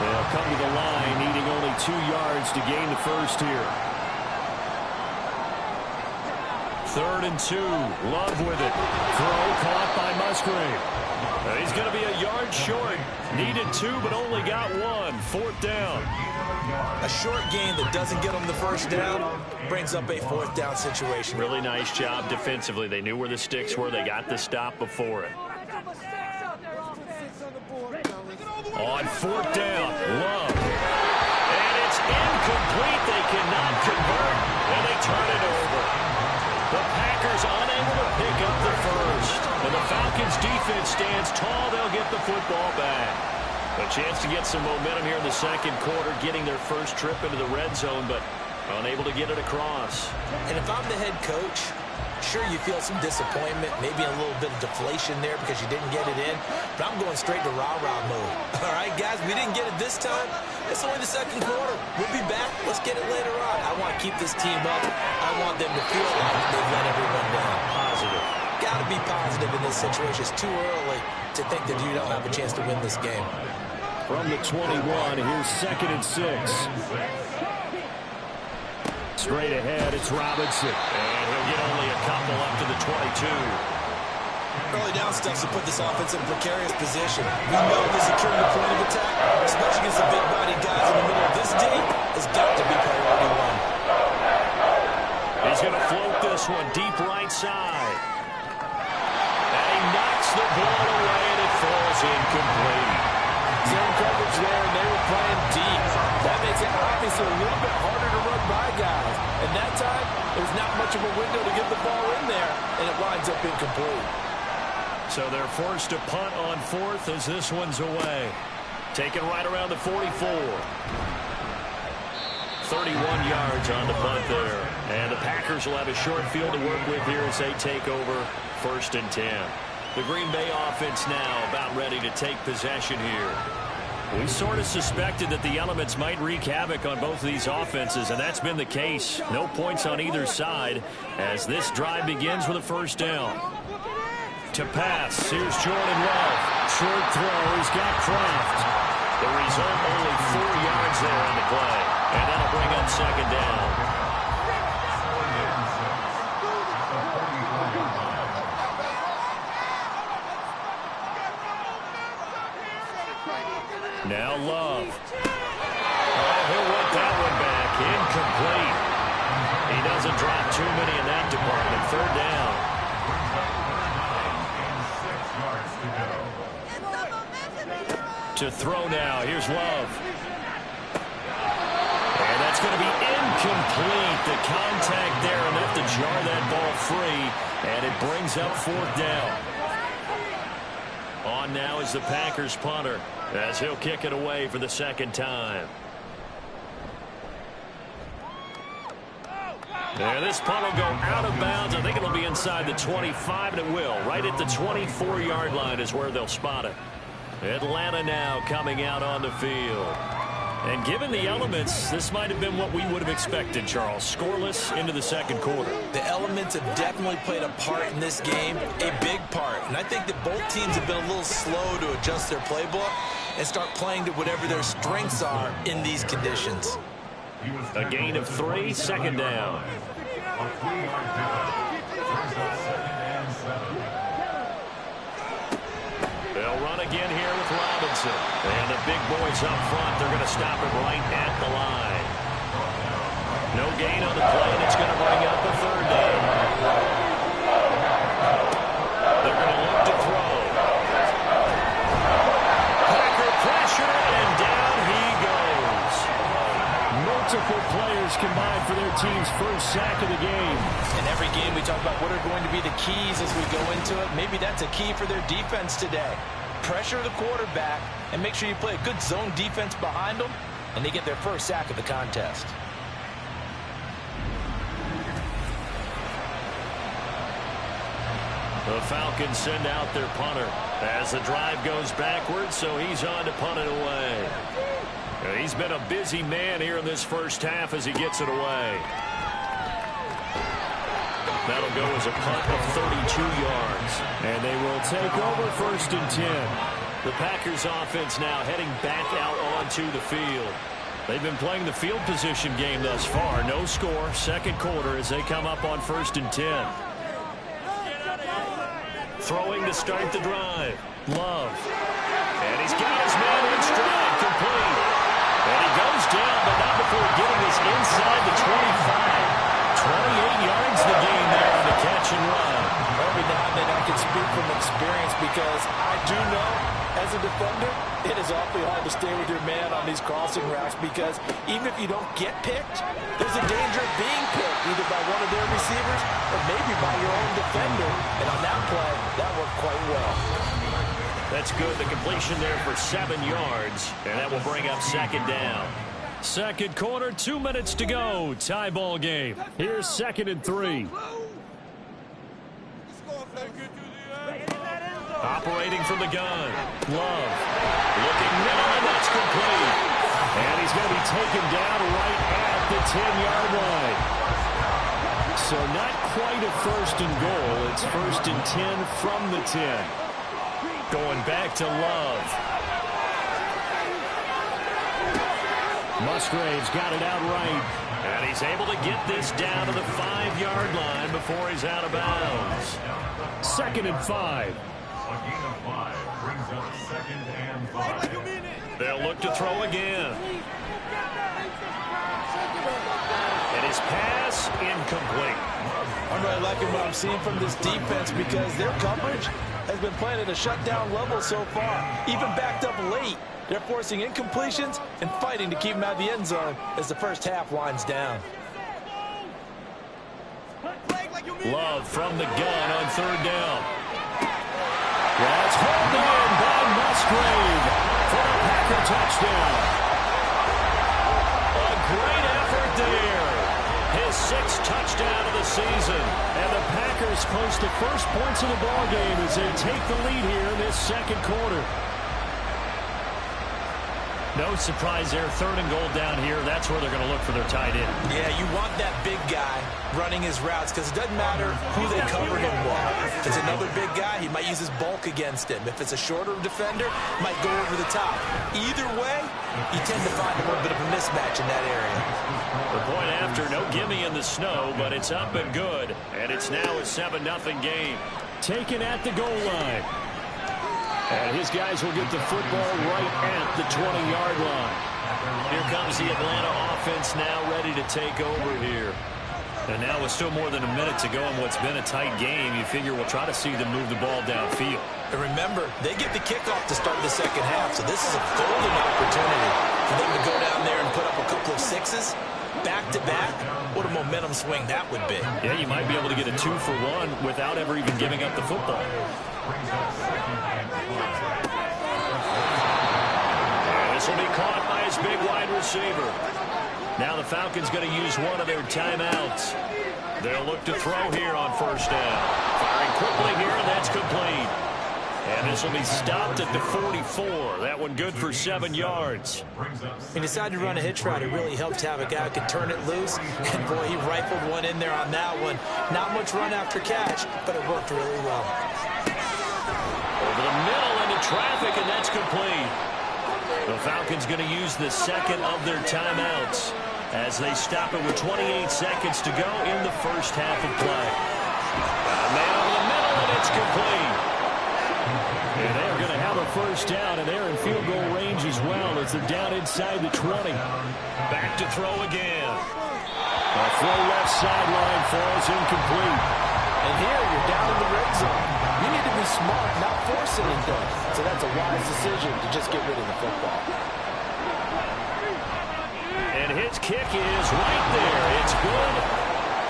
They'll come to the line, needing only 2 yards to gain the 1st here. 3rd and 2. Love with it. Throw caught by Musgrave. He's going to be a yard short. Needed 2, but only got 1. 4th down. A short gain that doesn't get them the 1st down brings up a 4th down situation. Really nice job defensively. They knew where the sticks were. They got the stop before it. On 4th down, Love. And it's incomplete. They cannot convert, and they turn it over. The Packers unable to pick up the 1st. And the Falcons defense stands tall. They'll get the football back. A chance to get some momentum here in the 2nd quarter, getting their 1st trip into the red zone, but unable to get it across. And if I'm the head coach, sure you feel some disappointment, maybe a little bit of deflation there because you didn't get it in, but I'm going straight to rah-rah mode. All right, guys, we didn't get it this time. It's only the 2nd quarter. We'll be back. Let's get it later on. I want to keep this team up. I want them to feel like they've let everyone down. Positive. Got to be positive in this situation. It's too early to think that you don't have a chance to win this game. From the 21, here's 2nd and 6. Straight ahead, it's Robinson. And he'll get only a couple up to the 22. Early down stuff to put this offense in a precarious position. We know the securing the point of attack, especially against the big-bodied guys in the middle of this D, has got to be priority 1. He's going to float this one deep right side. And he knocks the ball away, and it falls incomplete. Zone coverage there, and they were playing deep. That makes it obviously a little bit harder to run by guys. And that time, there's not much of a window to get the ball in there, and it winds up incomplete. So they're forced to punt on 4th as this one's away. Taken right around the 44. 31 yards on the punt there. And the Packers will have a short field to work with here as they take over 1st and 10. The Green Bay offense now about ready to take possession here. We sort of suspected that the elements might wreak havoc on both of these offenses, and that's been the case. No points on either side as this drive begins with a 1st down. To pass, here's Jordan Love. Short throw, he's got Kraft. The result, only 4 yards there on the play, and that'll bring up 2nd down. Now Love. Oh, he'll want that one back. Incomplete. He doesn't drop too many in that department. 3rd down. To throw now. Here's Love. And that's going to be incomplete. The contact there enough to jar that ball free. And it brings up 4th down. On now is the Packers punter as he'll kick it away for the 2nd time. And this punt will go out of bounds. I think it'll be inside the 25, and it will. Right at the 24-yard line is where they'll spot it. Atlanta now coming out on the field. And given the elements, this might have been what we would have expected, Charles. Scoreless into the second quarter. The elements have definitely played a part in this game, a big part. And I think that both teams have been a little slow to adjust their playbook and start playing to whatever their strengths are in these conditions. A gain of 3, second down. They'll run again here with Robinson. And the big boys up front, they're going to stop him right at the line. No gain on the play, and it's going to bring up a third down. They're going to look to throw. Packer pressure, and down he goes. Multiple players combined for their team's first sack of the game. In every game we talk about what are going to be the keys as we go into it. Maybe that's a key for their defense today. Pressure the quarterback and make sure you play a good zone defense behind them, and they get their first sack of the contest. The Falcons send out their punter as the drive goes backwards, so he's on to punt it away. He's been a busy man here in this first half as he gets it away. That'll go as a punt of 32 yards. And they will take over 1st and 10. The Packers offense now heading back out onto the field. They've been playing the field position game thus far. No score, second quarter as they come up on 1st and 10. Throwing to start the drive. Love. And he's got his man in stride, complete. And he goes down, but not before getting this inside the 25. 28 yards the game there on the catch and run. Every now and then I can speak from experience because I do know as a defender it is awfully hard to stay with your man on these crossing routes because even if you don't get picked, there's a danger of being picked either by one of their receivers or maybe by your own defender. And on that play, that worked quite well. That's good. The completion there for 7 yards, and that will bring up second down. Second quarter, 2 minutes to go. Tie ball game. Here's 2nd and 3. Operating from the gun. Love. Looking now, and that's complete. And he's going to be taken down right at the 10-yard line. So not quite a 1st and goal. It's 1st and 10 from the 10. Going back to Love. Musgrave's got it out right. And he's able to get this down to the 5-yard line before he's out of bounds. 2nd and 5. A gain of 5 brings up 2nd and 5. They'll look to throw again. And his pass incomplete. I'm really liking what I'm seeing from this defense because their coverage has been playing at a shutdown level so far. Even backed up late. They're forcing incompletions and fighting to keep them out of the end zone as the first half winds down. Love from the gun on 3rd down. That's held in by Musgrave for a Packer touchdown. A great effort there. His 6th touchdown of the season. And the Packers post the first points of the ballgame as they take the lead here in this second quarter. No surprise there. 3rd and goal down here. That's where they're going to look for their tight end. Yeah, you want that big guy running his routes because it doesn't matter who they covered him with. If it's another big guy, he might use his bulk against him. If it's a shorter defender, he might go over the top. Either way, you tend to find a little bit of a mismatch in that area. The point after, no gimme in the snow, but it's up and good. And it's now a 7-0 game. Taken at the goal line. And his guys will get the football right at the 20-yard line. Here comes the Atlanta offense now ready to take over here. And now with still more than a minute to go in what's been a tight game, you figure we'll try to see them move the ball downfield. And remember, they get the kickoff to start the second half, so this is a golden opportunity for them to go down there and put up a couple of 6s. Back-to-back, what a momentum swing that would be. Yeah, you might be able to get a 2-for-1 without ever even giving up the football. And this will be caught by his big wide receiver. Now the Falcons going to use one of their timeouts. They'll look to throw here on first down. Firing quickly here, and that's complete. And this will be stopped at the 44. That one good for 7 yards. He decided to run a hitch route. It really helped to have a guy who could turn it loose. And, boy, he rifled one in there on that one. Not much run after catch, but it worked really well. Over the middle into traffic, and that's complete. The Falcons going to use the second of their timeouts as they stop it with 28 seconds to go in the first half of play. A man over the middle, and it's complete. And they're going to have a first down, and they're in field goal range as well as they're down inside the 20. Back to throw again. A throw left sideline falls incomplete. And here you're down in the red zone. You need to be smart, not force anything. So that's a wise decision to just get rid of the football. And his kick is right there. It's good.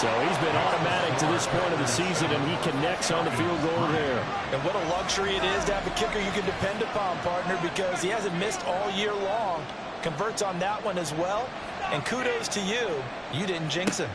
So he's been automatic to this point of the season, and he connects on the field goal there. And what a luxury it is to have a kicker you can depend upon, partner, because he hasn't missed all year long. Converts on that one as well. And kudos to you. You didn't jinx him.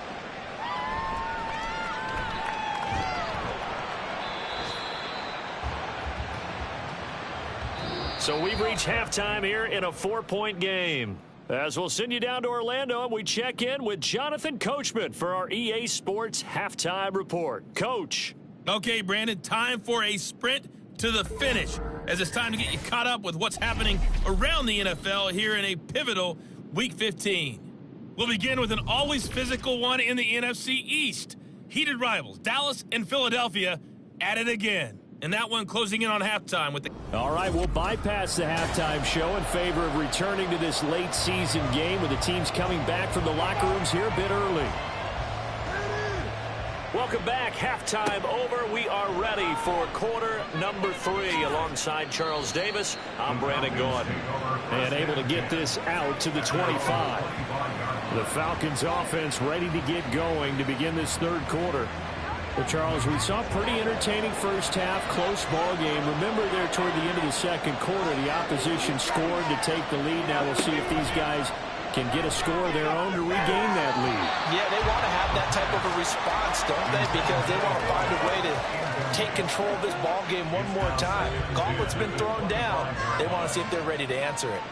So we've reached halftime here in a 4-point game. As we'll send you down to Orlando, and we check in with Jonathan Coachman for our EA Sports Halftime Report. Coach. Okay, Brandon, time for a sprint to the finish, as it's time to get you caught up with what's happening around the NFL here in a pivotal Week 15. We'll begin with an always physical one in the NFC East. Heated rivals, Dallas and Philadelphia, at it again. And that one closing in on halftime with the... All right, we'll bypass the halftime show in favor of returning to this late season game with the teams coming back from the locker rooms here a bit early. Welcome back. Halftime over. We are ready for quarter number 3 alongside Charles Davis. I'm Brandon Gordon. And able to get this out to the 25. The Falcons offense ready to get going to begin this third quarter. Well, Charles, we saw a pretty entertaining first half, close ball game. Remember there toward the end of the second quarter, the opposition scored to take the lead. Now we'll see if these guys can get a score of their own to regain that lead. Yeah, they want to have that type of a response, don't they? Because they want to find a way to take control of this ball game one more time. Gauntlet's been thrown down. They want to see if they're ready to answer it.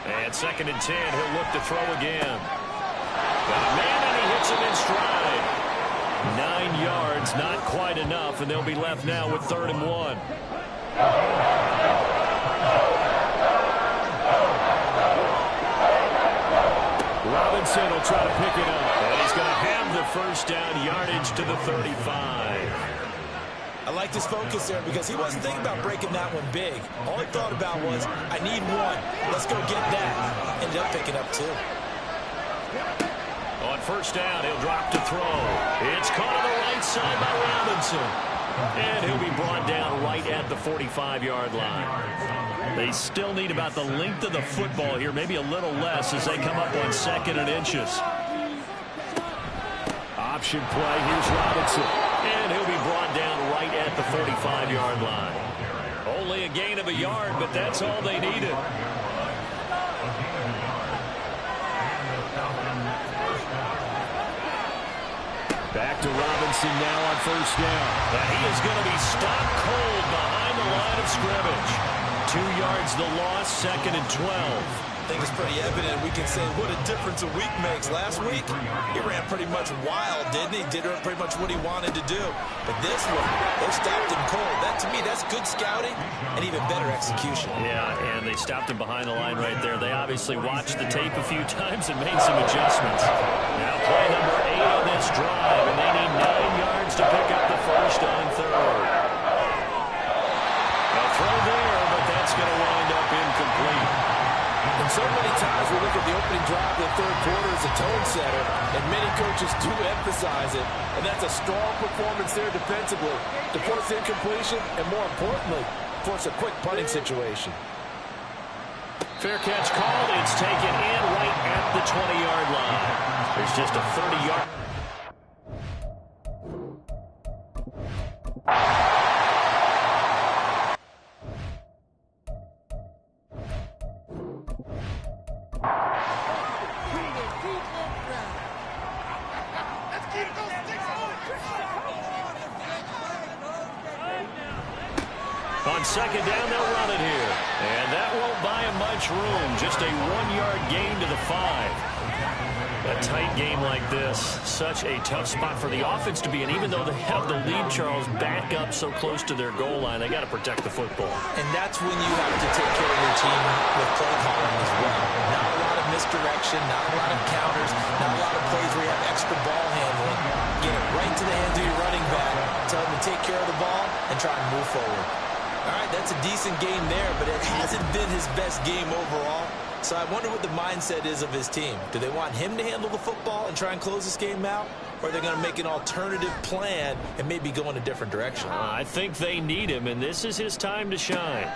And 2nd and 10, he'll look to throw again. Got a man, and he hits him in stride. 9 yards, not quite enough, and they'll be left now with 3rd and 1. Robinson will try to pick it up, and he's going to have the first down yardage to the 35. I like his focus there because he wasn't thinking about breaking that one big. All he thought about was, I need one. Let's go get that. Ended up picking up 2. On first down, he'll drop to throw. It's caught on the right side by Robinson. And he'll be brought down right at the 45-yard line. They still need about the length of the football here, maybe a little less as they come up on 2nd and inches. Option play, here's Robinson. And he'll be brought down right at the 45-yard line. Only a gain of a yard, but that's all they needed. Back to Robinson now on first down. And he is going to be stopped cold behind the line of scrimmage. 2 yards the loss, 2nd and 12. I think it's pretty evident. We can say what a difference a week makes. Last week, he ran pretty much wild, didn't he? Did pretty much what he wanted to do. But this one, they stopped him cold. That, to me, that's good scouting and even better execution. Yeah, and they stopped him behind the line right there. They obviously watched the tape a few times and made some adjustments. Now play number 8 on this drive, and they need 9 yards to pick up the first on 3rd. A throw there, but that's going to wind up incomplete. And so many times we look at the opening drive of the third quarter as a tone setter, and many coaches do emphasize it. And that's a strong performance there defensively to force incompletion and, more importantly, force a quick punting situation. Fair catch called. It's taken in right at the 20-yard line. There's just a 30-yard. On second down, they'll run it here. And that won't buy him much room. Just a 1-yard gain to the 5. A tight game like this, such a tough spot for the offense to be in. Even though they have the lead, Charles, back up so close to their goal line, they got to protect the football. And that's when you have to take care of your team with play calling as well. Not a lot of misdirection, not a lot of counters, not a lot of plays where you have extra ball handling. Get it right to the hands of your running back, tell him to take care of the ball, and try and move forward. All right, that's a decent game there, but it hasn't been his best game overall. So I wonder what the mindset is of his team. Do they want him to handle the football and try and close this game out? Or are they going to make an alternative plan and maybe go in a different direction? I think they need him, and this is his time to shine.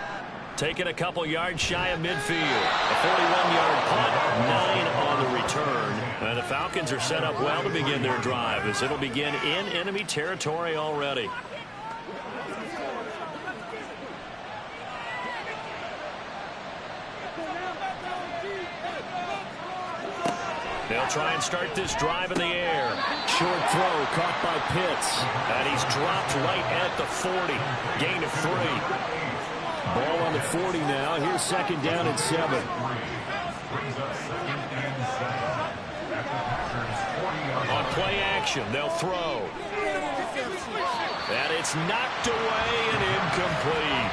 Taking a couple yards shy of midfield. A 41-yard punt, 9 on the return. And the Falcons are set up well to begin their drive as it'll begin in enemy territory already. They'll try and start this drive in the air. Short throw caught by Pitts. And he's dropped right at the 40. Gain of 3. Ball on the 40 now. Here's second down and 7. On play action, they'll throw. And it's knocked away and incomplete.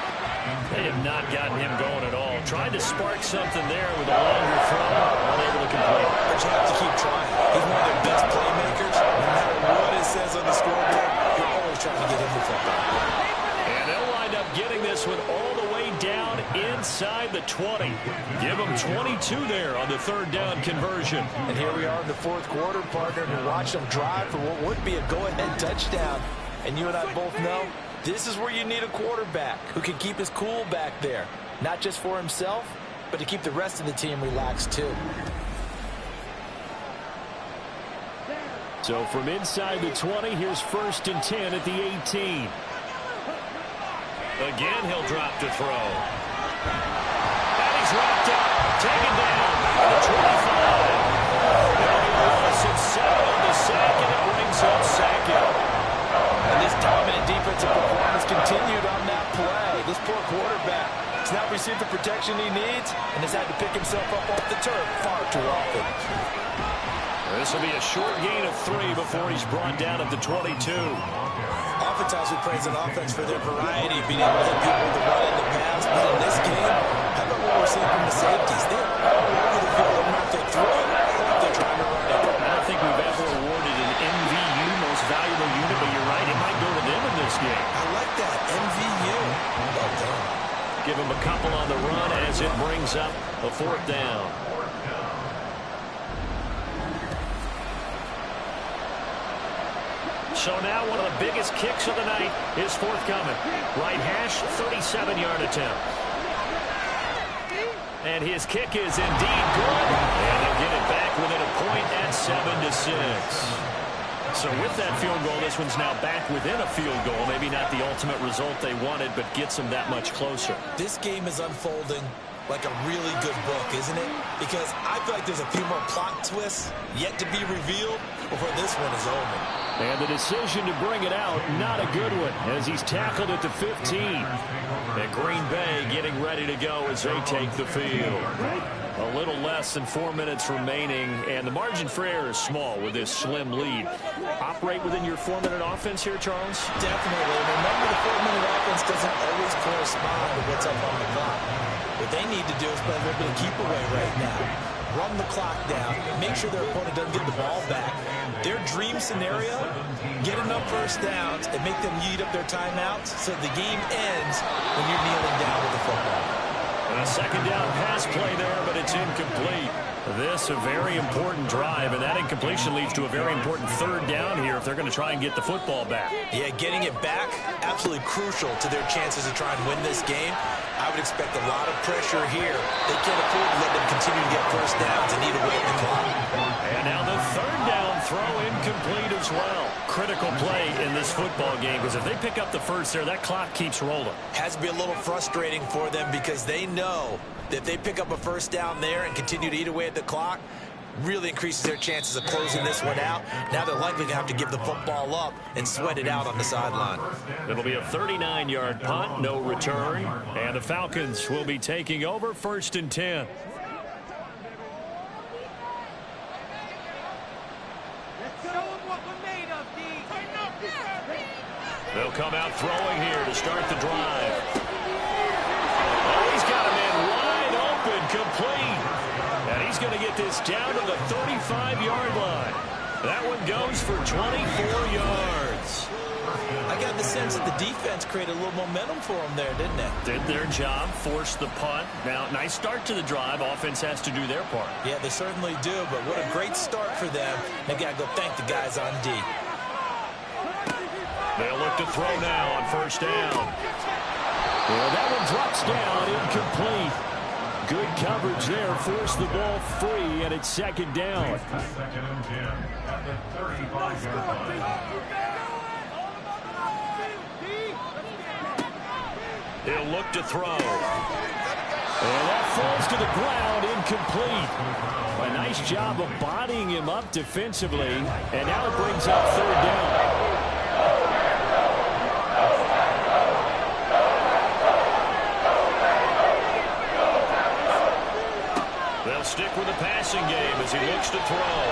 They have not gotten him going at all. Tried to spark something there with a longer throw. Unable to complete. But you have to keep trying. He's one of their best playmakers. No matter what it says on the scoreboard, you're always trying to get him the football. And they'll wind up getting this one all the way down inside the 20. Give them 22 there on the third down conversion. And here we are in the fourth quarter, partner, and watch them drive for what would be a go-ahead touchdown. And you and I both know this is where you need a quarterback who can keep his cool back there. Not just for himself, but to keep the rest of the team relaxed too. So from inside the 20, here's 1st and 10 at the 18. Again, he'll drop to throw. And he's wrapped up. Taken down at the 25. 7 on the sack, and it brings up Sackett. And this dominant defensive performance continued on that play. This poor quarterback has not received the protection he needs and has had to pick himself up off the turf far too often. This will be a short gain of 3 before he's brought down at the 22. Oftentimes we praise an offense for their variety, being able to hit people with the run and the pass. But in this game, how about what we're seeing from the safeties? They're all over the field. They're not they're throwing or they're trying to run it. I don't think we've ever awarded an MVU, most valuable unit, but you're right, it might go to them in this game. I like that, MVU. Well done. Give him a couple on the run as it brings up a 4th down. So now one of the biggest kicks of the night is forthcoming. Right hash, 37-yard attempt. And his kick is indeed good. And they'll get it back within a point at 7-6. So with that field goal, this one's now back within a field goal. Maybe not the ultimate result they wanted, but gets them that much closer. This game is unfolding like a really good book, isn't it? Because I feel like there's a few more plot twists yet to be revealed before this one is over. And the decision to bring it out, not a good one, as he's tackled at the 15. And Green Bay getting ready to go as they take the field. A little less than 4 minutes remaining, and the margin for error is small with this slim lead. Operate within your 4-minute offense here, Charles? Definitely. Remember, the 4-minute offense doesn't always correspond with what's up on the clock. What they need to do is play a little bit of keep away right now. Run the clock down. Make sure their opponent doesn't get the ball back. Their dream scenario, get enough first downs and make them eat up their timeouts so the game ends when you're kneeling down with the football. A second down pass play there, but it's incomplete. This a very important drive, and that incompletion leads to a very important 3rd down here if they're going to try and get the football back. Yeah, getting it back, absolutely crucial to their chances to try and win this game. I would expect a lot of pressure here. They can't afford to let them continue to get first downs and eat away at the clock. And now the 3rd down throw incomplete as well. Critical play in this football game, because if they pick up the first there, that clock keeps rolling. Has to be a little frustrating for them because they know that if they pick up a first down there and continue to eat away at the clock, really increases their chances of closing this one out. Now they're likely going to have to give the football up and sweat it out on the sideline. It'll be a 39-yard punt, no return, and the Falcons will be taking over 1st and 10. They'll come out throwing here to start the drive. Oh, he's got a man wide open, complete. And he's going to get this down to the 35-yard line. That one goes for 24 yards. I got the sense that the defense created a little momentum for them there, didn't it? Did their job, forced the punt. Now, nice start to the drive. Offense has to do their part. Yeah, they certainly do, but what a great start for them. They got to go thank the guys on D. They'll look to throw now on 1st down. Well, that one drops down, incomplete. Good coverage there, forced the ball free, and it's 2nd down. 2nd and 10 at the 35-yard line. He'll look to throw. And that falls to the ground, incomplete. A nice job of bodying him up defensively, and now it brings up 3rd down. They'll stick with the passing game as he looks to throw.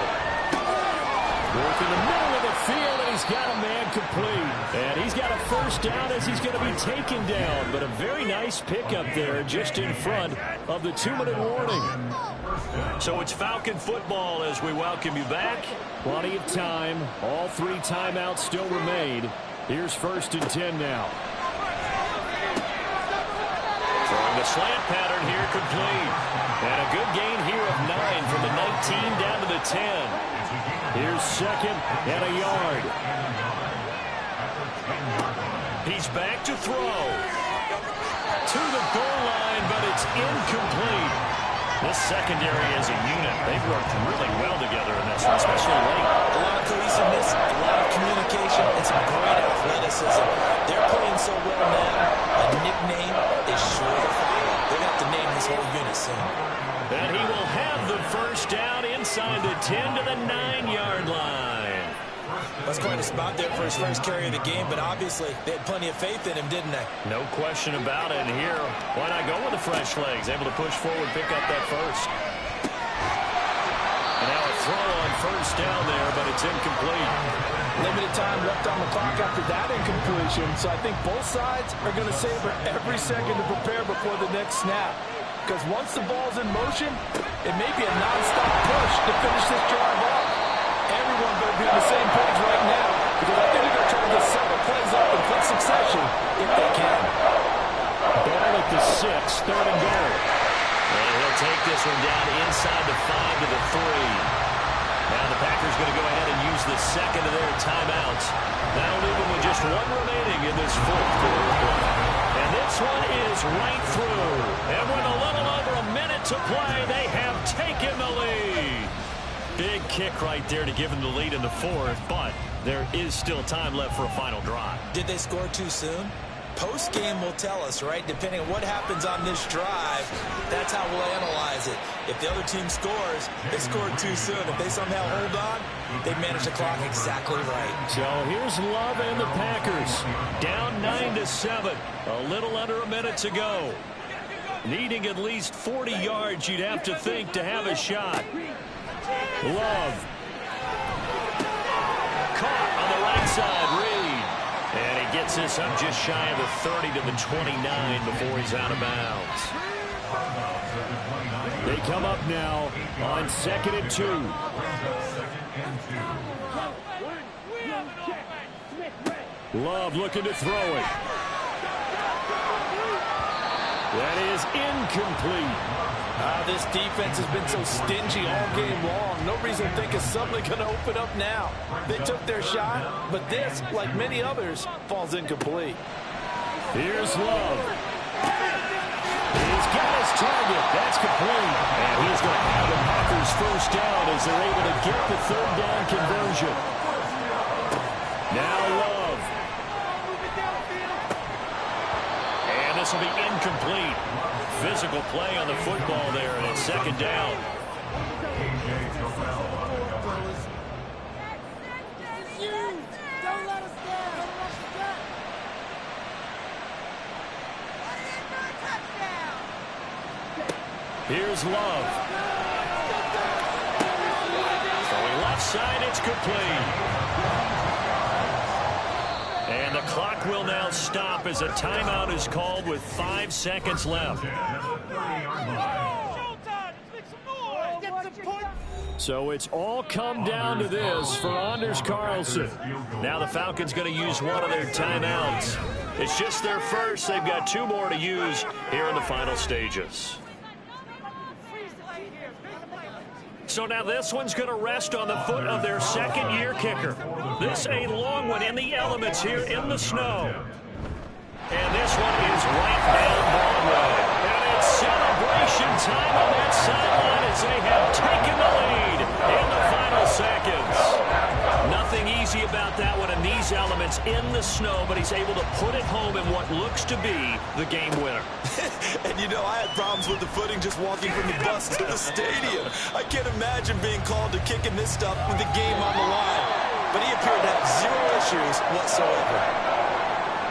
Work in the middle of the field, and he's got a man complete. And he's got a 1st down as he's going to be taken down. But a very nice pickup there just in front of the 2-minute warning. So it's Falcon football as we welcome you back. Plenty of time. All 3 timeouts still remain. Here's 1st and 10 now. Throwing the slant pattern here, complete. And a good gain here of 9 from the 19 down to the 10. Here's 2nd and a yard. He's back to throw. To the goal line, but it's incomplete. This secondary as a unit, they've worked really well together in this one, especially late. A lot of cohesiveness, a lot of communication, and some great athleticism. They're playing so well now, a nickname is sure to follow. They're going to have to name this whole unit soon. And he will have the 1st down inside the 10 to the 9-yard line. That's quite a spot there for his first carry of the game, but obviously they had plenty of faith in him, didn't they? No question about it. And here, why not go with the fresh legs? Able to push forward, pick up that 1st. And now a throw on 1st down there, but it's incomplete. Limited time left on the clock after that incompletion, so I think both sides are going to savor every second to prepare before the next snap. Because once the ball's in motion, it may be a non-stop push to finish this drive off. Everyone better be on the same page right now, because I think they're going to try to get several plays up in quick succession if they can. Ball at the 6, 3rd and goal. And he'll take this one down inside the 5 to the 3. Now the Packers going to go ahead and use the 2nd of their timeouts. That'll leave them with just 1 remaining in this 4th quarter. And this one is right through. And with a little over a minute to play, they have taken the lead. Big kick right there to give them the lead in the 4th, but there is still time left for a final drive. Did they score too soon? Post-game will tell us, right? Depending on what happens on this drive, that's how we'll analyze it. If the other team scores, they scored too soon. If they somehow hold on, they manage the clock exactly right. So here's Love and the Packers. Down 9-7. A little under a minute to go. Needing at least 40 yards, you'd have to think, to have a shot. Love. Caught on the right side, Reed. And he gets this up just shy of the 30 to the 29 before he's out of bounds. They come up now on 2nd and 2. Love looking to throw it. That is incomplete. This defense has been so stingy all game long. No reason to think it's suddenly going to open up now. They took their shot, but this, like many others, falls incomplete. Here's Love. He's got his target. That's complete. And he's going to have the Packers 1st down as they're able to get the 3rd down conversion. Now Love. And this will be incomplete. Physical play on the football there, and it's 2nd down. Don't let us down. Here's Love. Throwing left side, it's complete. And the clock will now stop as a timeout is called with 5 seconds left. So it's all come down to this for Anders Carlson. Now the Falcons going to use one of their timeouts. It's just their first. They've got 2 more to use here in the final stages. So now this one's going to rest on the foot of their second-year kicker. This a long one in the elements here in the snow. And this one is right down Broadway. And it's celebration time on that sideline as they have taken the lead in the final seconds. Nothing easy about that one in these elements in the snow, but he's able to put it home in what looks to be the game winner. And you know, I had problems with the footing just walking from the bus to the stadium. I can't imagine being called to kicking this stuff with the game on the line. But he appeared to have 0 issues whatsoever.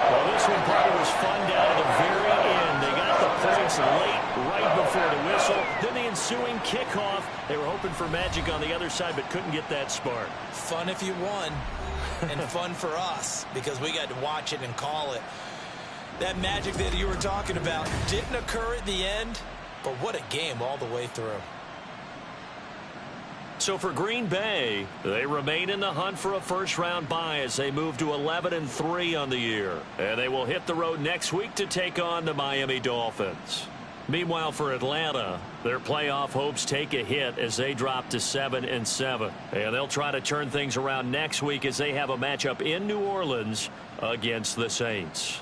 Well, this one probably was fun down to the very end. They got the points late, right before the whistle. Then the ensuing kickoff. They were hoping for magic on the other side, but couldn't get that spark. Fun if you won, and fun for us, because we got to watch it and call it. That magic that you were talking about didn't occur at the end, but what a game all the way through. So for Green Bay, they remain in the hunt for a first-round bye as they move to 11-3 on the year. And they will hit the road next week to take on the Miami Dolphins. Meanwhile, for Atlanta, their playoff hopes take a hit as they drop to 7-7. And they'll try to turn things around next week as they have a matchup in New Orleans against the Saints.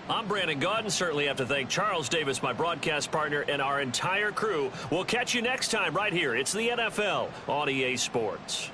I'm Brandon Gaudin. Certainly have to thank Charles Davis, my broadcast partner, and our entire crew. We'll catch you next time right here. It's the NFL on EA Sports.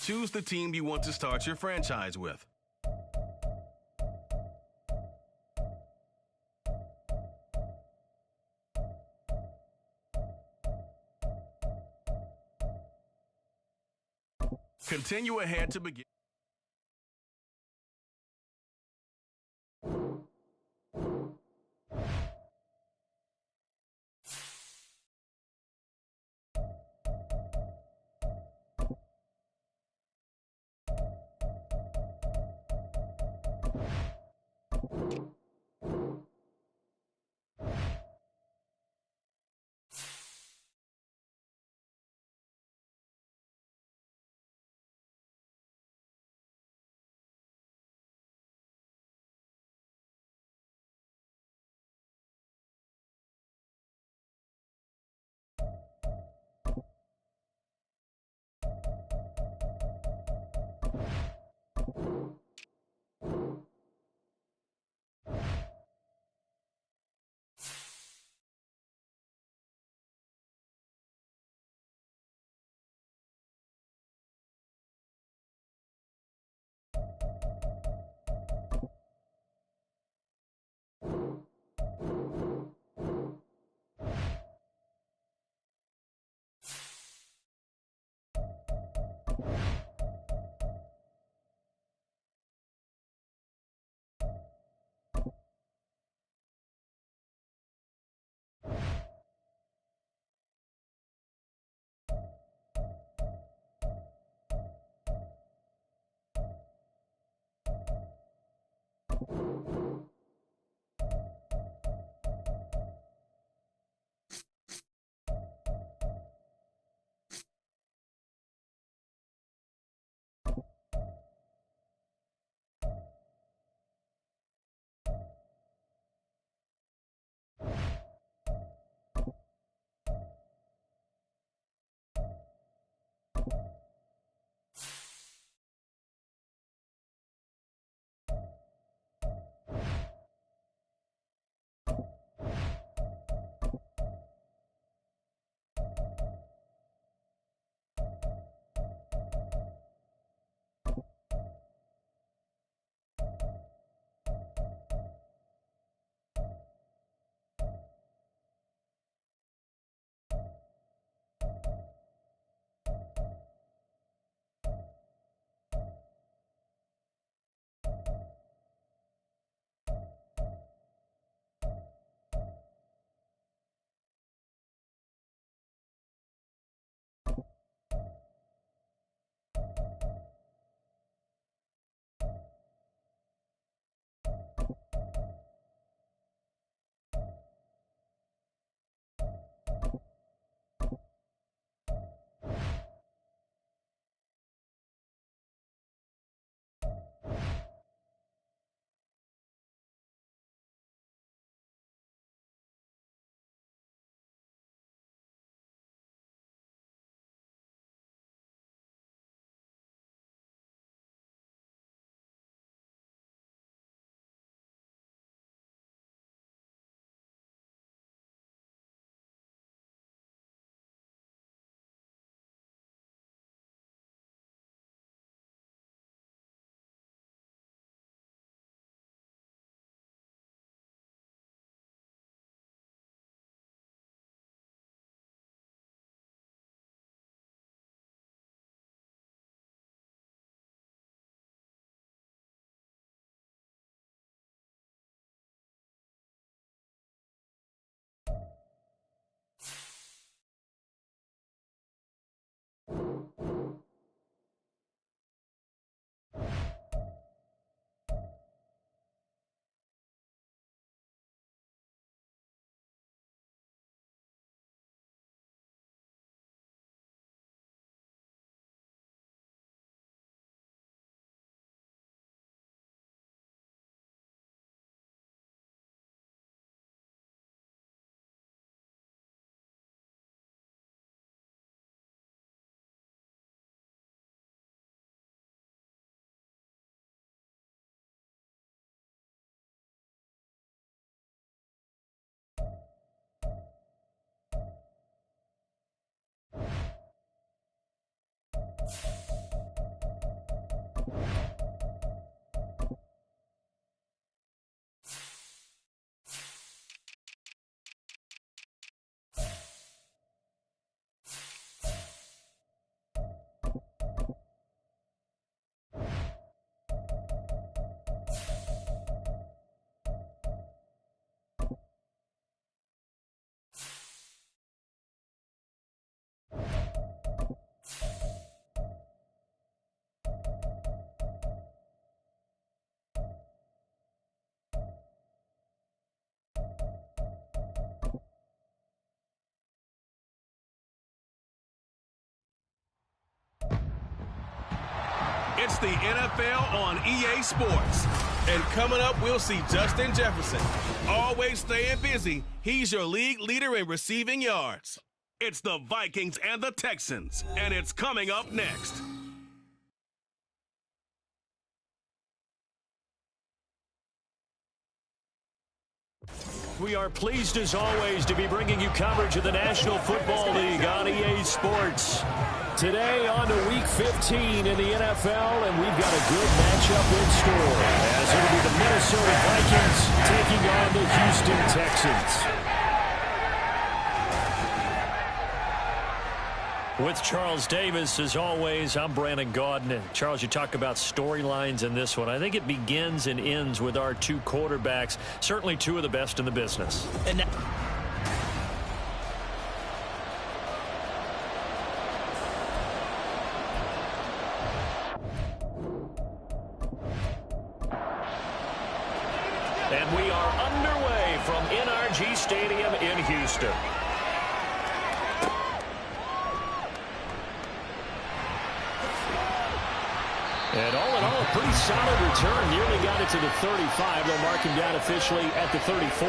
Choose the team you want to start your franchise with. Continue ahead to begin. It's the NFL on EA Sports. And coming up, we'll see Justin Jefferson. Always staying busy, he's your league leader in receiving yards. It's the Vikings and the Texans, and it's coming up next. We are pleased, as always, to be bringing you coverage of the National Football League on EA Sports. Today on to Week 15 in the NFL, and we've got a good matchup in store, as it'll be the Minnesota Vikings taking on the Houston Texans. With Charles Davis, as always, I'm Brandon Gaudin. And Charles, you talk about storylines in this one. I think it begins and ends with our two quarterbacks, certainly two of the best in the business. And we are underway from NRG Stadium in Houston. And all in all, a pretty solid return. Nearly got it to the 35. They'll mark him down officially at the 34.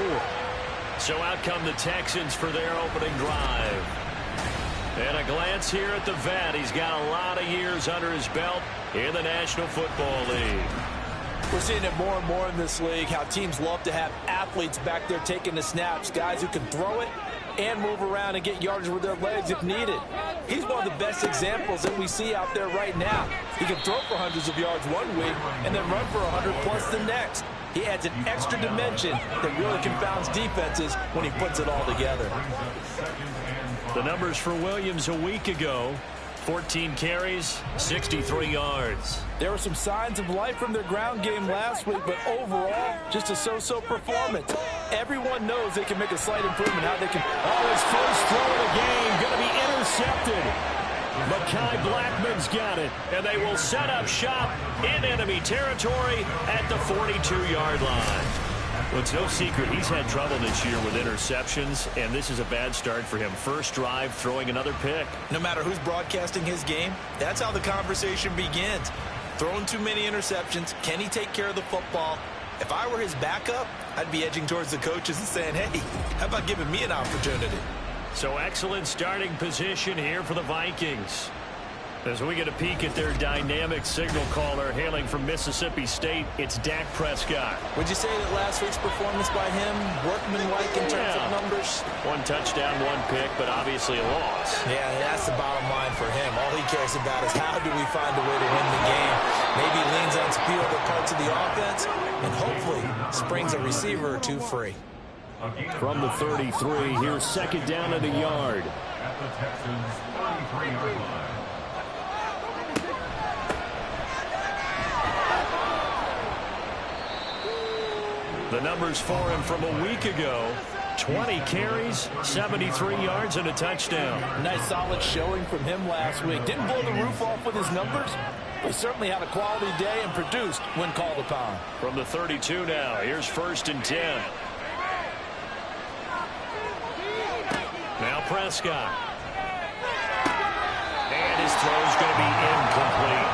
So out come the Texans for their opening drive. And a glance here at the vet. He's got a lot of years under his belt in the National Football League. We're seeing it more and more in this league, how teams love to have athletes back there taking the snaps, guys who can throw it and move around and get yardage with their legs if needed. He's one of the best examples that we see out there right now. He can throw for hundreds of yards one week and then run for 100+ the next. He adds an extra dimension that really confounds defenses when he puts it all together. The numbers for Williams a week ago: 14 carries, 63 yards. There were some signs of life from their ground game last week, but overall, just a so-so performance. Everyone knows they can make a slight improvement how they can. Oh, his first throw of the game going to be intercepted. Mekhi Blackman's got it, and they will set up shop in enemy territory at the 42-yard line. Well, it's no secret he's had trouble this year with interceptions, and this is a bad start for him. First drive, throwing another pick. No matter who's broadcasting his game, that's how the conversation begins. Throwing too many interceptions. Can he take care of the football? If I were his backup, I'd be edging towards the coaches and saying, hey, how about giving me an opportunity? So excellent starting position here for the Vikings. As we get a peek at their dynamic signal caller hailing from Mississippi State, it's Dak Prescott. Would you say that last week's performance by him, workmanlike in terms of numbers? One touchdown, one pick, but obviously a loss. Yeah, that's the bottom line for him. All he cares about is how do we find a way to win the game. Maybe leans on a few other parts of the offense, and hopefully springs a receiver or two free. From the 33, here's second down at a yard. At the Texans' 33-yard line. The numbers for him from a week ago: 20 carries, 73 yards, and a touchdown. Nice solid showing from him last week. Didn't blow the roof off with his numbers, but certainly had a quality day and produced when called upon. From the 32 now, here's 1st and 10. Now Prescott. And his throw's going to be incomplete.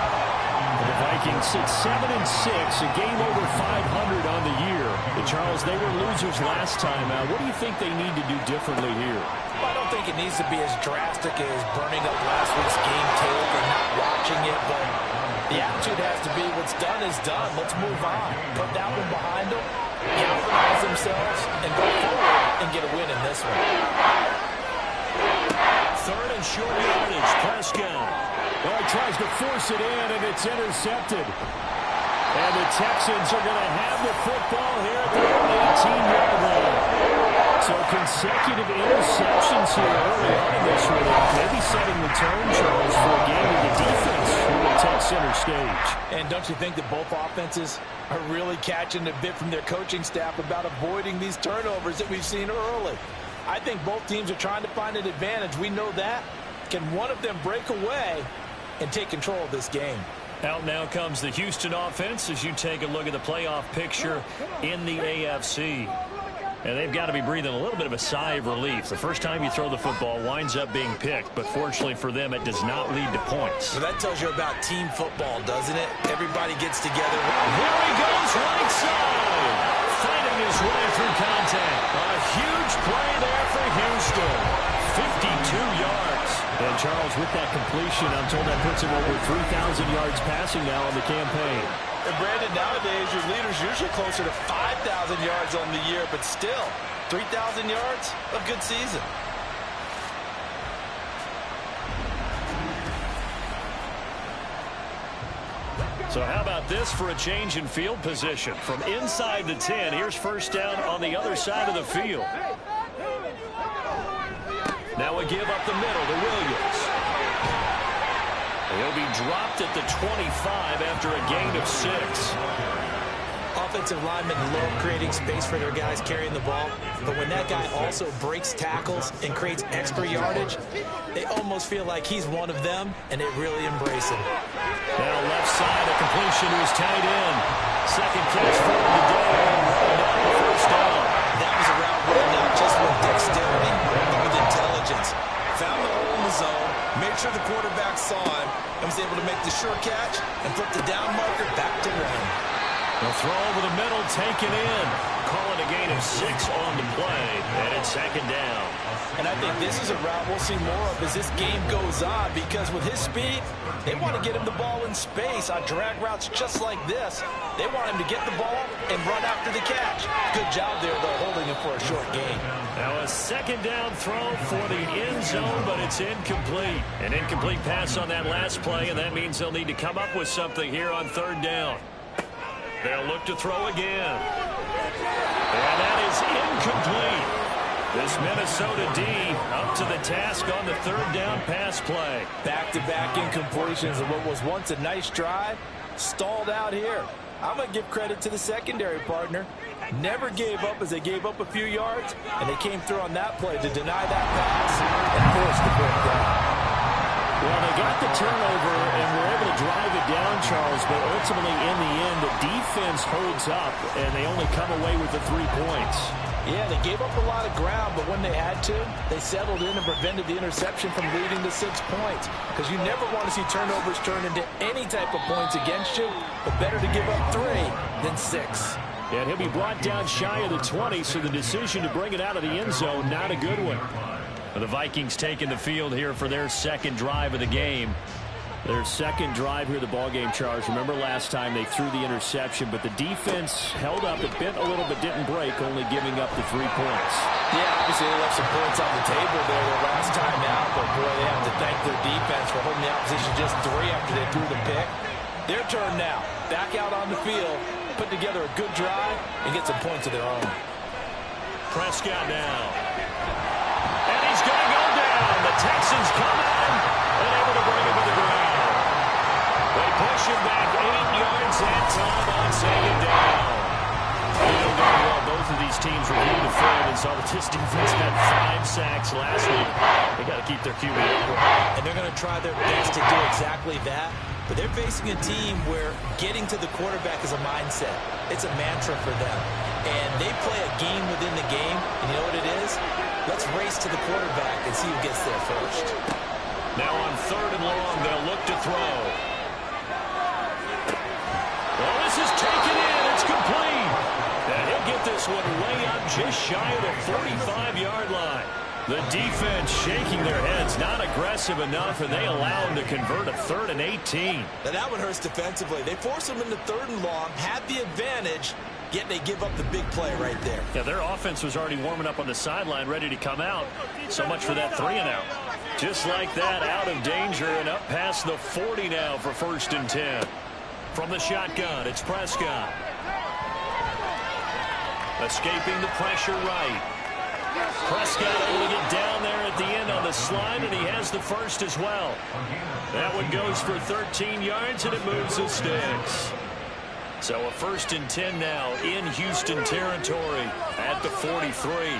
The Vikings sit 7-6, a game over 500 on the year. Charles, they were losers last time out. What do you think they need to do differently here? Well, I don't think it needs to be as drastic as burning up last week's game tape or not watching it, but the attitude has to be what's done is done. Let's move on. Put that one behind them, galvanize themselves, and go forward and get a win in this one. 3rd and short yardage, Prescott. Well, he tries to force it in, and it's intercepted. And the Texans are going to have the football here at the 18-yard line. So consecutive interceptions here early on in this one. Maybe setting the tone, Charles, for a game where the defense will take center stage. And don't you think that both offenses are really catching a bit from their coaching staff about avoiding these turnovers that we've seen early? I think both teams are trying to find an advantage. We know that. Can one of them break away and take control of this game? Out now comes the Houston offense as you take a look at the playoff picture in the AFC. And they've got to be breathing a little bit of a sigh of relief. The first time you throw the football winds up being picked, but fortunately for them, it does not lead to points. So that tells you about team football, doesn't it? Everybody gets together. Here he goes, right side. Fighting his way through contact. A huge play there for Houston. 52 yards. And Charles, with that completion, I'm told that puts him over 3,000 yards passing now on the campaign. And Brandon, nowadays, your leader's usually closer to 5,000 yards on the year, but still, 3,000 yards, a good season. So how about this for a change in field position? From inside the 10, here's first down on the other side of the field. Now a give up the middle to Williams. He'll be dropped at the 25 after a gain of 6. Offensive linemen love creating space for their guys carrying the ball, but when that guy also breaks tackles and creates extra yardage, they almost feel like he's one of them, and they really embrace him. Now left side, a completion to his tight end. Second catch for the day, and down the first down. That was a route run not just with dexterity, but with intelligence. Found the hole in the zone, made sure the quarterback saw him, and was able to make the sure catch and put the down marker back to 1. The throw over the middle, taken in. Calling a gain of 6 on the play, and it's second down. And I think this is a route we'll see more of as this game goes on, because with his speed, they want to get him the ball in space on drag routes just like this. They want him to get the ball and run after the catch. Good job there, though, holding him for a short gain. Now a second down throw for the end zone, but it's incomplete. An incomplete pass on that last play, and that means they'll need to come up with something here on third down. They'll look to throw again. And that is incomplete. This Minnesota D up to the task on the third down pass play. Back-to-back incompletions of what was once a nice drive, stalled out here. I'm going to give credit to the secondary partner. Never gave up as they gave up a few yards, and they came through on that play to deny that pass and force the fourth down. Well, they got the turnover and were able to drive it down, Charles, but ultimately in the end, the defense holds up, and they only come away with the 3 points. Yeah, they gave up a lot of ground, but when they had to, they settled in and prevented the interception from leading to 6 points. Because you never want to see turnovers turn into any type of points against you, but better to give up 3 than 6. And he'll be brought down shy of the 20, so the decision to bring it out of the end zone, not a good one. The Vikings taking the field here for their second drive of the game. Their second drive here of the ballgame, Charles. Remember last time they threw the interception, but the defense held up. It bent a little but didn't break, only giving up the 3 points. Yeah, obviously they left some points on the table there their last time out, but boy, they have to thank their defense for holding the opposition just 3 after they threw the pick. Their turn now. Back out on the field, put together a good drive, and get some points of their own. Prescott now. And he's going to go down. The Texans come in and able to bring him to the ground. They push him back 8 yards that time on second down. You know very well both of these teams reviewed the film and saw that this defense had 5 sacks last week. They got to keep their QB upright. And they're going to try their best to do exactly that. But they're facing a team where getting to the quarterback is a mindset. It's a mantra for them. And they play a game within the game. And you know what it is? Let's race to the quarterback and see who gets there first. Now on third and long, they'll look to throw. Well, this is taken in. It's complete. And he'll get this one way up just shy of the 45-yard line. The defense shaking their heads, not aggressive enough, and they allow him to convert a 3rd and 18. Now that one hurts defensively. They force him into 3rd and long, had the advantage, yet they give up the big play right there. Yeah, their offense was already warming up on the sideline, ready to come out. So much for that 3-and-out. Just like that, out of danger and up past the 40 now for 1st and 10. From the shotgun, it's Prescott. Escaping the pressure right. Prescott able to get down there at the end on the slide, and he has the first as well. That one goes for 13 yards, and it moves the sticks. So a 1st and 10 now in Houston territory at the 43.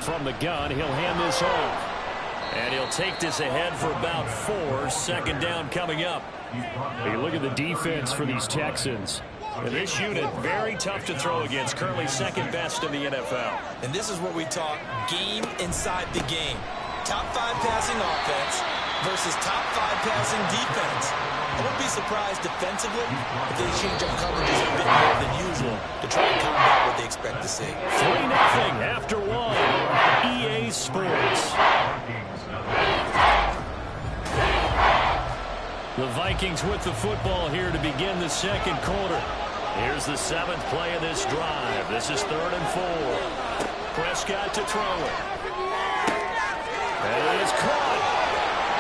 From the gun, he'll hand this off. And he'll take this ahead for about 4. Second down coming up. Hey, look at the defense for these Texans. And this unit, very tough to throw against, currently second best in the NFL. And this is where we talk game inside the game. Top 5 passing offense versus top 5 passing defense. I wouldn't be surprised defensively if they change up coverages a bit more than usual to try and combat what they expect to see. 3-0 after 1. EA Sports. The Vikings with the football here to begin the second quarter. Here's the 7th play of this drive. This is 3rd and 4. Prescott to throw it. And it is caught.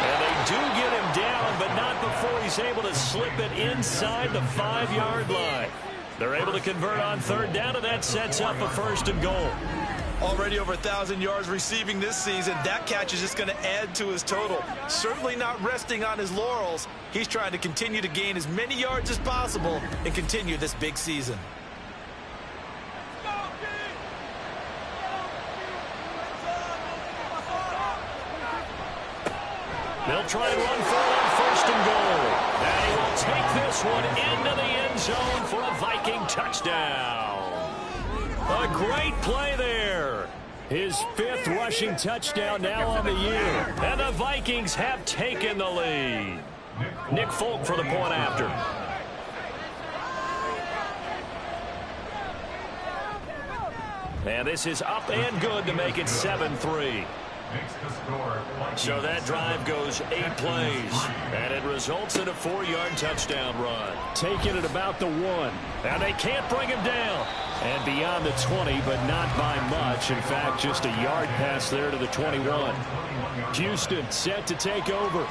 And they do get him down, but not before he's able to slip it inside the 5-yard line. They're able to convert on 3rd down, and that sets up a 1st and goal. Already over 1,000 yards receiving this season. That catch is just going to add to his total. Certainly not resting on his laurels. He's trying to continue to gain as many yards as possible and continue this big season. They'll try and run for it on 1st and goal. And he will take this one into the end zone for a Viking touchdown. A great play there. His 5th rushing touchdown now on the year. And the Vikings have taken the lead. Nick Folk for the point after. And this is up and good to make it 7-3. So that drive goes 8 plays, and it results in a 4-yard touchdown run. Taking it about the 1, and they can't bring him down. And beyond the 20, but not by much. In fact, just a yard pass there to the 21. Houston set to take over.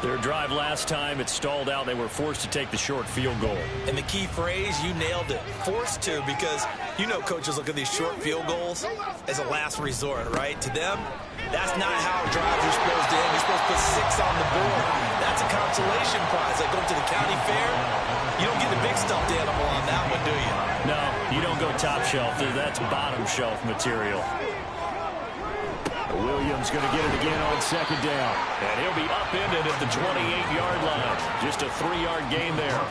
Their drive last time, it stalled out. They were forced to take the short field goal. And the key phrase, you nailed it. Forced to, because you know coaches look at these short field goals as a last resort, right? To them, that's not how drives are supposed to end. You're supposed to put 6 on the board. That's a consolation prize. Like going to the county fair, you don't get the big stuffed animal on that one, do you? No, you don't go top shelf. That's bottom shelf material. Williams going to get it again on 2nd down. And he'll be upended at the 28-yard line. Just a 3-yard gain there.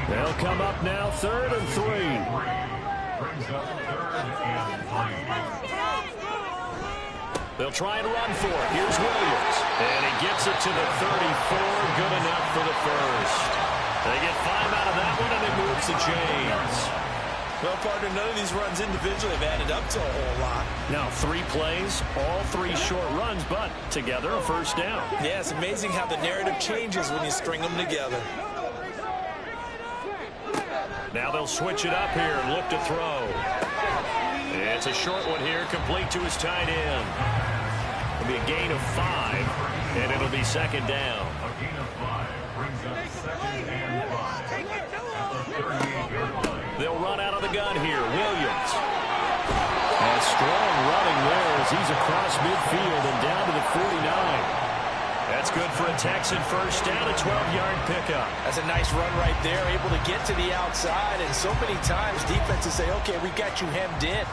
They'll come up now 3rd and 3. They'll try and run for it. Here's Williams. And he gets it to the 34. Good enough for the 1st. They get 5 out of that one, and it moves the chains. Well, partner, none of these runs individually have added up to a whole lot. Now 3 plays, all 3 short runs, but together a 1st down. Yeah, it's amazing how the narrative changes when you string them together. Now they'll switch it up here and look to throw. It's a short one here, complete to his tight end. It'll be a gain of 5, and it'll be 2nd down. A gain of 5 brings up 2nd and 5. They'll run out of the gun here. Williams. And strong running there as he's across midfield and down to the 49. That's good for a Texan 1st down, a 12-yard pickup. That's a nice run right there, able to get to the outside. And so many times defenses say, okay, we got you hemmed in.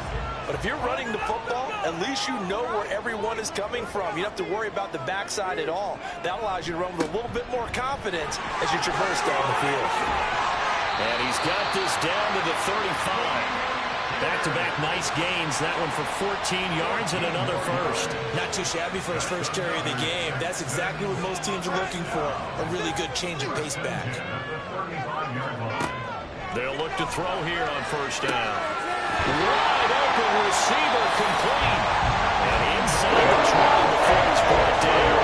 But if you're running the football, at least you know where everyone is coming from. You don't have to worry about the backside at all. That allows you to run with a little bit more confidence as you traverse down the field. And he's got this down to the 35. Back-to-back nice gains. That one for 14 yards and another 1st. Not too shabby for his 1st carry of the game. That's exactly what most teams are looking for. A really good change of pace back. They'll look to throw here on 1st down. Wide open receiver complete. And inside the 20 before he's brought down.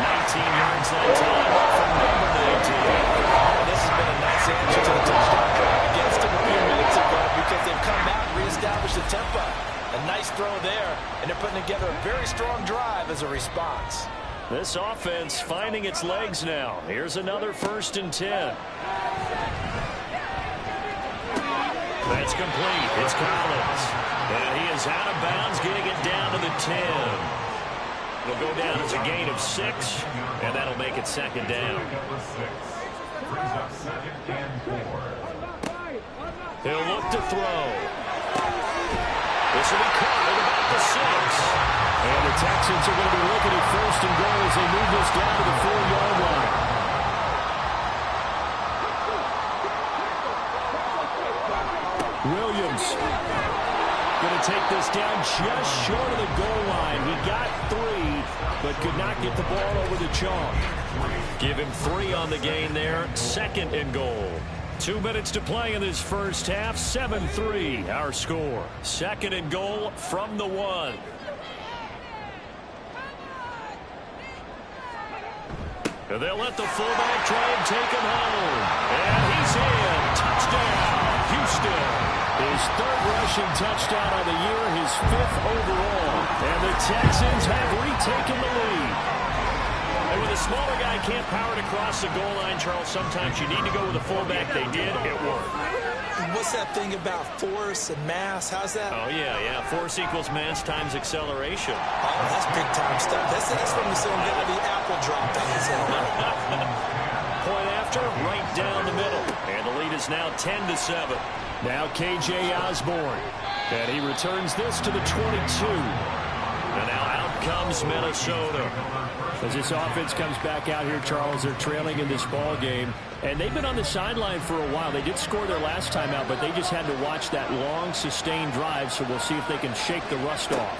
19 yards that time from number 19. This has been a nice answer to the touchdown drive against them a few minutes ago because they've come out and reestablished the tempo. A nice throw there, and they're putting together a very strong drive as a response. This offense finding its legs now. Here's another 1st and 10. That's complete. It's Collins. And he is out of bounds, getting it down to the 10. It'll go down as a gain of 6, and that'll make it 2nd down. He'll look to throw. This will be caught at about the 6. And the Texans are going to be looking at 1st and goal as they move this down to the 4-yard line. to take this down just short of the goal line. He got 3, but could not get the ball over the chalk. Give him 3 on the gain there. 2nd and goal. 2 minutes to play in this first half. 7-3 our score. 2nd and goal from the 1. And they'll let the fullback try and take him home. And he's in. Touchdown, Houston. His 3rd rushing touchdown of the year, his 5th overall. And the Texans have retaken the lead. And when the smaller guy can't power it across the goal line, Charles, sometimes you need to go with a fullback. They did. It worked. What's that thing about force and mass? How's that? Oh, yeah. Force equals mass times acceleration. Oh, that's big-time stuff. That's from the same guy the apple dropped on his head. Point after, right down the middle. And the lead is now 10-7. Now K.J. Osborne. And he returns this to the 22. And now out comes Minnesota. As this offense comes back out here, Charles, they're trailing in this ball game. And they've been on the sideline for a while. They did score their last time out, but they just had to watch that long, sustained drive, so we'll see if they can shake the rust off.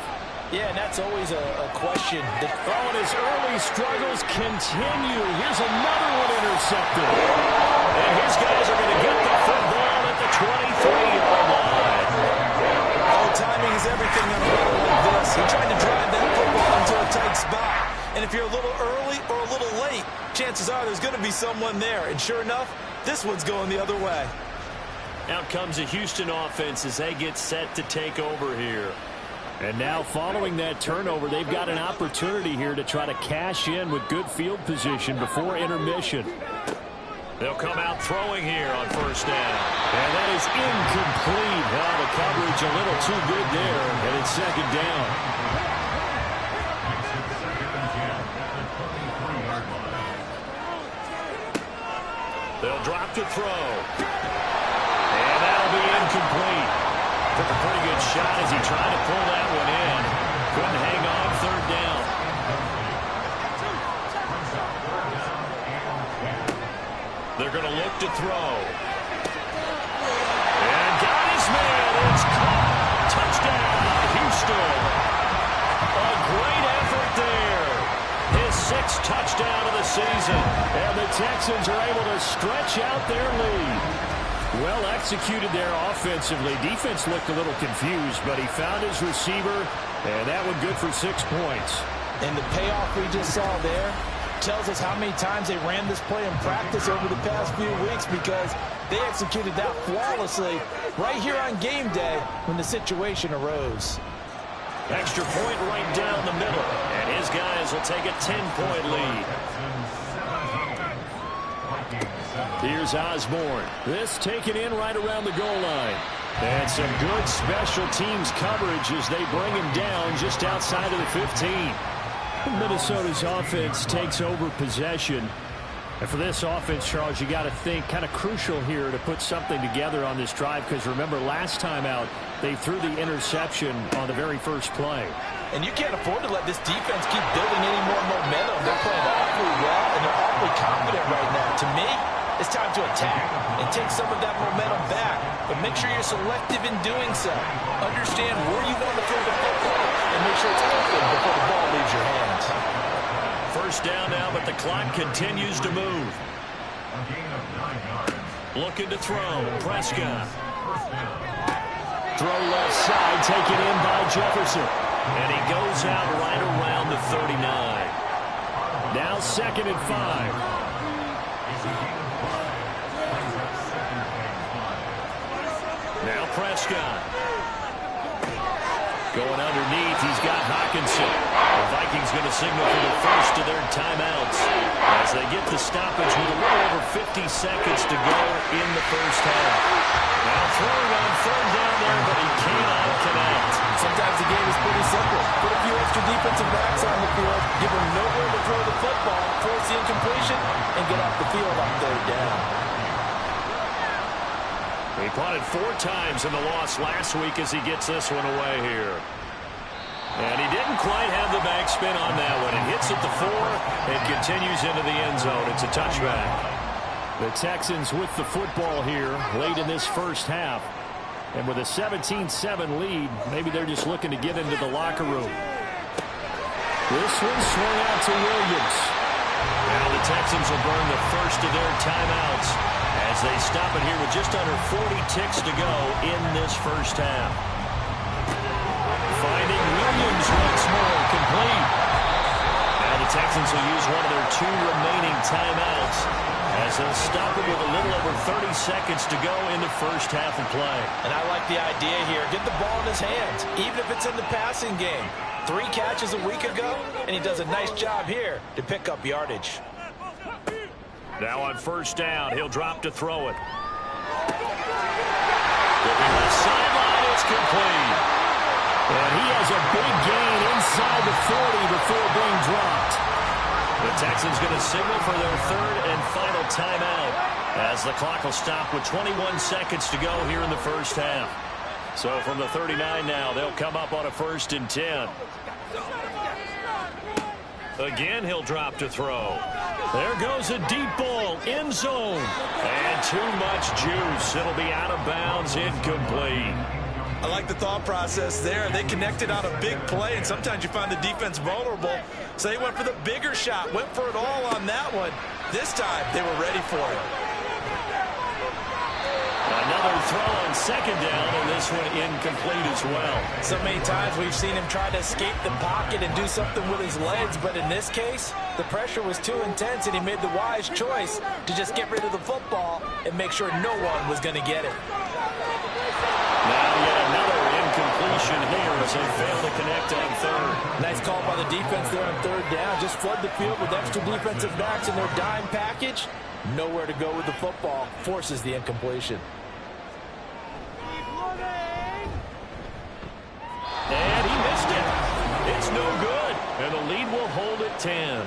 Yeah, and that's always a question. And his early struggles continue. Here's another one intercepted. And his guys are going to get the football at the 23-yard line. Oh, timing is everything on a run like this. He tried to drive that football into a tight spot. And if you're a little early or a little late, chances are there's going to be someone there. And sure enough, this one's going the other way. Out comes a Houston offense as they get set to take over here. And now following that turnover, they've got an opportunity here to try to cash in with good field position before intermission. They'll come out throwing here on 1st down. And that is incomplete. Well, the coverage a little too good there, and it's 2nd down. They'll drop to throw. And that'll be incomplete. Took a pretty good shot as he tried to pull that one in. Couldn't hang on 3rd down. They're going to look to throw. And got his man. It's caught. Touchdown, Houston. A great effort there. His 6th touchdown of the season. And the Texans are able to stretch out their lead. Well executed there offensively. Defense looked a little confused, but he found his receiver, and that one good for 6 points. And the payoff we just saw there tells us how many times they ran this play in practice over the past few weeks, because they executed that flawlessly right here on game day when the situation arose. Extra point right down the middle, and his guys will take a 10-point lead. Here's Osborne. This taken in right around the goal line. And some good special teams coverage as they bring him down just outside of the 15. Minnesota's offense takes over possession. And for this offense, Charles, you got to think kind of crucial here to put something together on this drive, because remember last time out they threw the interception on the very first play. And you can't afford to let this defense keep building any more momentum. They're playing awfully well, and they're awfully confident right now. To me, it's time to attack and take some of that momentum back. But make sure you're selective in doing so. Understand where you want to throw the football and make sure it's open before the ball leaves your hands. 1st down now, but the clock continues to move. Looking to throw. Prescott. Throw left side, taken in by Jefferson. And he goes out right around the 39. Now 2nd and 5. Now Prescott. Going underneath, he's got Hockenson. The Vikings going to signal for the first of their timeouts as they get the stoppage with a little over 50 seconds to go in the first half. Now throwing on 3rd down there, but he cannot connect. Sometimes the game is pretty simple. Put a few extra defensive backs on the field, give them nowhere to throw the football, force the incompletion, and get off the field on 3rd down. He punted 4 times in the loss last week as he gets this one away here. And he didn't quite have the backspin on that one. It hits at the 4 and continues into the end zone. It's a touchback. The Texans with the football here late in this first half. And with a 17-7 lead, maybe they're just looking to get into the locker room. This one swung out to Williams. Now the Texans will burn the first of their timeouts as they stop it here with just under 40 ticks to go in this first half. Finding Williams once more, complete. Now the Texans will use one of their 2 remaining timeouts as they'll stop it with a little over 30 seconds to go in the first half of play. And I like the idea here. Get the ball in his hands, even if it's in the passing game. 3 catches a week ago, and he does a nice job here to pick up yardage. Now on first down, he'll drop to throw it. Looking left sideline, it's complete. And he has a big gain inside the 40 before being dropped. The Texans going to signal for their 3rd and final timeout as the clock will stop with 21 seconds to go here in the first half. So from the 39 now, they'll come up on a 1st and 10. Again, he'll drop to throw. There goes a deep ball, end zone. And too much juice. It'll be out of bounds, incomplete. I like the thought process there. They connected on a big play, and sometimes you find the defense vulnerable. So they went for the bigger shot, went for it all on that one. This time, they were ready for it. Another throw on 2nd down, and this one incomplete as well. So many times we've seen him try to escape the pocket and do something with his legs, but in this case, the pressure was too intense, and he made the wise choice to just get rid of the football and make sure no one was going to get it. Now yet another incompletion here as they fail to connect on 3rd. Nice call by the defense there on 3rd down. Just flood the field with extra defensive backs in their dime package. Nowhere to go with the football. Forces the incompletion. And he missed it. It's no good. And the lead will hold at 10.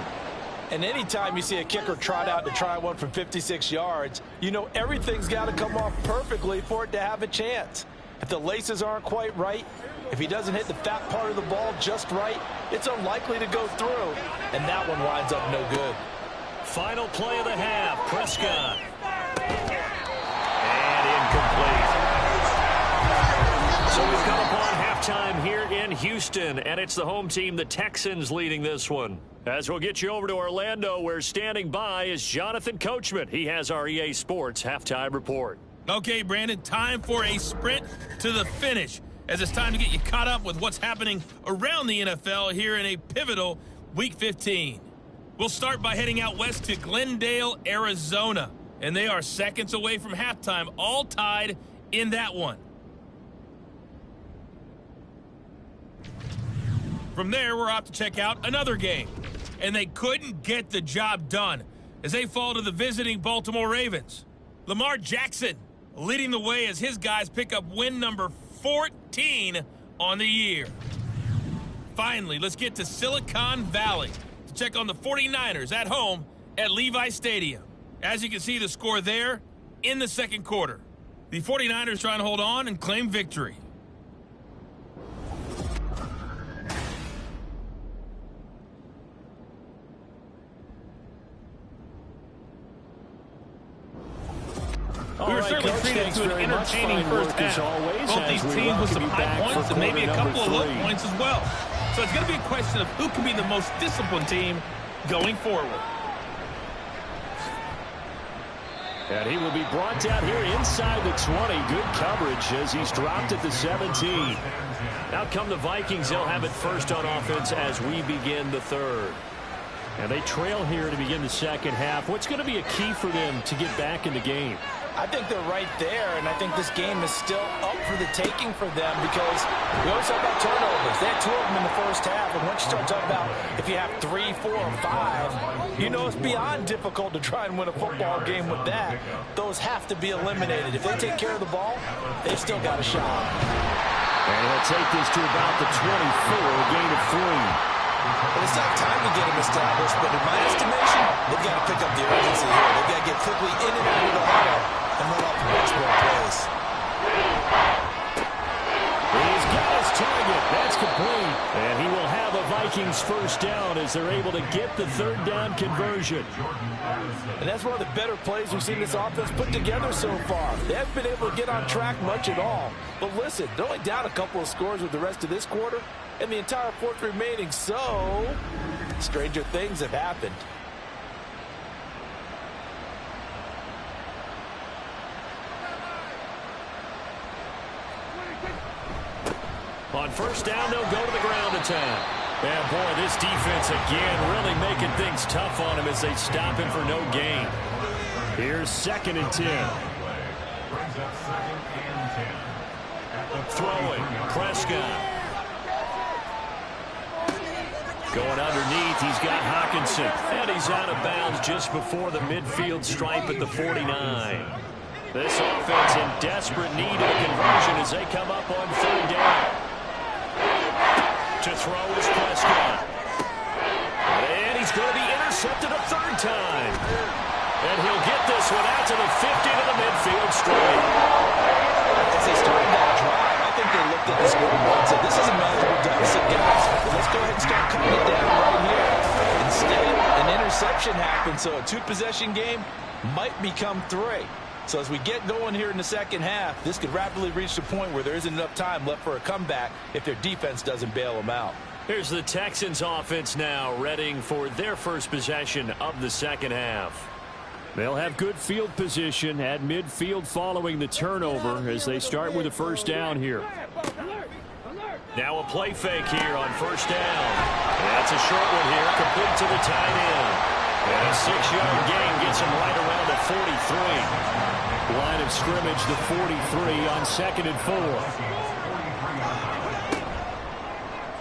And anytime you see a kicker trot out to try one from 56 yards, you know everything's got to come off perfectly for it to have a chance. If the laces aren't quite right, if he doesn't hit the fat part of the ball just right, it's unlikely to go through. And that one winds up no good. Final play of the half, Prescott. And incomplete. So we've come upon halftime here in Houston, and it's the home team, the Texans, leading this one. As we'll get you over to Orlando, where standing by is Jonathan Coachman. He has our EA Sports halftime report. Okay, Brandon, time for a sprint to the finish, as it's time to get you caught up with what's happening around the NFL here in a pivotal Week 15. We'll start by heading out west to Glendale, Arizona, and they are seconds away from halftime, all tied in that one. From there, we're off to check out another game, and they couldn't get the job done as they fall to the visiting Baltimore Ravens. Lamar Jackson leading the way as his guys pick up win number 14 on the year. Finally, let's get to Silicon Valley to check on the 49ers at home at Levi Stadium. As you can see, the score there in the 2nd quarter. The 49ers trying to hold on and claim victory. We were certainly treated to an entertaining first half. Both these teams with some high points and maybe a couple of low points as well. So it's going to be a question of who can be the most disciplined team going forward. And he will be brought down here inside the 20. Good coverage as he's dropped at the 17. Out come the Vikings. They'll have it first on offense as we begin the 3rd. And they trail here to begin the 2nd half. What's going to be a key for them to get back in the game? I think they're right there, and I think this game is still up for the taking for them because we always talk about turnovers. They had 2 of them in the first half, and once you start talking about if you have 3, 4, or 5, you know it's beyond difficult to try and win a football game with that. Those have to be eliminated. If they take care of the ball, they've still got a shot. And he'll take this to about the 24, a gain of 3. But it's not time to get them established, but in my estimation, they've got to pick up the urgency here. They've got to get quickly in and out of the huddle and run off much more plays. He's got his target. That's complete. And he will have a Vikings first down as they're able to get the third down conversion. And that's one of the better plays we've seen this offense put together so far. They haven't been able to get on track much at all. But listen, they're only down a couple of scores with the rest of this quarter and the entire fourth remaining. So, stranger things have happened. On first down, they'll go to the ground attack. And boy, this defense again really making things tough on him as they stop him for no gain. Here's 2nd and 10. Throwing, Prescott. Going underneath, he's got Hockenson. And he's out of bounds just before the midfield stripe at the 49. This offense in desperate need of a conversion as they come up on third down. To throw is Prescott. And he's going to be intercepted a third time. And he'll get this one out to the 50 to the midfield stripe. As they started that drive, I think they looked at the scoreboard and said, this is a manageable deficit, guys. Let's go ahead and start cutting it down right here. Instead, an interception happened, so a 2-possession game might become 3. So as we get going here in the second half, this could rapidly reach the point where there isn't enough time left for a comeback if their defense doesn't bail them out. Here's the Texans offense now, readying for their first possession of the second half. They'll have good field position at midfield following the turnover as they start with a first down here. Now a play fake here on first down. That's a short one here, complete to the tight end. And a 6-yard gain gets him right around the 43. Line of scrimmage, the 43 on 2nd and 4.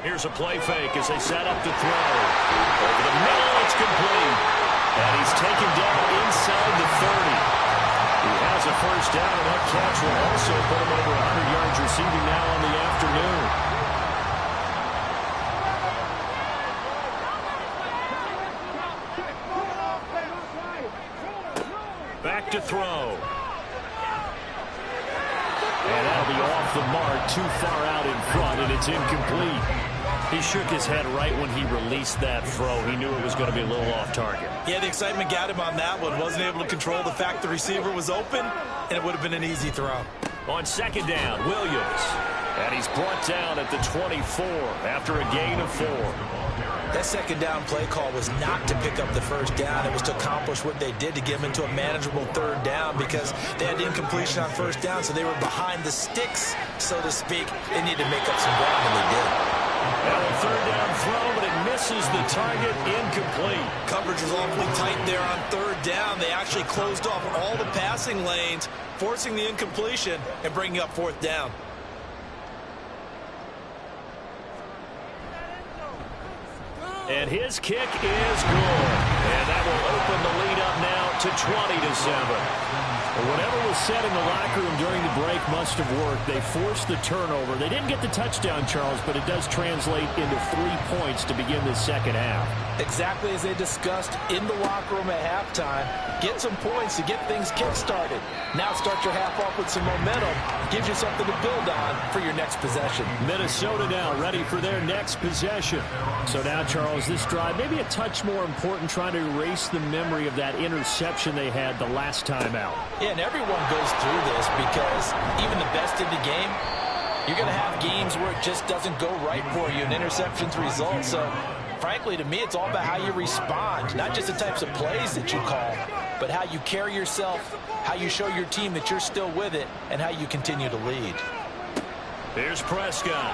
Here's a play fake as they set up to throw. Over the middle, it's complete. And he's taken down inside the 30. He has a first down, and that catch will also put him over 100 yards receiving now on the afternoon. Back to throw. And that'll be off the mark, too far out in front, and it's incomplete. He shook his head right when he released that throw. He knew it was going to be a little off target. Yeah, the excitement got him on that one. Wasn't able to control the fact the receiver was open, and it would have been an easy throw. On second down, Williams. And he's brought down at the 24 after a gain of 4. That second down play call was not to pick up the first down. It was to accomplish what they did to get them into a manageable third down because they had incompletion on first down, so they were behind the sticks, so to speak. They needed to make up some ground, and they did. Now a third down throw, but it misses the target, incomplete. Coverage was awfully tight there on third down. They actually closed off all the passing lanes, forcing the incompletion and bringing up fourth down. And his kick is good. And that will open the lead up now to 20-7. Whatever was said in the locker room during the break must have worked. They forced the turnover. They didn't get the touchdown, Charles, but it does translate into 3 points to begin the second half. Exactly as they discussed in the locker room at halftime. Get some points to get things kick-started. Now start your half off with some momentum. Gives you something to build on for your next possession. Minnesota now ready for their next possession. So now, Charles, this drive maybe a touch more important, trying to erase the memory of that interception they had the last time out. Yeah, and everyone goes through this because even the best in the game, you're going to have games where it just doesn't go right for you and interceptions result. So, frankly, to me, it's all about how you respond, not just the types of plays that you call, but how you carry yourself, how you show your team that you're still with it, and how you continue to lead. Here's Prescott.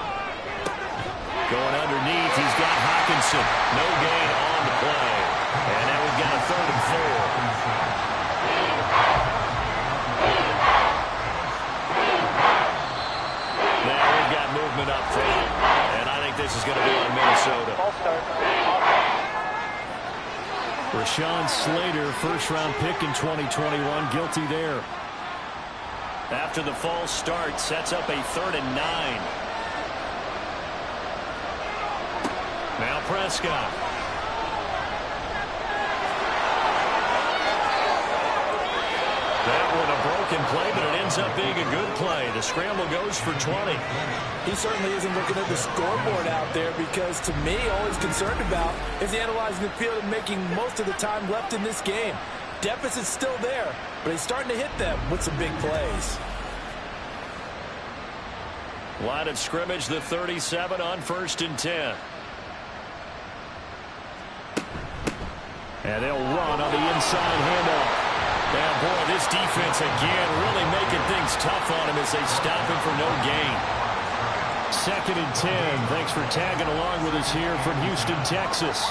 Going underneath, he's got Hockenson. No gain on the play. And now we've got a 3rd and 4. Now we've got movement up front. And I think this is going to be on Minnesota. Rashawn Slater, first-round pick in 2021, guilty there. After the false start, sets up a 3rd and 9. Now Prescott. That one a broken blocking play, but it ends up being a good play. The scramble goes for 20. He certainly isn't looking at the scoreboard out there because, to me, all he's concerned about is analyzing the field and making most of the time left in this game. Deficit's still there, but he's starting to hit them with some big plays. Line of scrimmage, the 37 on 1st and 10. And they'll run on the inside handoff. And boy, this defense again really making things tough on him as they stop him for no gain. 2nd and 10. Thanks for tagging along with us here from Houston, Texas.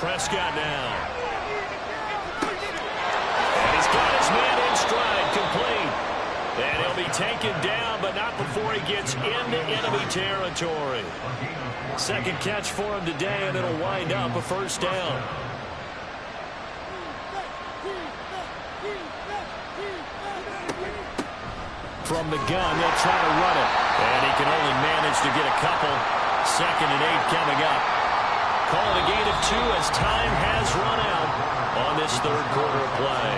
Prescott now. And he's got his man in stride, complete. And he'll be taken down, but not before he gets into enemy territory. Second catch for him today, and it'll wind up a 1st down. From the gun, they'll try to run it. And he can only manage to get a couple. 2nd and 8 coming up. Call it a gain of 2 as time has run out on this 3rd quarter of play.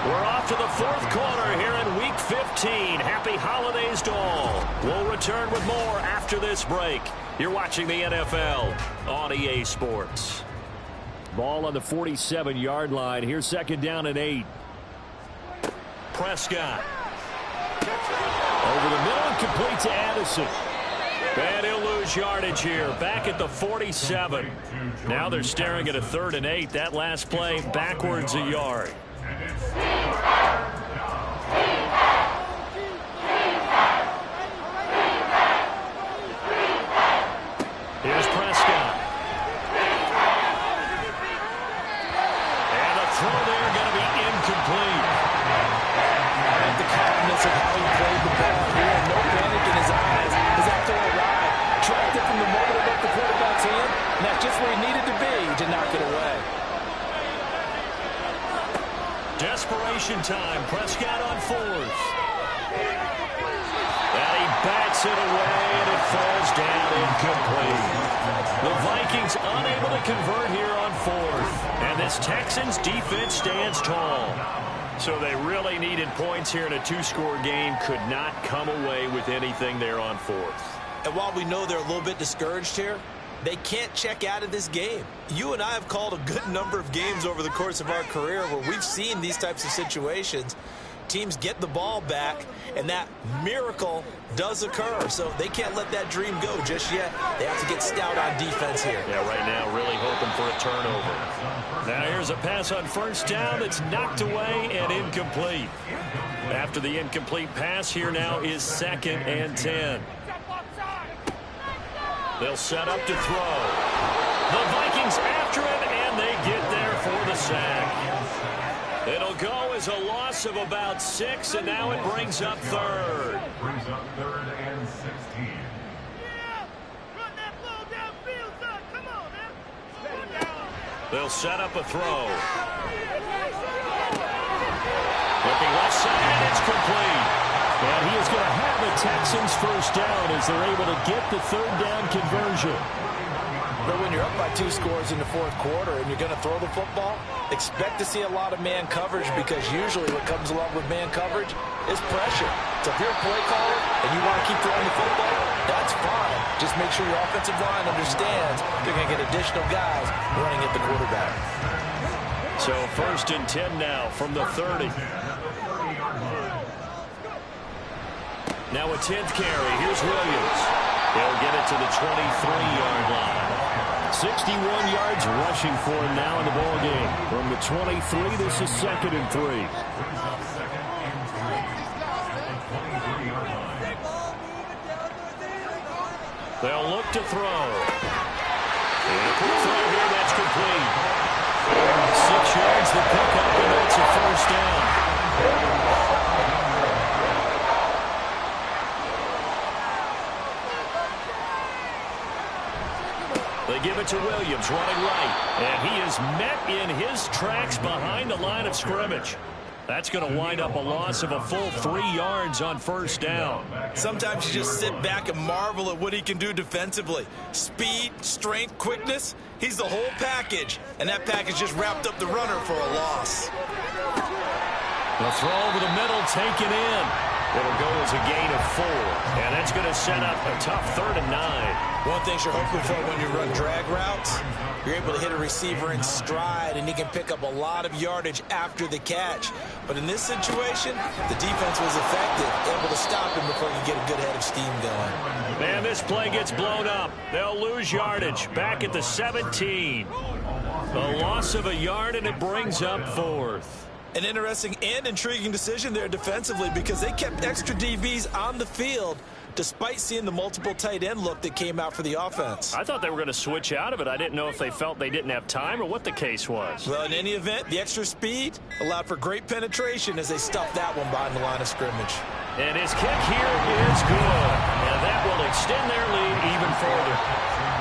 We're off to the 4th quarter here in Week 15. Happy holidays to all. We'll return with more after this break. You're watching the NFL on EA Sports. Ball on the 47-yard line. Here's 2nd down and 8. Prescott. Over the middle and complete to Addison. And he'll lose yardage here. Back at the 47. Now they're staring at a 3rd and 8. That last play backwards a yard. Here's Prescott. And the throw there going to be incomplete. And the calmness of how he played the ball. He had no panic in his eyes. His after arrived. Tracked it from the moment it left the quarterback's hand. And that's just where he needed to be to knock it away. Desperation time. Prescott on 4th. And he bats it away, and it falls down incomplete. The Vikings unable to convert here on 4th. And this Texans defense stands tall. So they really needed points here in a 2-score game. Could not come away with anything there on 4th. And while we know they're a little bit discouraged here, they can't check out of this game. You and I have called a good number of games over the course of our career where we've seen these types of situations. Teams get the ball back, and that miracle does occur. So they can't let that dream go just yet. They have to get stout on defense here. Yeah, right now really hoping for a turnover. Now here's a pass on 1st down that's knocked away and incomplete. After the incomplete pass, here now is 2nd and 10. They'll set up to throw. The Vikings after it, and they get there for the sack. It'll go as a loss of about 6, and now it brings up 3rd. Brings up 3rd and 16. They'll set up a throw. Looking left side, and it's complete. And he is going to have the Texans 1st down as they're able to get the 3rd down conversion. But when you're up by 2 scores in the 4th quarter and you're going to throw the football, expect to see a lot of man coverage because usually what comes along with man coverage is pressure. So if you're a play caller and you want to keep throwing the football, that's fine. Just make sure your offensive line understands they're going to get additional guys running at the quarterback. So 1st and 10 now from the 30. Now a 10th carry. Here's Williams. He'll get it to the 23-yard line. 61 yards rushing for him now in the ball game. From the 23, this is 2nd and 3. They'll look to throw. And a quick throw here, that's complete. 6 yards to pick up, and that's a 1st down. They give it to Williams, running right. And he is met in his tracks behind the line of scrimmage. That's going to wind up a loss of a full 3 yards on 1st down. Sometimes you just sit back and marvel at what he can do defensively. Speed, strength, quickness. He's the whole package. And that package just wrapped up the runner for a loss. The throw over the middle, taken in. It'll go as a gain of 4. And that's going to set up a tough 3rd and 9. One thing you're hoping for when you run drag routes, you're able to hit a receiver in stride, and he can pick up a lot of yardage after the catch. But in this situation, the defense was effective, able to stop him before he could get a good head of steam going. Man, this play gets blown up. They'll lose yardage back at the 17. A loss of a yard, and it brings up 4th. An interesting and intriguing decision there defensively because they kept extra DBs on the field despite seeing the multiple tight end look that came out for the offense. I thought they were going to switch out of it. I didn't know if they felt they didn't have time or what the case was. Well, in any event, the extra speed allowed for great penetration as they stuffed that one behind the line of scrimmage. And his kick here is good. And that will extend their lead even further.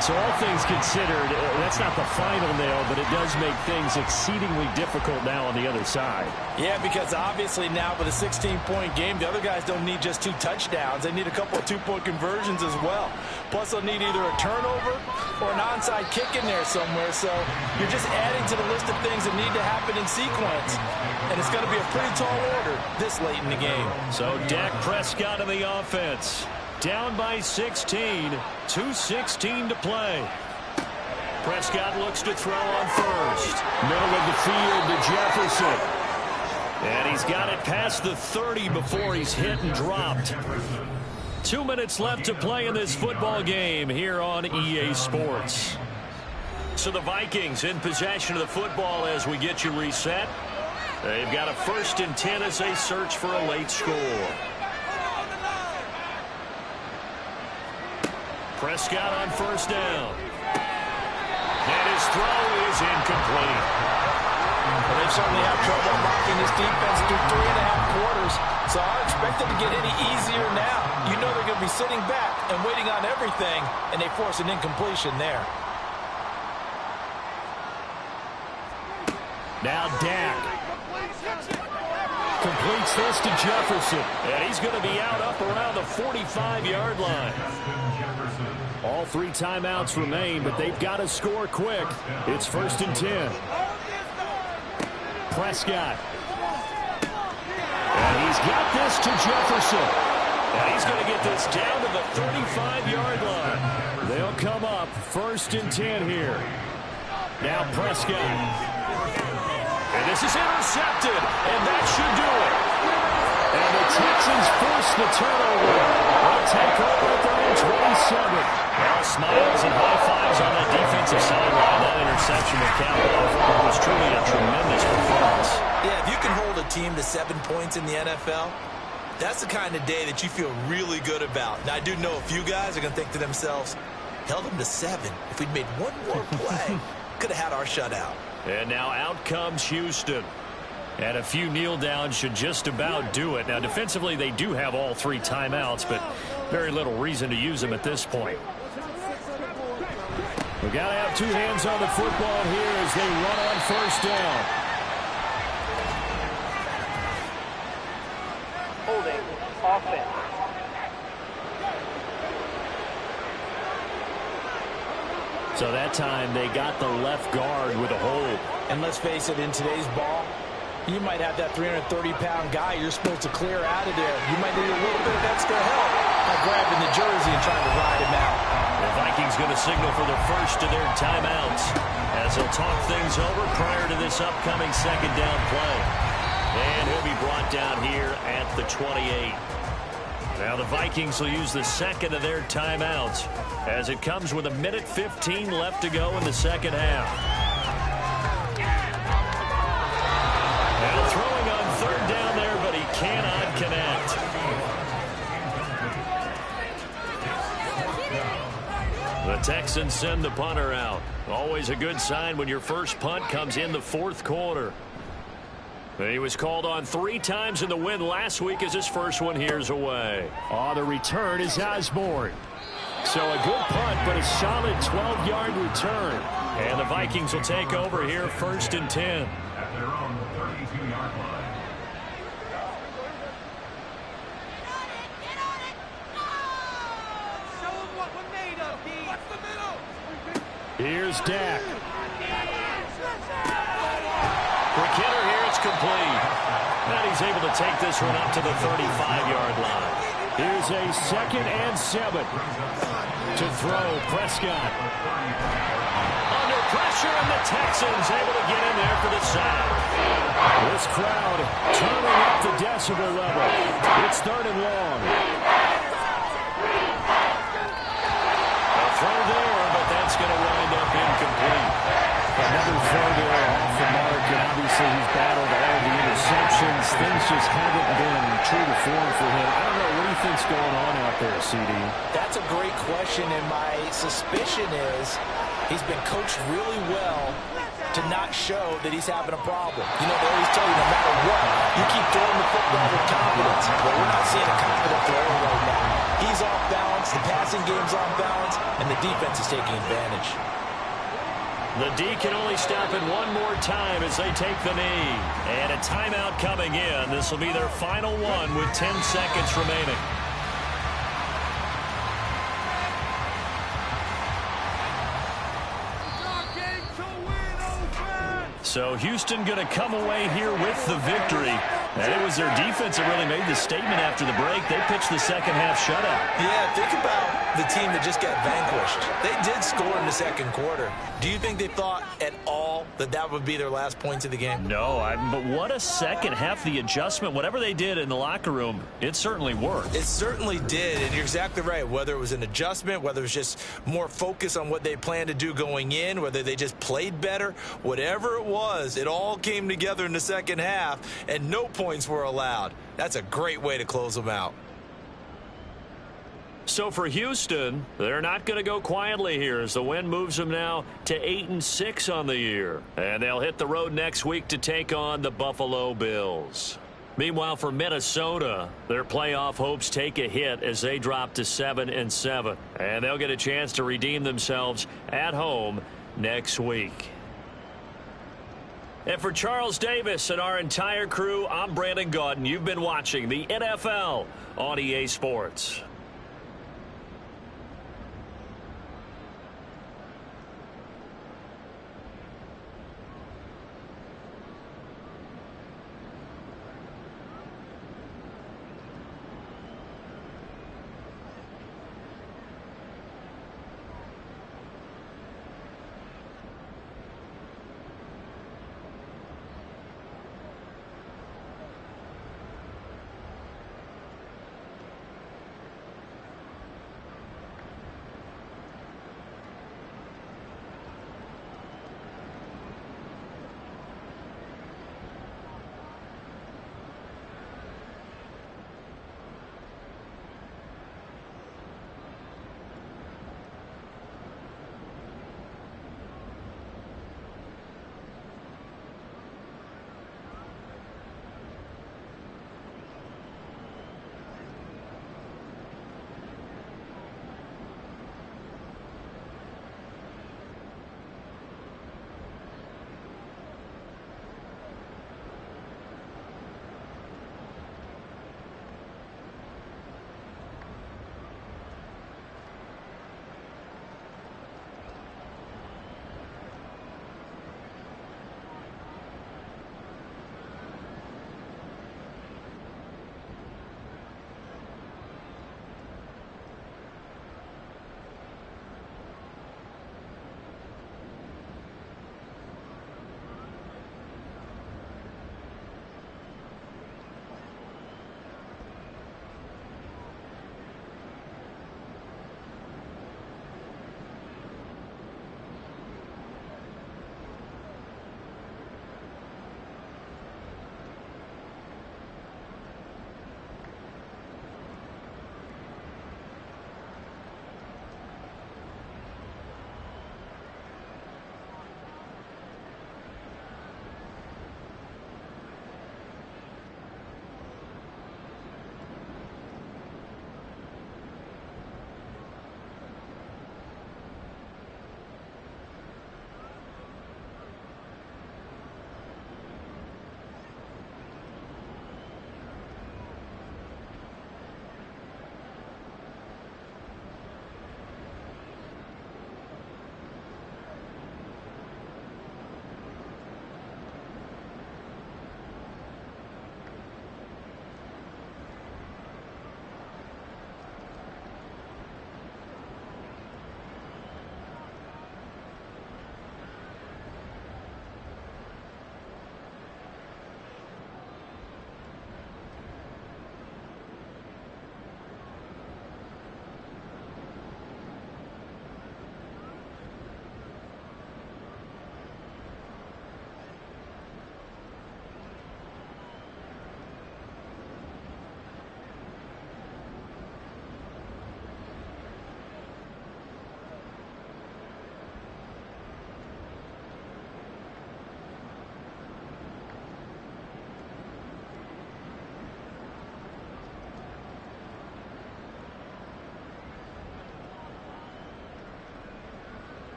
So all things considered, that's not the final nail, but it does make things exceedingly difficult now on the other side. Yeah, because obviously now with a 16-point game, the other guys don't need just 2 touchdowns. They need a couple of 2-point conversions as well. Plus, they'll need either a turnover or an onside kick in there somewhere. So you're just adding to the list of things that need to happen in sequence. And it's going to be a pretty tall order this late in the game. So Dak Prescott in the offense. Down by 16, 2:16 to play. Prescott looks to throw on first. Middle of the field to Jefferson. And he's got it past the 30 before he's hit and dropped. 2 minutes left to play in this football game here on EA Sports. So the Vikings in possession of the football as we get you reset. They've got a 1st and 10 as they search for a late score. Prescott on first down. And his throw is incomplete. Well, they certainly have trouble blocking this defense through 3.5 quarters, so I expect it to get any easier now. You know they're going to be sitting back and waiting on everything, and they force an incompletion there. Now Dak completes this to Jefferson. And he's going to be out up around the 45-yard line. All 3 timeouts remain, but they've got to score quick. It's 1st and 10. Prescott. And he's got this to Jefferson. And he's going to get this down to the 35-yard line. They'll come up 1st and 10 here. Now Prescott. And this is intercepted, and that should do it. And the Texans force the turnover. They'll take over at their own 27. Well, smiles and high fives on that defensive sideline. That interception will count off. It was truly a tremendous performance. Yeah, if you can hold a team to 7 points in the NFL, that's the kind of day that you feel really good about. Now, I do know a few guys are going to think to themselves, held them to 7. If we'd made one more play, could have had our shutout. And now out comes Houston. And a few kneel downs should just about do it. Now, defensively, they do have all 3 timeouts, but very little reason to use them at this point. We've got to have 2 hands on the football here as they run on first down. Holding offense. So that time they got the left guard with a hold. And let's face it, in today's ball, you might have that 330-pound guy you're supposed to clear out of there. You might need a little bit of extra help by grabbing the jersey and trying to ride him out. The Vikings going to signal for the first of their timeouts as they'll talk things over prior to this upcoming 2nd down play. And he'll be brought down here at the 28. Now the Vikings will use the 2nd of their timeouts as it comes with 1:15 left to go in the 2nd half. Now throwing on 3rd down there, but he cannot connect. The Texans send the punter out. Always a good sign when your first punt comes in the 4th quarter. He was called on 3 times in the win last week as his first one here's away. The return is Osborne. So a good punt, but a solid 12-yard return. And the Vikings will take over here 1st and 10. At their own 32-yard line. Show them what we're made of, D. What's the middle? Here's Dak. Quick hitter here, it's complete. And he's able to take this one up to the 35-yard line. Here's a 2nd and 7. To throw, Prescott. Under pressure, and the Texans able to get in there for the sack. This crowd turning up the decibel level. It's 3rd and long. A throw there, but that's going to wind up incomplete. Another throw there off the mark, and obviously he's battled all the interceptions. Things just haven't been true to form for him. I don't know, what do you think's going on out there, CD? That's a great question, and my suspicion is he's been coached really well to not show that he's having a problem. You know, they always tell you no matter what, you keep throwing the football with confidence. But we're not seeing a confident thrower right now. He's off balance, the passing game's off balance, and the defense is taking advantage. The D can only stop it one more time as they take the knee. And a timeout coming in. This will be their final one with 10 seconds remaining. So Houston going to come away here with the victory. And it was their defense that really made the statement after the break. They pitched the second half shutout. Yeah, think about the team that just got vanquished. They did score in the second quarter. Do you think they thought at all that that would be their last points of the game? No, but what a second half. The adjustment, whatever they did in the locker room, it certainly worked. It certainly did, and you're exactly right. Whether it was an adjustment, whether it was just more focus on what they planned to do going in, whether they just played better, whatever it was, it all came together in the second half, and no points were allowed. That's a great way to close them out. So for Houston, they're not going to go quietly here as the win moves them now to 8-6 on the year. And they'll hit the road next week to take on the Buffalo Bills. Meanwhile, for Minnesota, their playoff hopes take a hit as they drop to 7-7. And they'll get a chance to redeem themselves at home next week. And for Charles Davis and our entire crew, I'm Brandon Gaudin. You've been watching the NFL on EA Sports.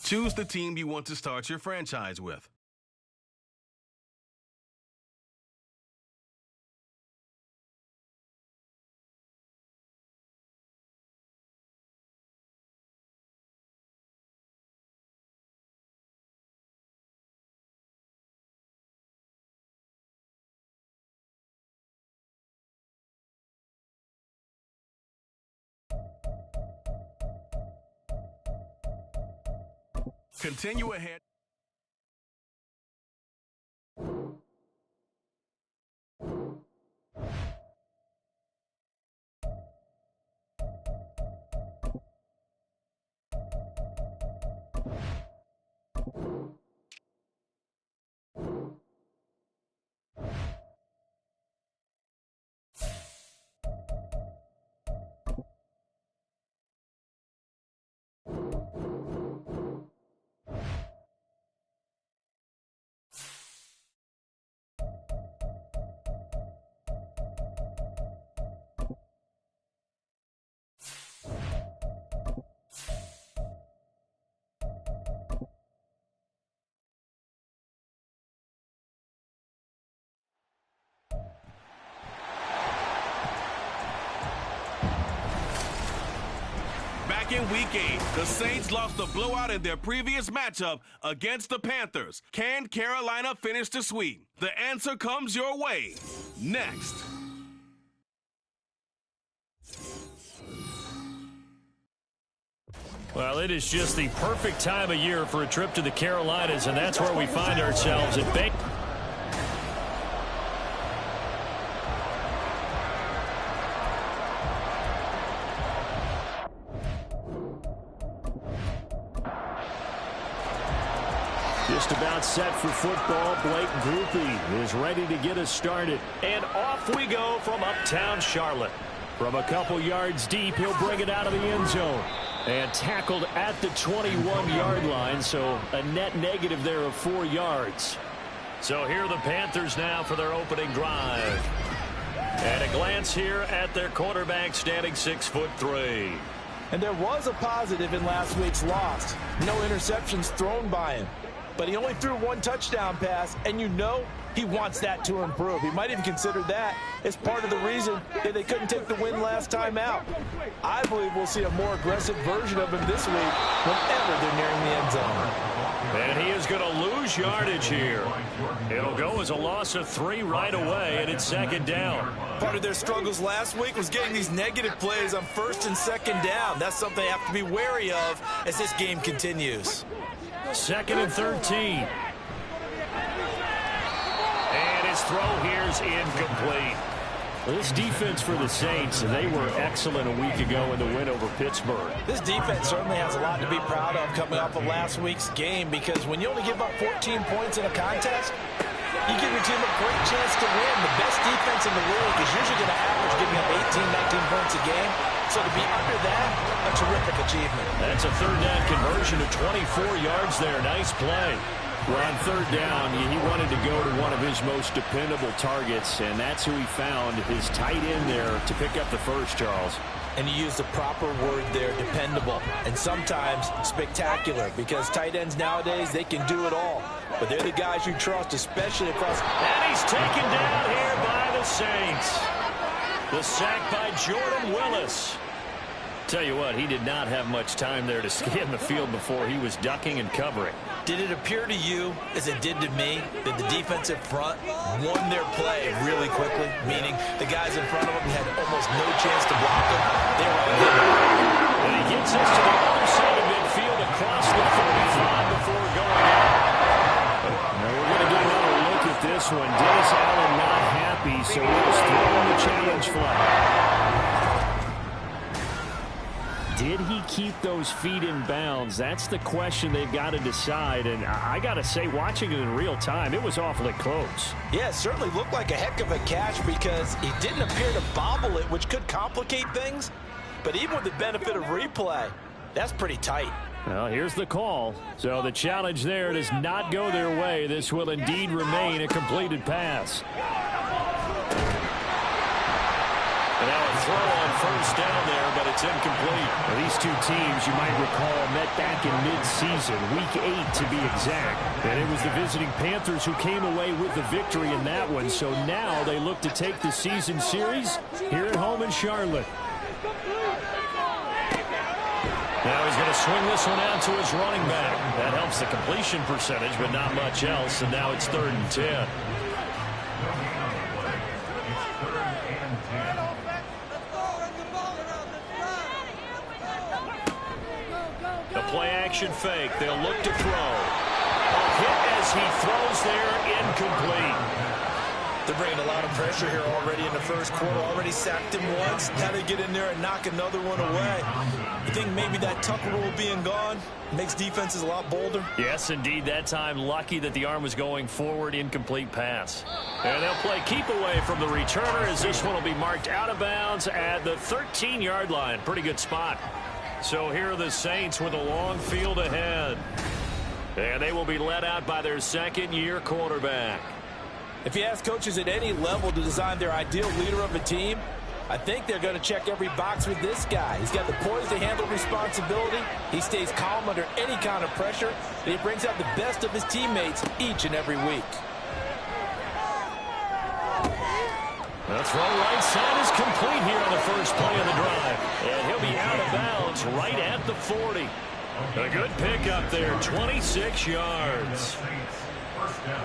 Choose the team you want to start your franchise with. Continue ahead. In Week 8, the Saints lost a blowout in their previous matchup against the Panthers. Can Carolina finish the sweep? The answer comes your way next. Well, it is just the perfect time of year for a trip to the Carolinas, and that's where we find ourselves at Bay. Just about set for football. Blake Grupe is ready to get us started. And off we go from uptown Charlotte. From a couple yards deep, he'll bring it out of the end zone. And tackled at the 21-yard line, so a net negative there of 4 yards. So here are the Panthers now for their opening drive. And a glance here at their quarterback, standing 6'3". And there was a positive in last week's loss. No interceptions thrown by him. But he only threw 1 touchdown pass, and you know he wants that to improve. He might even consider that as part of the reason that they couldn't take the win last time out. I believe we'll see a more aggressive version of him this week whenever they're nearing the end zone. And he is going to lose yardage here. It'll go as a loss of 3 right away, and it's second down. Part of their struggles last week was getting these negative plays on 1st and 2nd down. That's something they have to be wary of as this game continues. 2nd and 13. And his throw here is incomplete. Well, this defense for the Saints, they were excellent a week ago in the win over Pittsburgh. This defense certainly has a lot to be proud of coming off of last week's game, because when you only give up 14 points in a contest, you give your team a great chance to win. The best defense in the league is usually going to average giving up 18, 19 points a game. So to be under that, a terrific achievement. That's a 3rd down conversion of 24 yards there. Nice play. Well, on 3rd down, he wanted to go to one of his most dependable targets, and that's who he found, his tight end there, to pick up the first, Charles. And you use the proper word there, dependable, and sometimes spectacular, because tight ends nowadays, they can do it all. But they're the guys you trust, especially across. And he's taken down here by the Saints. The sack by Jordan Willis. Tell you what, he did not have much time there to scan the field before he was ducking and covering. Did it appear to you, as it did to me, that the defensive front won their play really quickly? Meaning the guys in front of them had almost no chance to block them. They were on him. And he gets us to the other side of midfield across the 45 before going out. Now we're going to get another look at this one. Dennis Allen not happy, so he was throwing the challenge flag. Did he keep those feet in bounds? That's the question they've got to decide. And I got to say, watching it in real time, it was awfully close. Yeah, it certainly looked like a heck of a catch, because he didn't appear to bobble it, which could complicate things. But even with the benefit of replay, that's pretty tight. Well, here's the call. So the challenge there does not go their way. This will indeed remain a completed pass. And now a throw on first down there, but it's incomplete. Now, these two teams, you might recall, met back in mid-season, Week 8 to be exact. And it was the visiting Panthers who came away with the victory in that one. So now they look to take the season series here at home in Charlotte. Now he's going to swing this one out to his running back. That helps the completion percentage, but not much else. And now it's 3rd and 10. The play-action fake. They'll look to throw. A hit as he throws there, incomplete. They're bringing a lot of pressure here already in the first quarter. Already sacked him once. Now they get in there and knock another one away. You think maybe that Tucker rule being gone makes defenses a lot bolder? Yes, indeed. That time, lucky that the arm was going forward. Incomplete pass. And they'll play keep away from the returner as this one will be marked out of bounds at the 13-yard line. Pretty good spot. So here are the Saints with a long field ahead. And they will be led out by their second-year quarterback. If you ask coaches at any level to design their ideal leader of a team, I think they're going to check every box with this guy. He's got the poise to handle responsibility. He stays calm under any kind of pressure. And he brings out the best of his teammates each and every week. The throw right side is complete here on the first play of the drive. And he'll be out of bounds right at the 40. A good pickup there, 26 yards.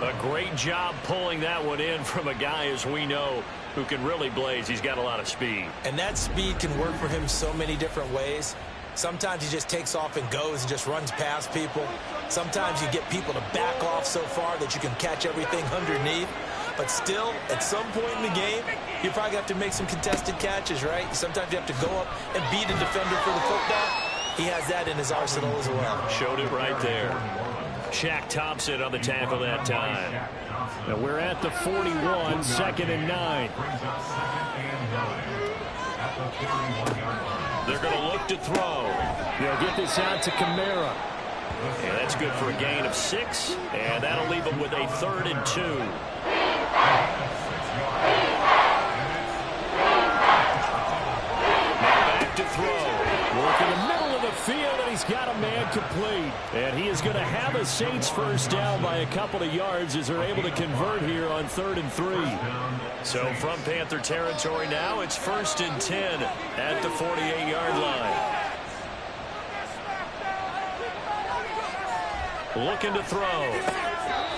A great job pulling that one in from a guy, as we know, who can really blaze. He's got a lot of speed. And that speed can work for him so many different ways. Sometimes he just takes off and goes and just runs past people. Sometimes you get people to back off so far that you can catch everything underneath. But still, at some point in the game, you probably have to make some contested catches, right? Sometimes you have to go up and beat a defender for the football. He has that in his arsenal as well. Showed it right there. Shaq Thompson on the tackle that time. Now we're at the 41, 2nd and 9. They're going to look to throw. They'll get this out to Kamara. And that's good for a gain of 6, and that'll leave them with a 3rd and 2. Now back to throw. Work in the middle of the field, and he's got a man complete. And he is going to have a Saints first down by a couple of yards as they're able to convert here on 3rd and 3. So from Panther territory now, it's 1st and 10 at the 48-yard line. Looking to throw.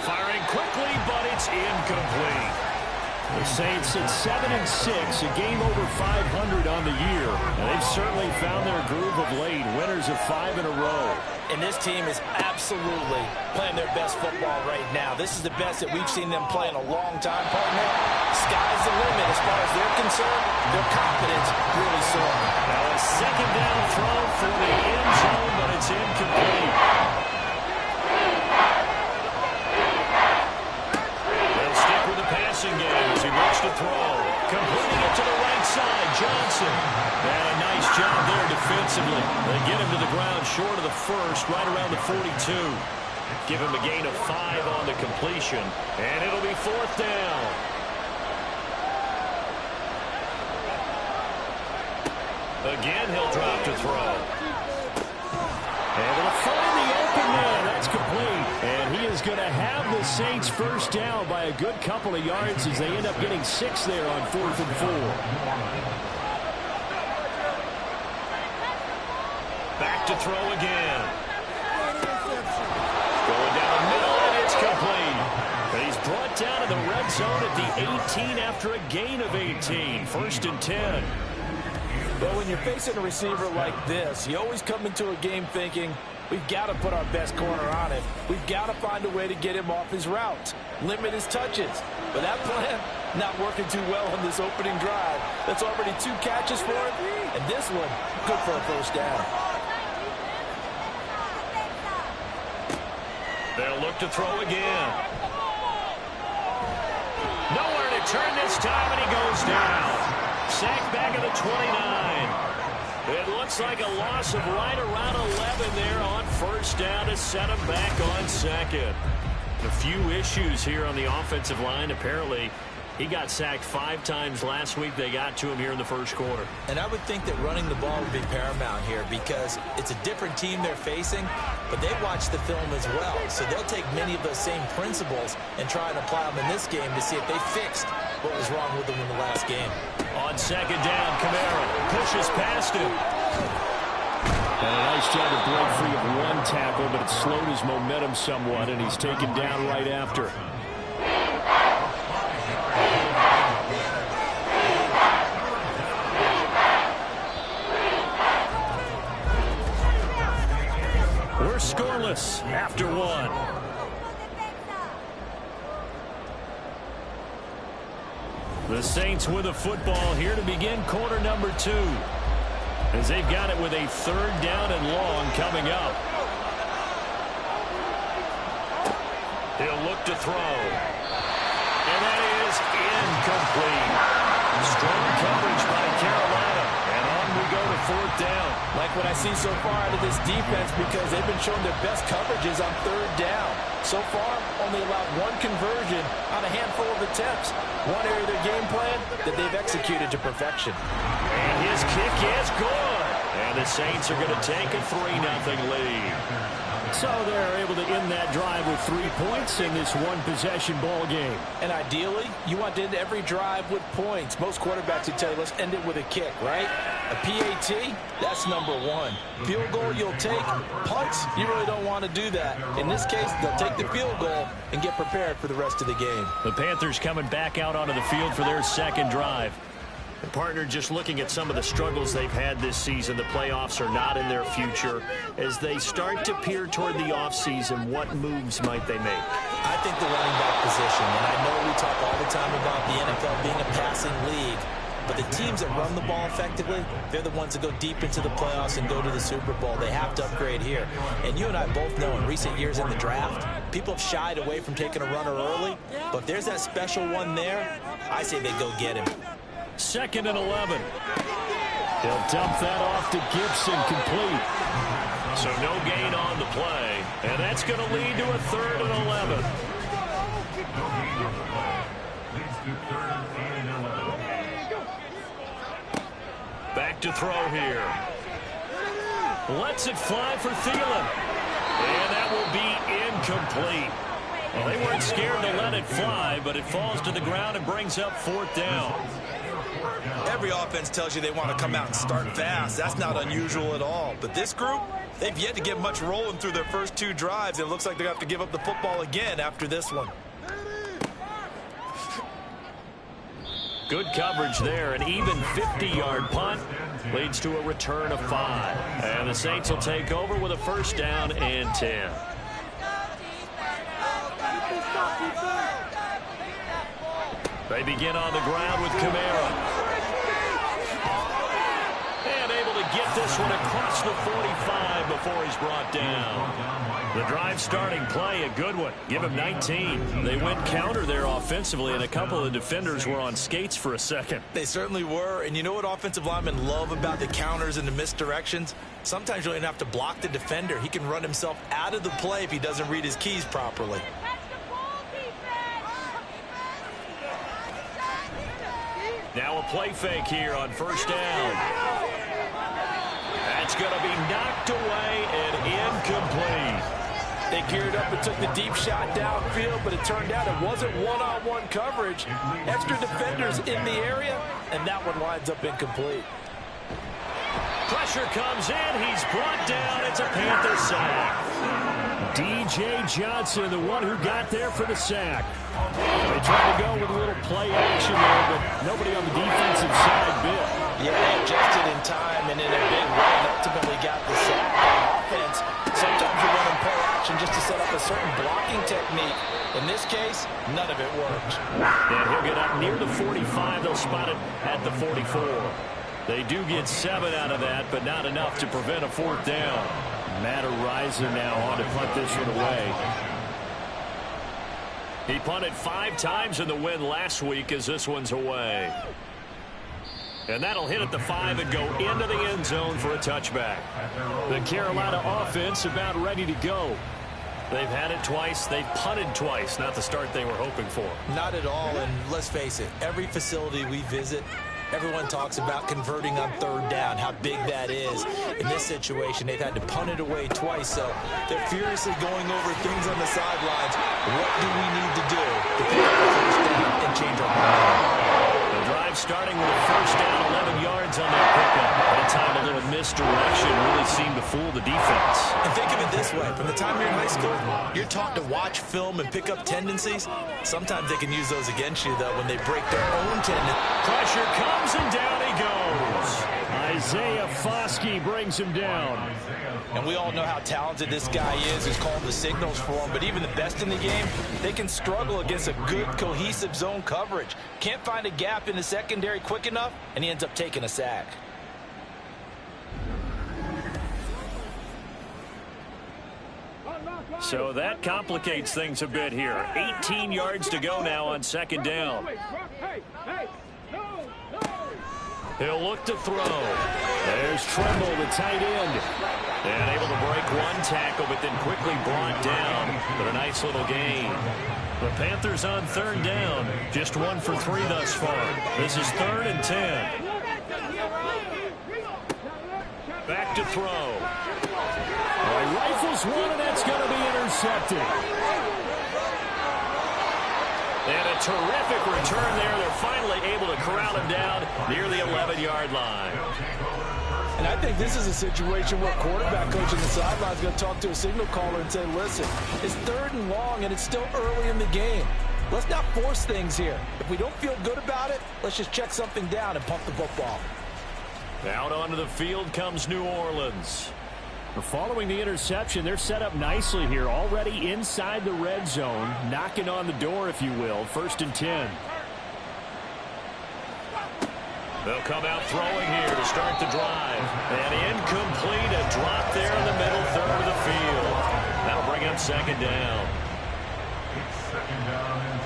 Firing quickly, but it's incomplete. The Saints at 7-6, a game over 500 on the year. And they've certainly found their groove of late, winners of 5 in a row. And this team is absolutely playing their best football right now. This is the best that we've seen them play in a long time, partner. Sky's the limit as far as they're concerned. Their confidence really soaring. Now a 2nd down throw for the end zone, but it's incomplete. Game as he looks to throw. Completing it to the right side, Johnson. And a nice job there defensively. They get him to the ground short of the first, right around the 42. Give him a gain of 5 on the completion, and it'll be 4th down. Again, he'll drop to throw. And they'll find the open man. That's complete. And he is going to have the Saints first down by a good couple of yards as they end up getting 6 there on 4th and 4. Back to throw again. Going down the middle, and it's complete. And he's brought down in the red zone at the 18 after a gain of 18. 1st and 10. But when you're facing a receiver like this, you always come into a game thinking, we've got to put our best corner on it. We've got to find a way to get him off his route, limit his touches. But that plan not working too well on this opening drive. That's already 2 catches for him, and this one good for a first down. They'll look to throw again. Nowhere to turn this time, and he goes down. Sacked back at the 29. It looks like a loss of right around 11 there on first down to set him back on second. A few issues here on the offensive line. Apparently, he got sacked 5 times last week. They got to him here in the first quarter. And I would think that running the ball would be paramount here because it's a different team they're facing, but they watch the film as well. So they'll take many of those same principles and try and apply them in this game to see if they fixed what was wrong with them in the last game. On second down, Kamara pushes past him. And a nice job to break free of one tackle, but it slowed his momentum somewhat, and he's taken down right after. We're scoreless after one. The Saints with a football here to begin quarter number 2. As they've got it with a third down and long coming up. He'll look to throw. And that is incomplete. Strong coverage by Carolina. And on we go to fourth down. Like what I see so far out of this defense because they've been showing their best coverages on third down. So far, only allowed one conversion on a handful of attempts. One area of their game plan that they've executed to perfection. And his kick is good. And the Saints are going to take a 3-0 lead. So they're able to end that drive with 3 points in this one-possession ball game. And ideally, you want to end every drive with points. Most quarterbacks would tell you, let's end it with a kick, right? A PAT, that's number 1. Field goal, you'll take. Punts, you really don't want to do that. In this case, they'll take the field goal and get prepared for the rest of the game. The Panthers coming back out onto the field for their second drive. And partner, just looking at some of the struggles they've had this season, the playoffs are not in their future. As they start to peer toward the offseason, what moves might they make? I think the running back position, and I know we talk all the time about the NFL being a passing league, but the teams that run the ball effectively, they're the ones that go deep into the playoffs and go to the Super Bowl. They have to upgrade here. And you and I both know in recent years in the draft, people have shied away from taking a runner early, but if there's that special one there, I say they go get him. 2nd and 11. He'll dump that off to Gibson, complete. So no gain on the play. And that's going to lead to a 3rd and 11. Back to throw here. Lets it fly for Thielen. And that will be incomplete. Well, they weren't scared to let it fly, but it falls to the ground and brings up 4th down. Every offense tells you they want to come out and start fast. That's not unusual at all. But this group, they've yet to get much rolling through their first 2 drives. It looks like they're going to have to give up the football again after this one. Good coverage there. An even 50-yard punt leads to a return of 5. And the Saints will take over with a first down and 10. They begin on the ground with Kamara. And able to get this one across the 45 before he's brought down. The drive starting play, a good one. Give him 19. They went counter there offensively, and a couple of defenders were on skates for a second. They certainly were. And you know what offensive linemen love about the counters and the misdirections? Sometimes you don't even have to block the defender. He can run himself out of the play if he doesn't read his keys properly. Now a play fake here on first down. That's going to be knocked away and incomplete. They geared up and took the deep shot downfield, but it turned out it wasn't one-on-one coverage. Extra defenders in the area, and that one winds up incomplete. Pressure comes in. He's brought down. It's a Panther sack. DJ Johnson, the one who got there for the sack. They tried to go with a little play action there, but nobody on the defensive side bit. Yeah, they adjusted in time and in a big way and ultimately got the sack. On offense, sometimes you run in play action just to set up a certain blocking technique. In this case, none of it worked. And he'll get up near the 45. They'll spot it at the 44. They do get 7 out of that, but not enough to prevent a 4th down. Matt Araiza now on to punt this one away. He punted 5 times in the win last week as this one's away. And that'll hit at the 5 and go into the end zone for a touchback. The Carolina offense about ready to go. They've had it twice. They've punted twice. Not the start they were hoping for. Not at all, and let's face it, every facility we visit, everyone talks about converting on third down, how big that is. In this situation, they've had to punt it away twice, so they're furiously going over things on the sidelines. What do we need to do to pick up the first down and change our momentum? The drive starting with a first down, 11 yards on that pickup. At a time, a little misdirection really seemed to fool the defense. And think of it this way. From the time you're in high school, you're taught to watch film and pick up tendencies. Sometimes they can use those against you, though, when they break their own tendencies. Pressure comes, and down he goes. Isaiah Foskey brings him down. And we all know how talented this guy is, who's calling the signals for him. But even the best in the game, they can struggle against a good, cohesive zone coverage. Can't find a gap in the secondary quick enough, and he ends up taking a sack. So that complicates things a bit here. 18 yards to go now on second down. He'll look to throw. There's Tremble, the tight end. And able to break one tackle, but then quickly brought down. But a nice little gain. The Panthers on third down. Just 1 for 3 thus far. This is 3rd and 10. Back to throw. Rifles one, and that's going to be intercepted. And a terrific return there. They're finally able to corral him down near the 11-yard line. And I think this is a situation where quarterback coach on the sideline is going to talk to a signal caller and say, listen, it's 3rd and long, and it's still early in the game. Let's not force things here. If we don't feel good about it, let's just check something down and pump the football. Out onto the field comes New Orleans. Following the interception, they're set up nicely here, already inside the red zone, knocking on the door, if you will. 1st and 10. They'll come out throwing here to start the drive. And incomplete, a drop there in the middle third of the field. That'll bring up 2nd down. It's 2nd down and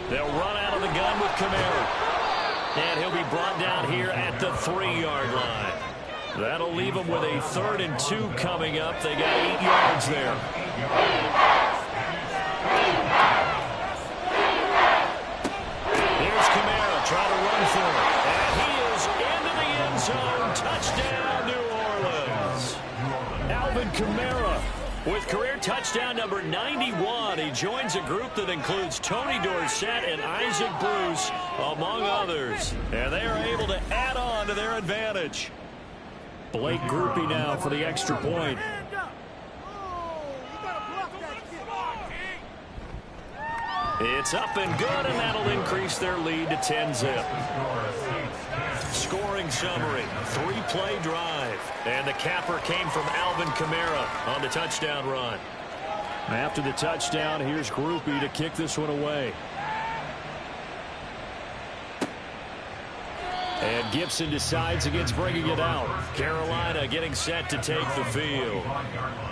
10. They'll run out of the gun with Kamara. And he'll be brought down here at the 3-yard line. That'll leave them with a 3rd and 2 coming up. They got 8 yards there. Here's Kamara trying to run for it. And he is into the end zone. Touchdown, New Orleans. Alvin Kamara with career touchdown number 91. He joins a group that includes Tony Dorsett and Isaac Bruce, among others. And they are able to add on to their advantage. Blake Grupe now for the extra point. It's up and good, and that'll increase their lead to 10-zip. Scoring summary, 3-play drive. And the capper came from Alvin Kamara on the touchdown run. After the touchdown, here's Grupe to kick this one away. And Gibson decides against bringing it out. Carolina getting set to take the field.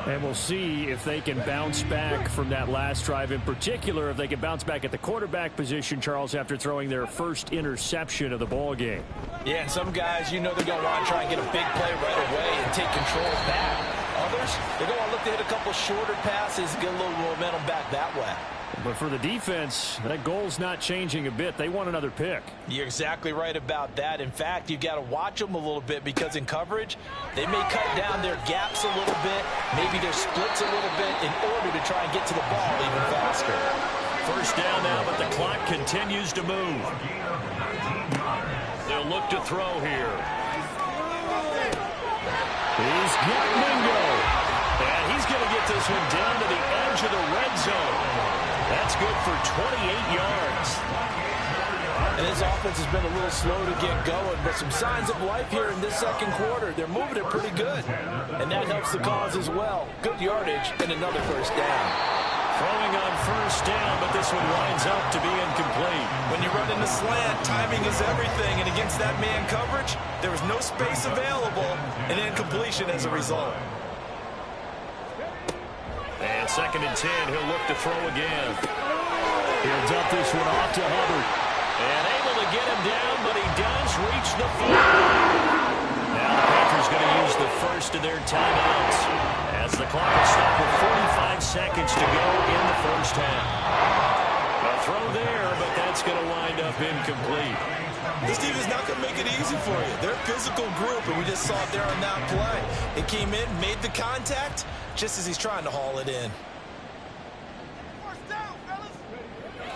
And we'll see if they can bounce back from that last drive. In particular, if they can bounce back at the quarterback position, Charles, after throwing their first interception of the ball game. Yeah, and some guys, you know they're going to want to try and get a big play right away and take control back. Others, they're going to look to hit a couple shorter passes and get a little momentum back that way. But for the defense, that goal's not changing a bit. They want another pick. You're exactly right about that. In fact, you've got to watch them a little bit because in coverage, they may cut down their gaps a little bit, maybe their splits a little bit in order to try and get to the ball even faster. First down now, but the clock continues to move. They'll look to throw here. He's got Mingo. And he's going to get this one down to the edge of the red zone. That's good for 28 yards. And his offense has been a little slow to get going, but some signs of life here in this second quarter. They're moving it pretty good, and that helps the cause as well. Good yardage and another first down. Throwing on first down, but this one winds up to be incomplete. When you run in the slant, timing is everything, and against that man coverage, there was no space available, and incompletion as a result. And 2nd and 10, he'll look to throw again. He'll dump this one off to Hubbard. And able to get him down, but he does reach the 40. Now the Panthers going to use the first of their timeouts as the clock will stop with 45 seconds to go in the first half. A throw there, but that's going to wind up incomplete. This team is not going to make it easy for you. They're a physical group, and we just saw it there on that play. It came in, made the contact, just as he's trying to haul it in.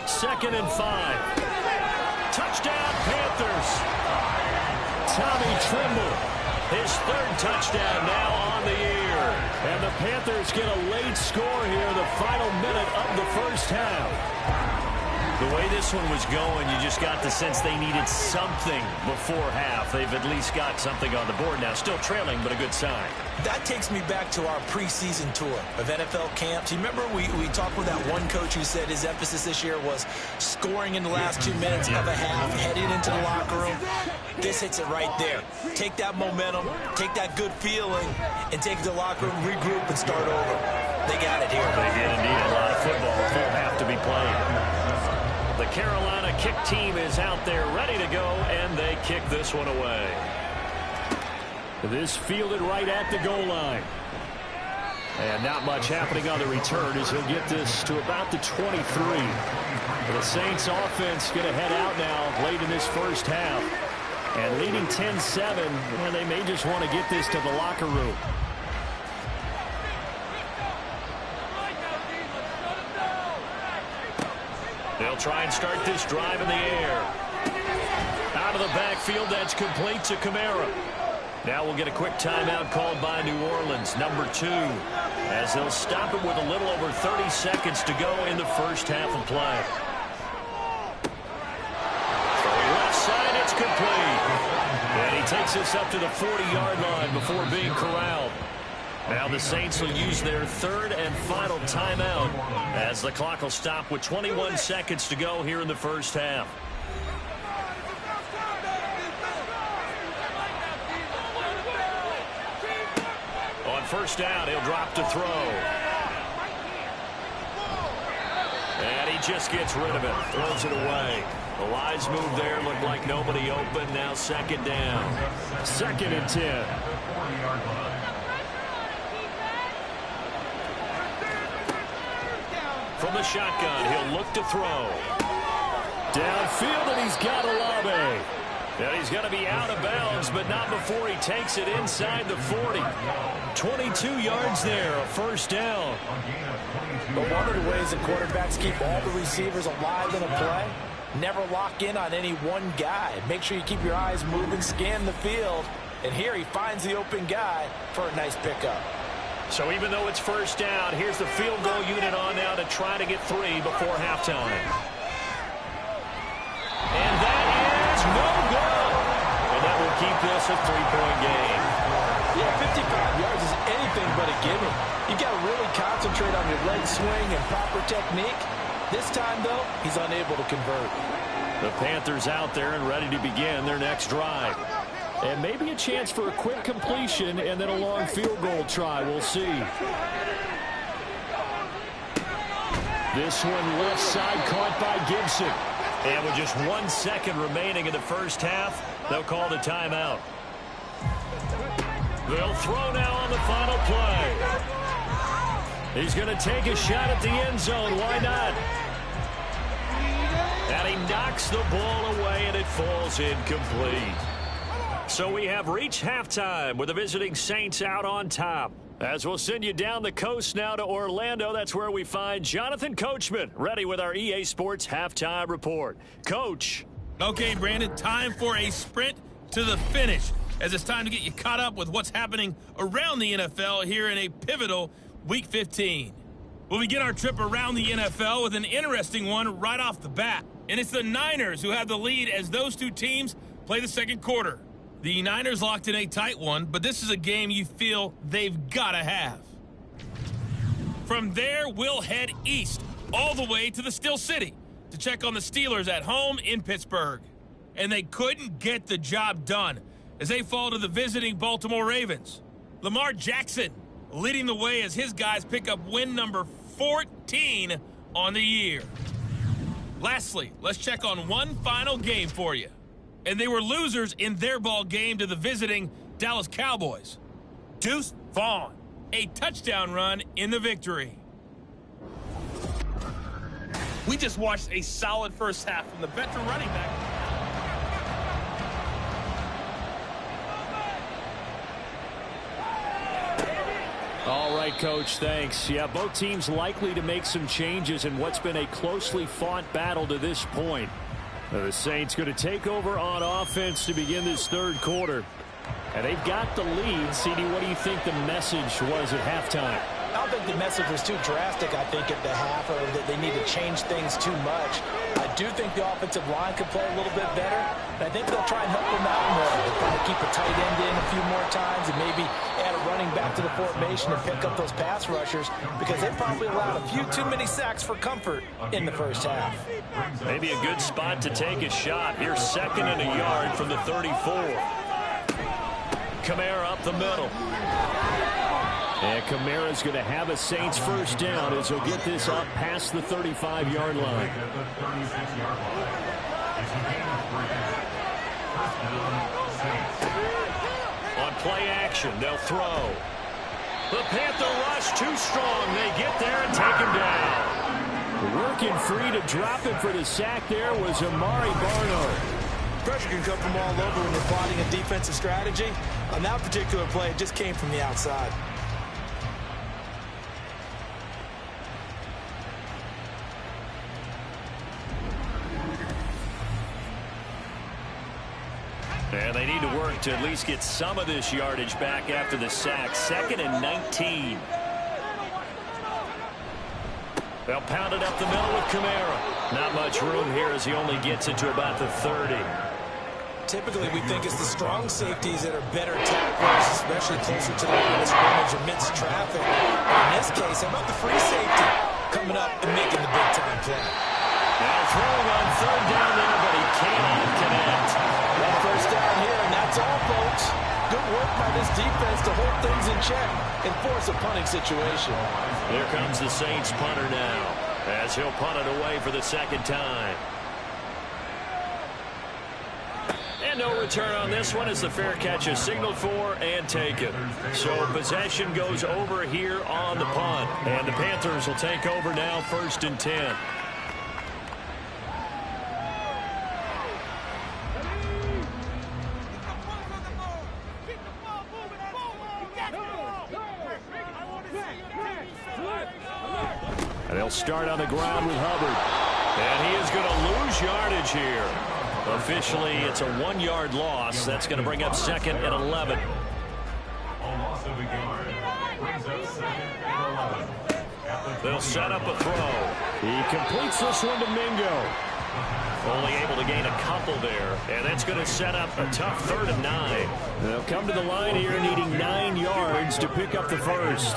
2nd and 5. Touchdown, Panthers. Tommy Tremble, his 3rd touchdown now on the year. And the Panthers get a late score here, the final minute of the first half. The way this one was going, you just got the sense they needed something before half. They've at least got something on the board now. Still trailing, but a good sign. That takes me back to our preseason tour of NFL camps. You remember we talked with that one coach who said his emphasis this year was scoring in the last 2 minutes of a half, heading into the locker room. This hits it right there. Take that momentum, take that good feeling, and take it to the locker room, regroup, and start over. They got it here. They did indeed. A lot of football, full half to be played. The Carolina kick team is out there ready to go, and they kick this one away. This fielded right at the goal line. And not much happening on the return as he'll get this to about the 23. The Saints offense going to head out now late in this first half. And leading 10-7, and they may just want to get this to the locker room. They'll try and start this drive in the air. Out of the backfield, that's complete to Kamara. Now we'll get a quick timeout called by New Orleans, number 2, as they'll stop it with a little over 30 seconds to go in the first half of play. Left side, it's complete. And he takes this up to the 40-yard line before being corralled. Now the Saints will use their 3rd and final timeout as the clock will stop with 21 seconds to go here in the first half. On first down, he'll drop to throw. And he just gets rid of it, throws it away. The wise move there, looked like nobody open. Now 2nd down. 2nd and 10. From the shotgun, he'll look to throw. Downfield, and he's got Olave. And he's going to be out of bounds, but not before he takes it inside the 40. 22 yards there, a first down. But one of the ways that quarterbacks keep all the receivers alive in a play, never lock in on any one guy. Make sure you keep your eyes moving, scan the field. And here he finds the open guy for a nice pickup. So even though it's first down, here's the field goal unit on now to try to get 3 before halftime. And that is no good. And that will keep this a 3-point game. Yeah, 55 yards is anything but a gimme. You got to really concentrate on your leg swing and proper technique. This time, though, he's unable to convert. The Panthers out there and ready to begin their next drive. And maybe a chance for a quick completion and then a long field goal try. We'll see. This one left side caught by Gibson. And with just 1 second remaining in the first half, they'll call the timeout. They'll throw now on the final play. He's going to take a shot at the end zone. Why not? And he knocks the ball away, and it falls incomplete. So we have reached halftime with the visiting Saints out on top. As we'll send you down the coast now to Orlando, that's where we find Jonathan Coachman, ready with our EA Sports Halftime Report. Coach. Okay, Brandon, time for a sprint to the finish, as it's time to get you caught up with what's happening around the NFL here in a pivotal Week 15. We'll begin our trip around the NFL with an interesting one right off the bat. And it's the Niners who have the lead as those two teams play the second quarter. The Niners locked in a tight one, but this is a game you feel they've got to have. From there, we'll head east all the way to the Steel City to check on the Steelers at home in Pittsburgh. And they couldn't get the job done as they fall to the visiting Baltimore Ravens. Lamar Jackson leading the way as his guys pick up win number 14 on the year. Lastly, let's check on one final game for you. And they were losers in their ball game to the visiting Dallas Cowboys. Deuce Vaughn, a touchdown run in the victory. We just watched a solid first half from the veteran running back. All right, Coach, thanks. Yeah, both teams likely to make some changes in what's been a closely fought battle to this point. The Saints going to take over on offense to begin this third quarter. And they've got the lead. CD, what do you think the message was at halftime? I don't think the message was too drastic, I think, at the half, or that they need to change things too much. I do think the offensive line could play a little bit better, and I think they'll try and help them out more. They'll probably keep a tight end in a few more times and maybe add a running back to the formation and pick up those pass rushers, because they probably allowed a few too many sacks for comfort in the first half. Maybe a good spot to take a shot. Here's 2nd and a yard from the 34. Kamara up the middle. And Kamara's going to have a Saints first down as he'll get this up past the 35-yard line. On play action, they'll throw. The Panther rush too strong. They get there and take him down. Working free to drop it for the sack there was Amari Barnard. Pressure can come from all over when you're plotting a defensive strategy. On that particular play, it just came from the outside. And they need to work to at least get some of this yardage back after the sack. 2nd and 19. They'll pound it up the middle with Kamara. Not much room here as he only gets it to about the 30. Typically, we think it's the strong safeties that are better tacklers, especially closer to the line of scrimmage amidst traffic. But in this case, how about the free safety coming up and making the big-time play? Now throwing on 3rd down there, but he cannot connect. That first down here, and that's all, folks. Good work by this defense to hold things in check and force a punting situation. Here comes the Saints punter now, as he'll punt it away for the 2nd time. And no return on this one as the fair catch is signaled for and taken. So possession goes over here on the punt. And the Panthers will take over now, 1st and 10. And they'll start on the ground with Hubbard. And he is going to lose yardage here. Officially, it's a 1-yard loss. That's going to bring up 2nd and 11. They'll set up a throw. He completes this one to Mingo. Only able to gain a couple there. And that's going to set up a tough 3rd and 9. They'll come to the line here needing 9 yards to pick up the first.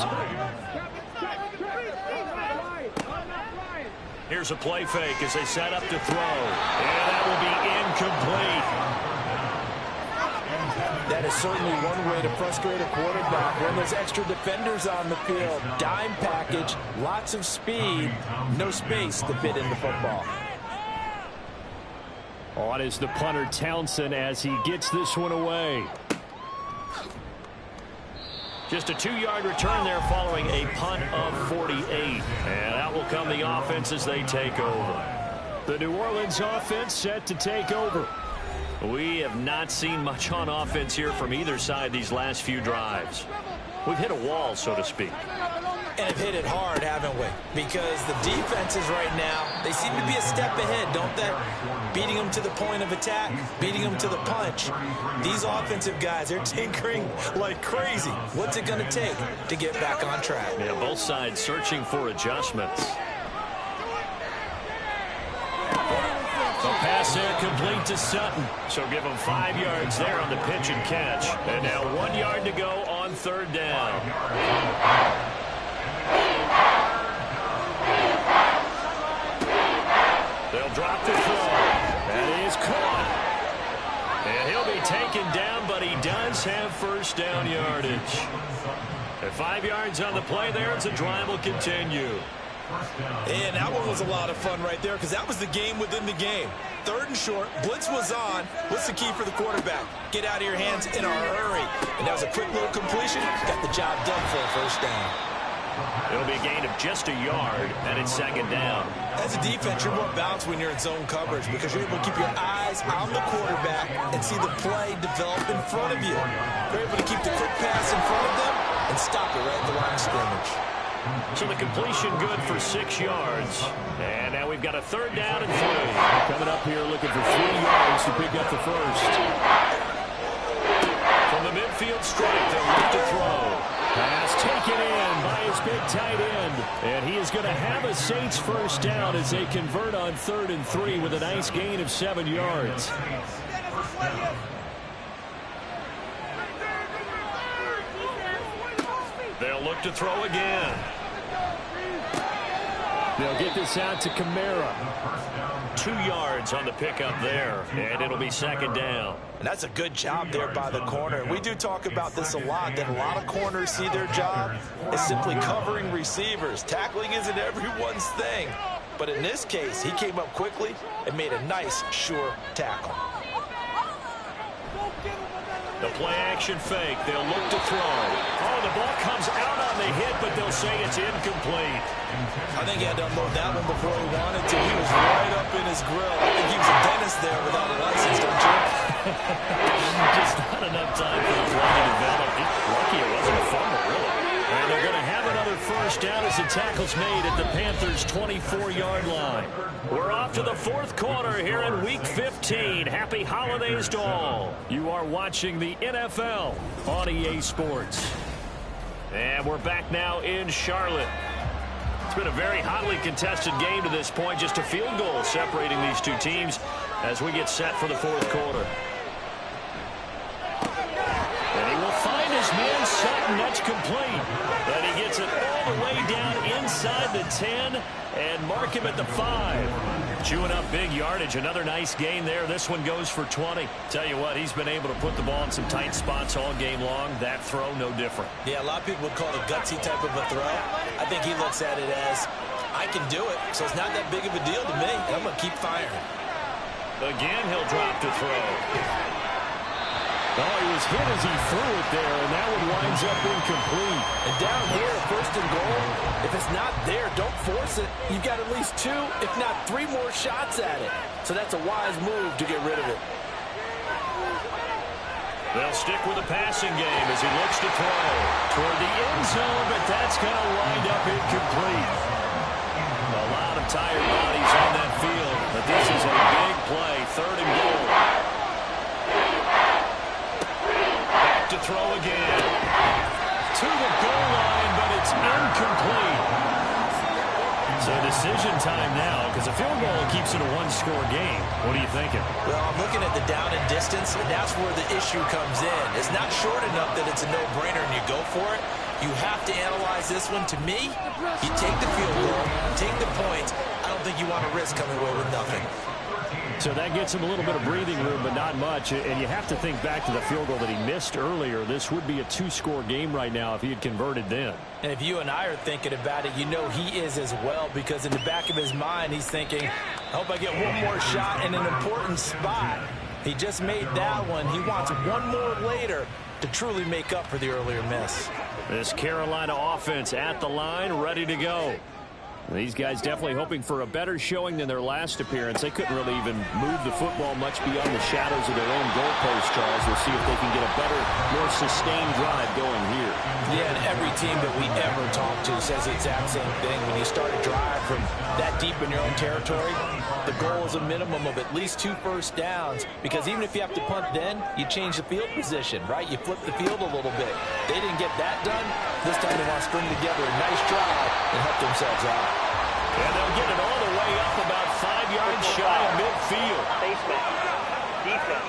Here's a play fake as they set up to throw. And that will be incomplete. That is certainly one way to frustrate a quarterback when there's extra defenders on the field. Dime package, lots of speed, no space to fit in the football. On is the punter Townsend as he gets this one away. Just a 2-yard return there following a punt of 48. And out will come the offense as they take over. The New Orleans offense set to take over. We have not seen much on offense here from either side these last few drives. We've hit a wall, so to speak. And have hit it hard, haven't we? Because the defenses right now, they seem to be a step ahead, don't they? Beating them to the point of attack, beating them to the punch. These offensive guys, they're tinkering like crazy. What's it going to take to get back on track? Yeah, both sides searching for adjustments. The pass there complete to Sutton. So give him 5 yards there on the pitch and catch. And now 1 yard to go on 3rd down. They'll drop the throw. That is caught. And he'll be taken down, but he does have 1st down yardage. At 5 yards on the play there, as the drive will continue. And that one was a lot of fun right there because that was the game within the game. 3rd and short, blitz was on. What's the key for the quarterback? Get out of your hands in a hurry. And that was a quick little completion. Got the job done for a first down. It'll be a gain of just a yard, and it's 2nd down. As a defense, you're more balanced when you're in zone coverage because you're able to keep your eyes on the quarterback and see the play develop in front of you. You're able to keep the quick pass in front of them and stop it right at the line of scrimmage. So the completion good for 6 yards. And now we've got a 3rd down and 3. Coming up here looking for 3 yards to pick up the first. From the midfield stripe, they'll look to throw. Pass taken in by his big tight end. And he is going to have a Saints first down as they convert on 3rd and 3 with a nice gain of 7 yards. They'll look to throw again. They'll get this out to Kamara. 2 yards on the pickup there, and it'll be 2nd down. And that's a good job there by the corner. And we do talk about this a lot, that a lot of corners see their job as simply covering receivers. Tackling isn't everyone's thing. But in this case, he came up quickly and made a nice, sure tackle. The play-action fake. They'll look to throw. Oh, the ball comes out on the hit, but they'll say it's incomplete. I think he had to unload that one before he wanted to. He was right up in his grill. I think he was a dentist there without a license, don't you? Just not enough time for the play to develop. Lucky it wasn't a fumble, really. And they're going to have another first down as the tackle's made at the Panthers' 24-yard line. We're off to the 4th quarter here in Week 15. Happy holidays to all. You are watching the NFL on EA Sports. And we're back now in Charlotte. It's been a very hotly contested game to this point. Just a field goal separating these two teams as we get set for the 4th quarter. And he will find his man Sutton. That's complete. And he gets it all the way down inside the 10 and mark him at the 5. Chewing up big yardage. Another nice gain there. This one goes for 20. Tell you what, he's been able to put the ball in some tight spots all game long. That throw, no different. Yeah, a lot of people would call it a gutsy type of a throw. I think he looks at it as, I can do it, so it's not that big of a deal to me, and I'm going to keep firing. Again, he'll drop to throw. Oh, he was hit as he threw it there, and that one winds up incomplete. And down here, 1st and goal, if it's not there, don't force it. You've got at least 2, if not 3 more shots at it. So that's a wise move to get rid of it. They'll stick with the passing game as he looks to throw toward the end zone, but that's going to wind up incomplete. A lot of tired bodies on that field, but this is a big play, 3rd and goal. Back to throw again. To the goal line, but it's incomplete. So decision time now, because a field goal keeps it a 1-score game. What are you thinking? Well, I'm looking at the down and distance, and that's where the issue comes in. It's not short enough that it's a no-brainer and you go for it. You have to analyze this one. To me, you take the field goal, take the points. I don't think you want to risk coming away with nothing. So that gets him a little bit of breathing room, but not much. And you have to think back to the field goal that he missed earlier. This would be a 2-score game right now if he had converted then. And if you and I are thinking about it, you know he is as well, because in the back of his mind, he's thinking, I hope I get one more shot in an important spot. He just made that one. He wants one more later to truly make up for the earlier miss. This Carolina offense at the line, ready to go. These guys definitely hoping for a better showing than their last appearance. They couldn't really even move the football much beyond the shadows of their own goalpost, Charles. We'll see if they can get a better, more sustained drive going here. Yeah, and every team that we ever talk to says the exact same thing. When you start a drive from that deep in your own territory, the goal is a minimum of at least 2 first downs, because even if you have to punt then, you change the field position, right? You flip the field a little bit. They didn't get that done. This time they want to string together a nice drive and help themselves out. And they'll get it all the way up about 5 yards shy of midfield. Face mask. Defense.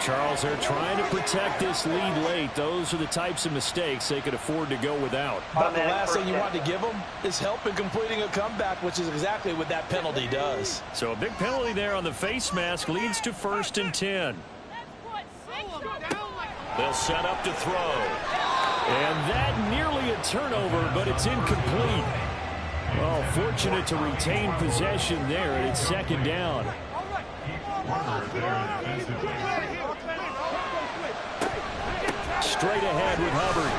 Charles, they're trying to protect this lead late. Those are the types of mistakes they could afford to go without. But the last thing you want to give them is help in completing a comeback, which is exactly what that penalty does. So a big penalty there on the face mask leads to 1st and 10. They'll set up to throw. And that nearly a turnover, but it's incomplete. Well, fortunate to retain possession there, and it's second down. Straight ahead with Hubbard.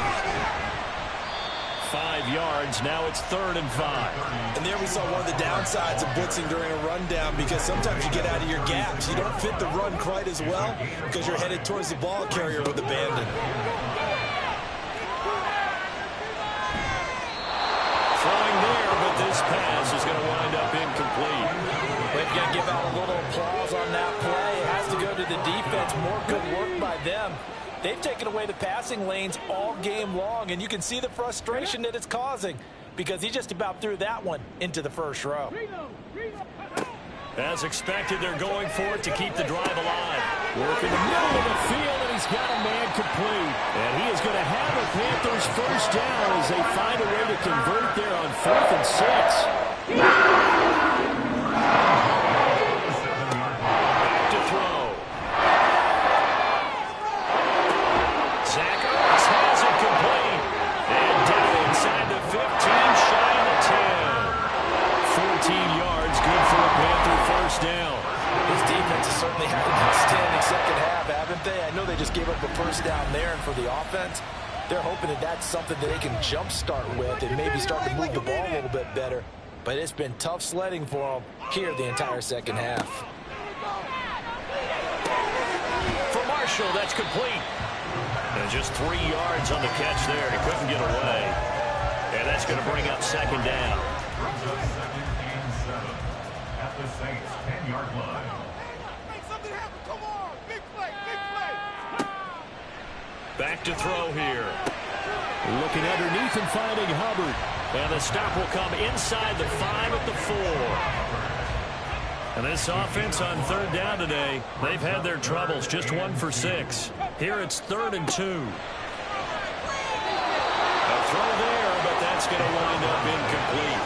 5 yards. Now it's 3rd and 5. And there we saw one of the downsides of blitzing during a rundown, because sometimes you get out of your gaps. You don't fit the run quite as well because you're headed towards the ball carrier with abandon. Throwing there, but this pass is going to wind up incomplete. They've got to give out a little applause on that play. It has to go to the defense. More good work by them. They've taken away the passing lanes all game long, and you can see the frustration that it's causing because he just about threw that one into the first row. As expected, they're going for it to keep the drive alive. Work in the middle of the field, and he's got a man complete. And he is going to have the Panthers first down as they find a way to convert there on 4th and 6. Back to throw. Zacharias has it complete. And down inside the 15, shy of the 10. 14 yards, good for a Panther first down. This defense has certainly had an outstanding second half, haven't they? I know they just gave up a first down there, and for the offense, they're hoping that that's something that they can jumpstart with and maybe start to move the ball a little bit better. But it's been tough sledding for them here the entire second half. For Marshall, that's complete. And just 3 yards on the catch there. He couldn't get away. And that's going to bring up second down. At the Saints 10-yard line. Make something happen. Come on. Big play. Big play. Back to throw here. Looking underneath and finding Hubbard. And the stop will come inside the 5 at the 4. And this offense on 3rd down today, they've had their troubles. Just 1 for 6. Here it's 3rd and 2. A throw there, but that's going to wind up incomplete.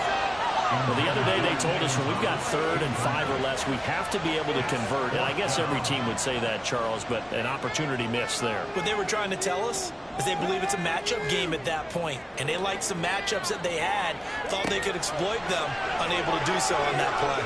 Well, the other day they told us when we've got 3rd and 5 or less, we have to be able to convert. And I guess every team would say that, Charles, but an opportunity missed there. What they were trying to tell us is they believe it's a matchup game at that point. And they liked some matchups that they had, thought they could exploit them, unable to do so on that play.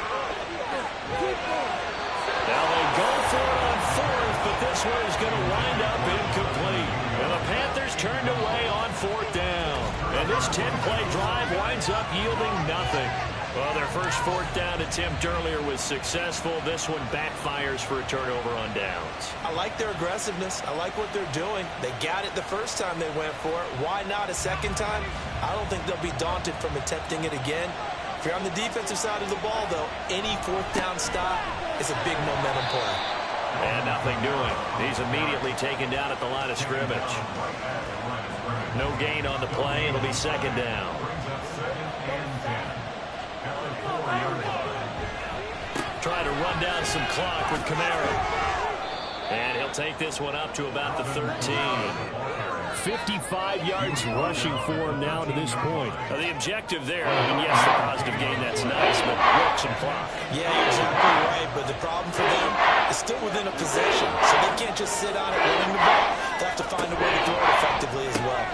Now they go for it on 4th, but this one is going to wind up incomplete. And the Panthers turned away on 4th down. And this 10-play drive winds up yielding nothing. Well, their first 4th down attempt earlier was successful. This one backfires for a turnover on downs. I like their aggressiveness. I like what they're doing. They got it the first time they went for it. Why not a second time? I don't think they'll be daunted from attempting it again. If you're on the defensive side of the ball, though, any 4th down stop is a big momentum play. And nothing doing. He's immediately taken down at the line of scrimmage. No gain on the play. It'll be second down. Try to run down some clock with Kamara. And he'll take this one up to about the 13. 55 yards rushing for him now to this point. Now the objective there, I mean, yes, the positive gain, that's nice, but work some clock. Yeah, you're exactly right, but the problem for them is still within a possession, so they can't just sit on it running the ball. They have to find a way to throw it effectively as well.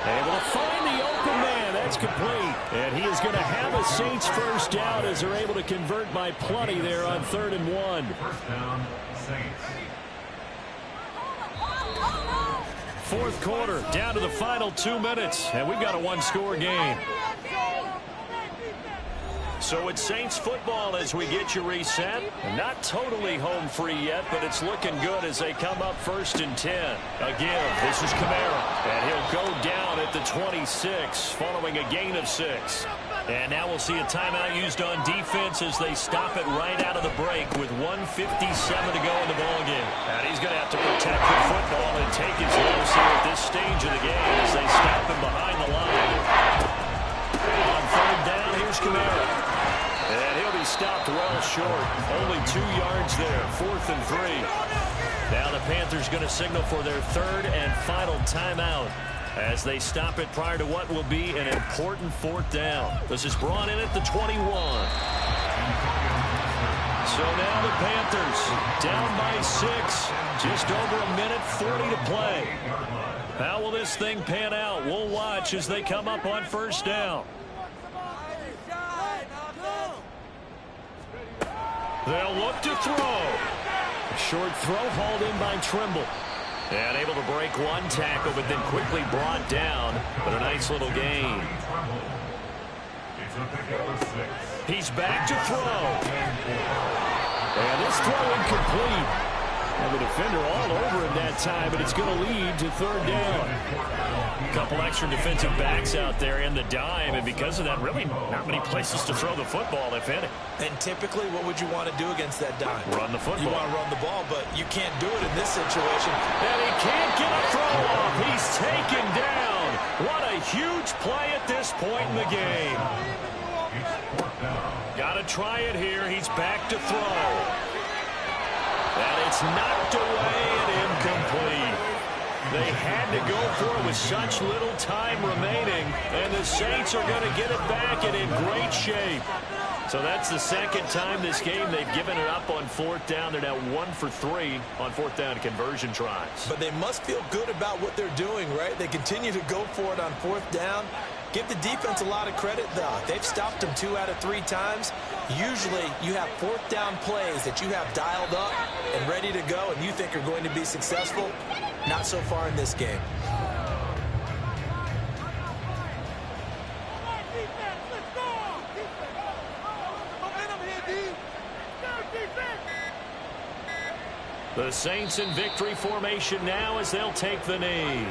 Able to find the open man. That's complete. And he is going to have a Saints first down as they're able to convert by plenty there on 3rd and 1. First down, Saints. 4th quarter, down to the final 2 minutes, and we've got a 1-score game. So it's Saints football as we get you reset. Not totally home free yet, but it's looking good as they come up 1st and 10. Again, this is Kamara, and he'll go down at the 26 following a gain of 6. And now we'll see a timeout used on defense as they stop it right out of the break with 1:57 to go in the ballgame. And he's going to have to protect the football and take his loss here at this stage of the game as they stop him behind the line. On 3rd down, here's Kamara. And he'll be stopped well short. Only 2 yards there, 4th and 3. Now the Panthers going to signal for their 3rd and final timeout as they stop it prior to what will be an important 4th down. This is brought in at the 21. So now the Panthers down by 6. Just over a minute 40 to play. How will this thing pan out? We'll watch as they come up on first down. They'll look to throw. A short throw hauled in by Trimble. And able to break one tackle, but then quickly brought down. But a nice little gain. He's back to throw. And this throw incomplete. And the defender all over him that time, but it's going to lead to third down. A couple extra defensive backs out there in the dime, and because of that, really not many places to throw the football, if any. And typically, what would you want to do against that dime? Run the football. You want to run the ball, but you can't do it in this situation. And he can't get a throw off. He's taken down. What a huge play at this point in the game. Got to try it here. He's back to throw. And it's knocked away and incomplete. They had to go for it with such little time remaining, and the Saints are going to get it back and in great shape. So that's the second time this game they've given it up on fourth down. They're now 1 for 3 on fourth down conversion tries. But they must feel good about what they're doing, right? They continue to go for it on fourth down. Give the defense a lot of credit, though. They've stopped them 2 out of 3 times. Usually, you have fourth down plays that you have dialed up and ready to go and you think are going to be successful. Not so far in this game. The Saints in victory formation now as they'll take the knee.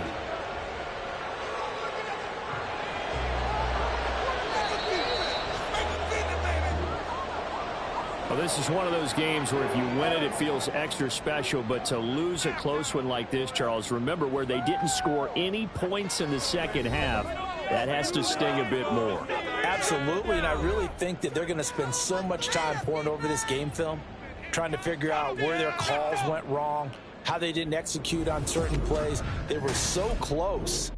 Well, this is one of those games where if you win it, it feels extra special. But to lose a close one like this, Charles, remember where they didn't score any points in the second half. That has to sting a bit more. Absolutely, and I really think that they're going to spend so much time pouring over this game film, trying to figure out where their calls went wrong, how they didn't execute on certain plays. They were so close.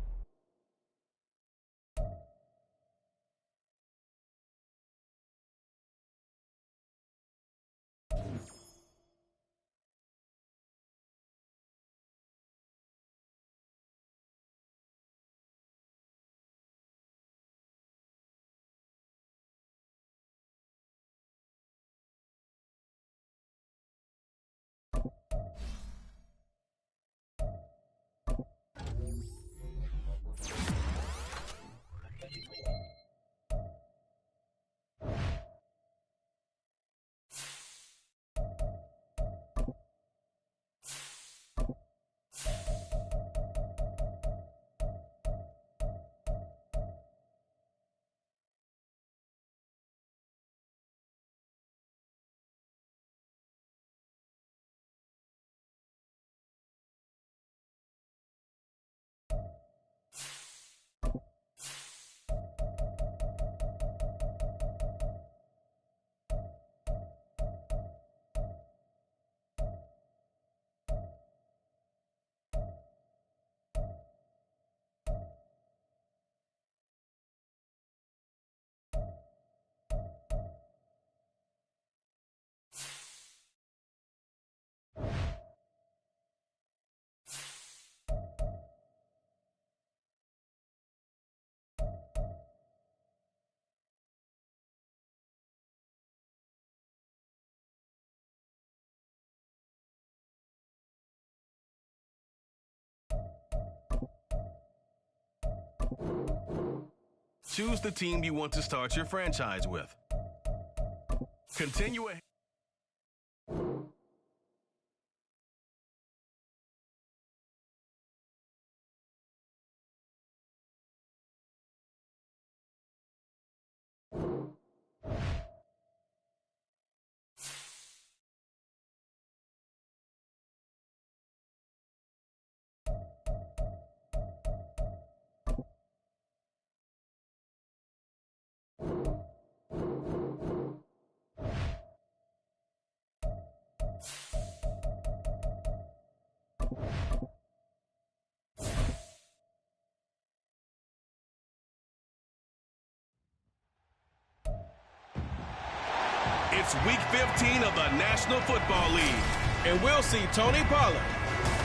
Choose the team you want to start your franchise with. Continue ahead. It's Week 15 of the National Football League, and we'll see Tony Pollard.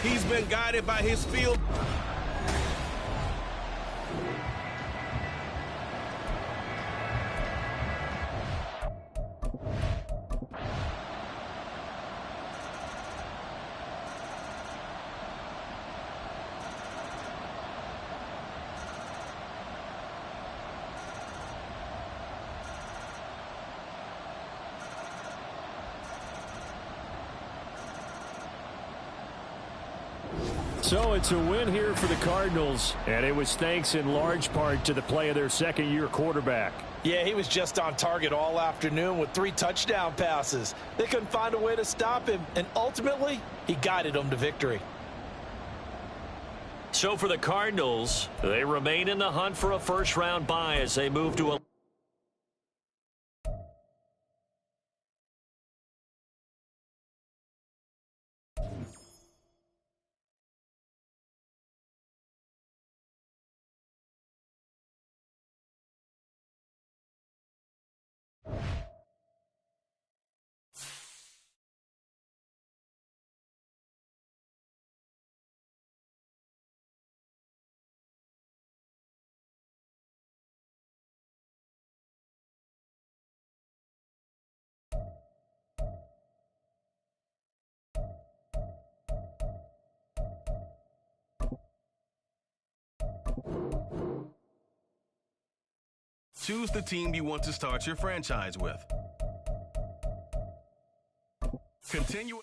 He's been guided by his field. So it's a win here for the Cardinals, and it was thanks in large part to the play of their second-year quarterback. Yeah, he was just on target all afternoon with 3 touchdown passes. They couldn't find a way to stop him, and ultimately, he guided them to victory. So for the Cardinals, they remain in the hunt for a first-round bye as they move to a Choose the team you want to start your franchise with. Continue.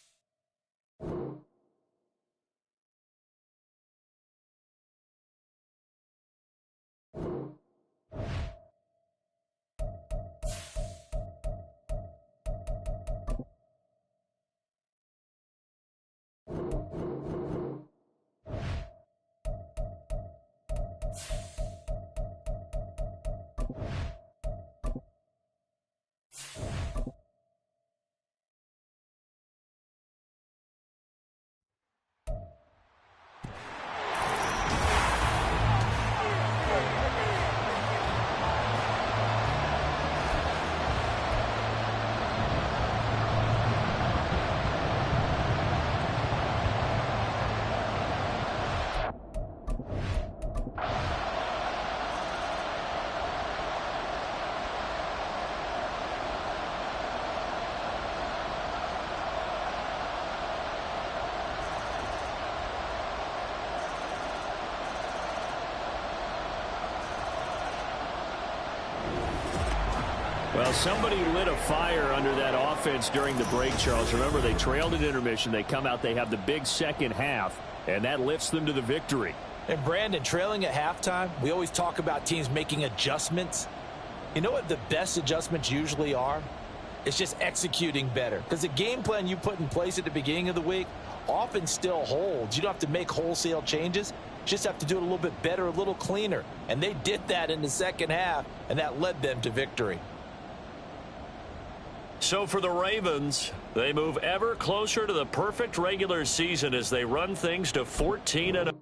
Well, somebody lit a fire under that offense during the break, Charles. Remember, they trailed at intermission. They come out, they have the big second half, and that lifts them to the victory. And Brandon, trailing at halftime, we always talk about teams making adjustments. You know what the best adjustments usually are? It's just executing better. Because the game plan you put in place at the beginning of the week often still holds. You don't have to make wholesale changes. You just have to do it a little bit better, a little cleaner. And they did that in the second half, and that led them to victory. So for the Ravens, they move ever closer to the perfect regular season as they run things to 14-0.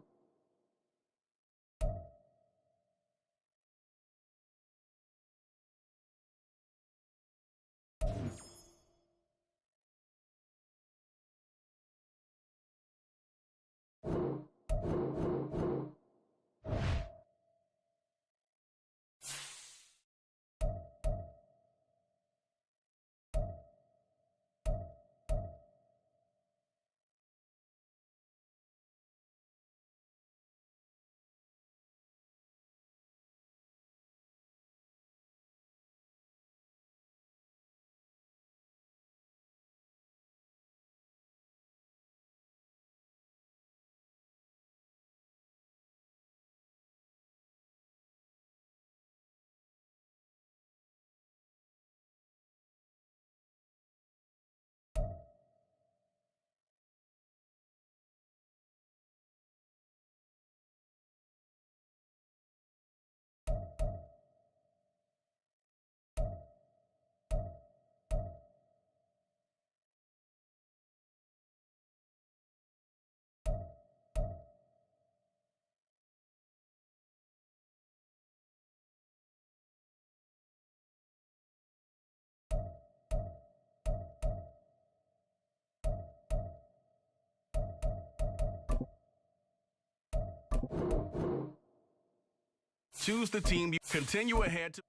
Choose the team you continue ahead to.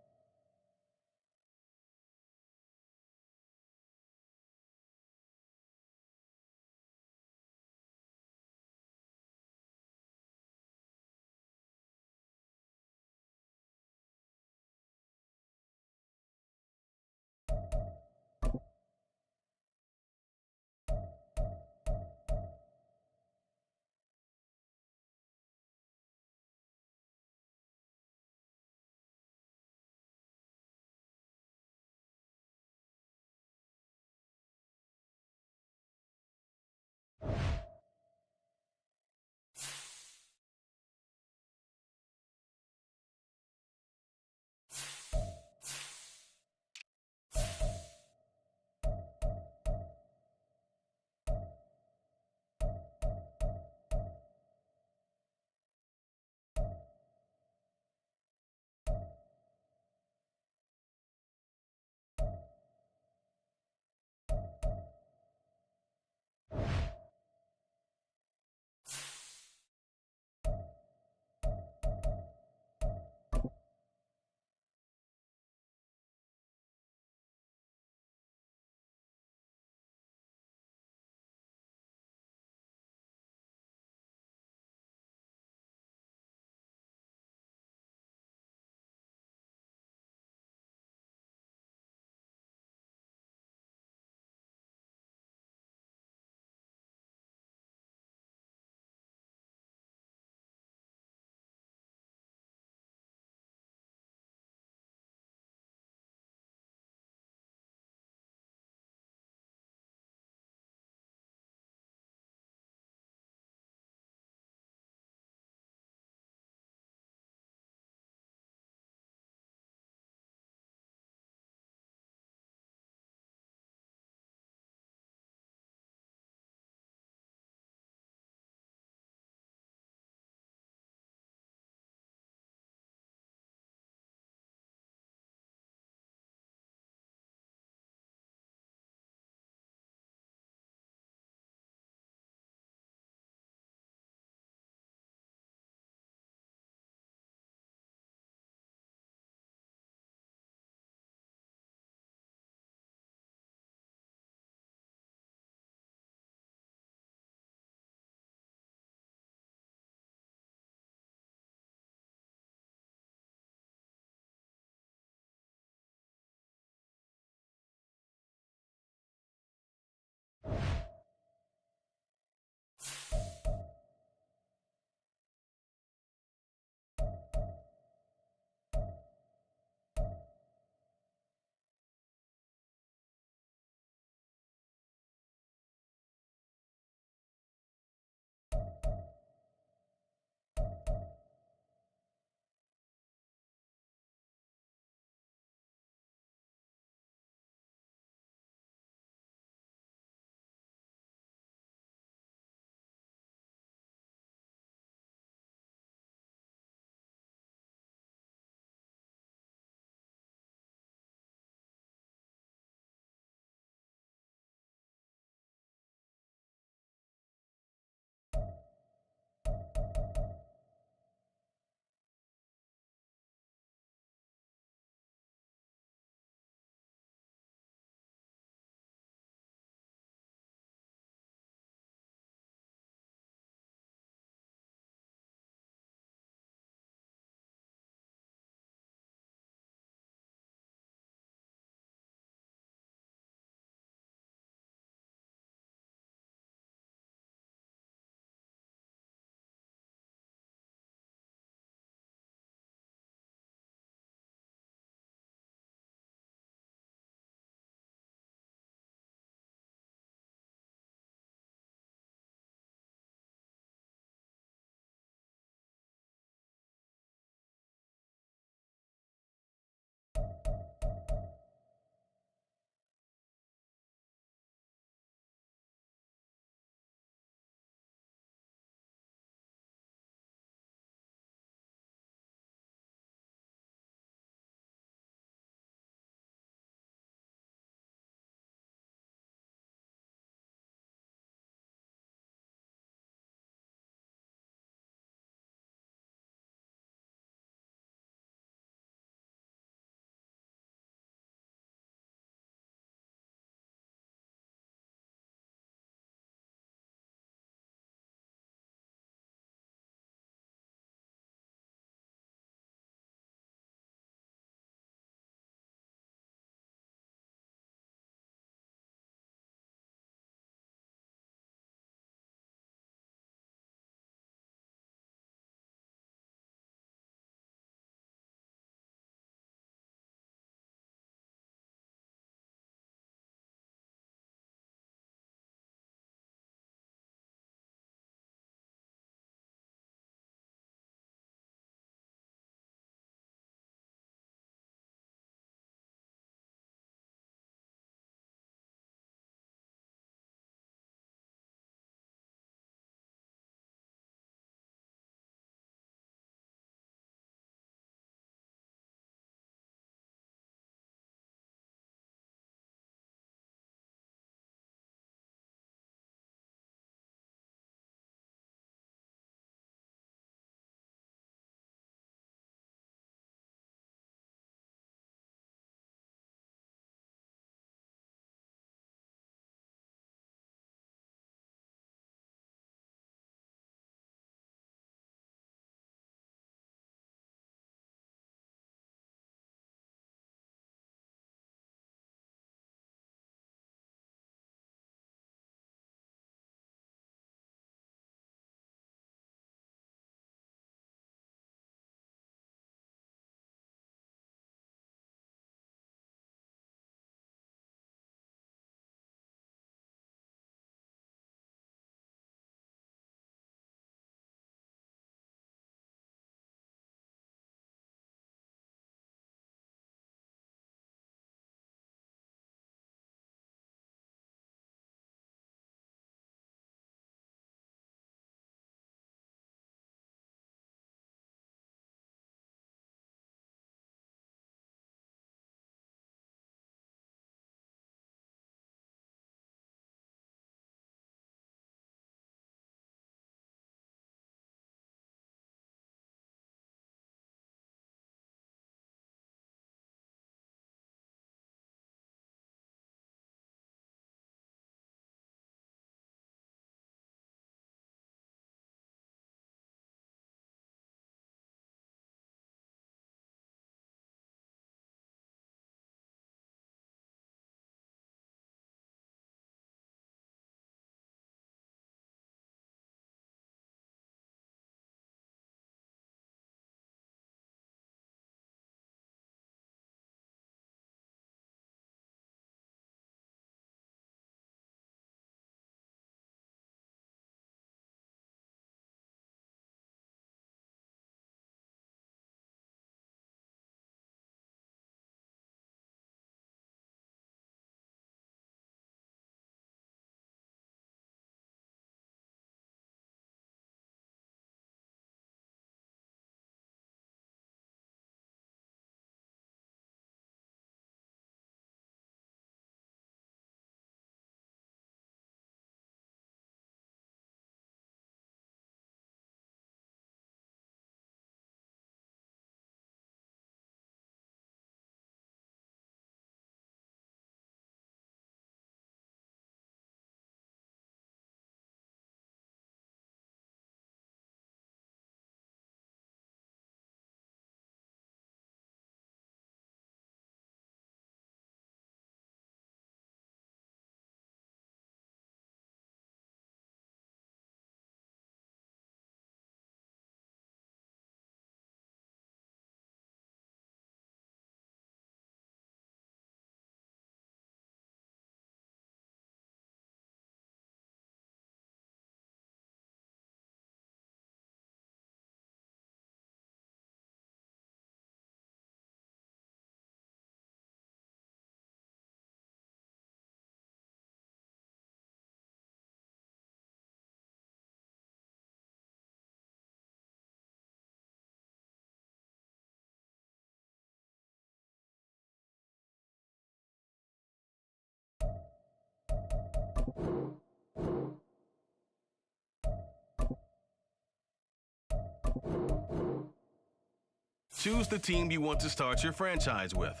Choose the team you want to start your franchise with.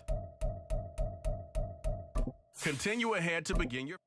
Continue ahead to begin your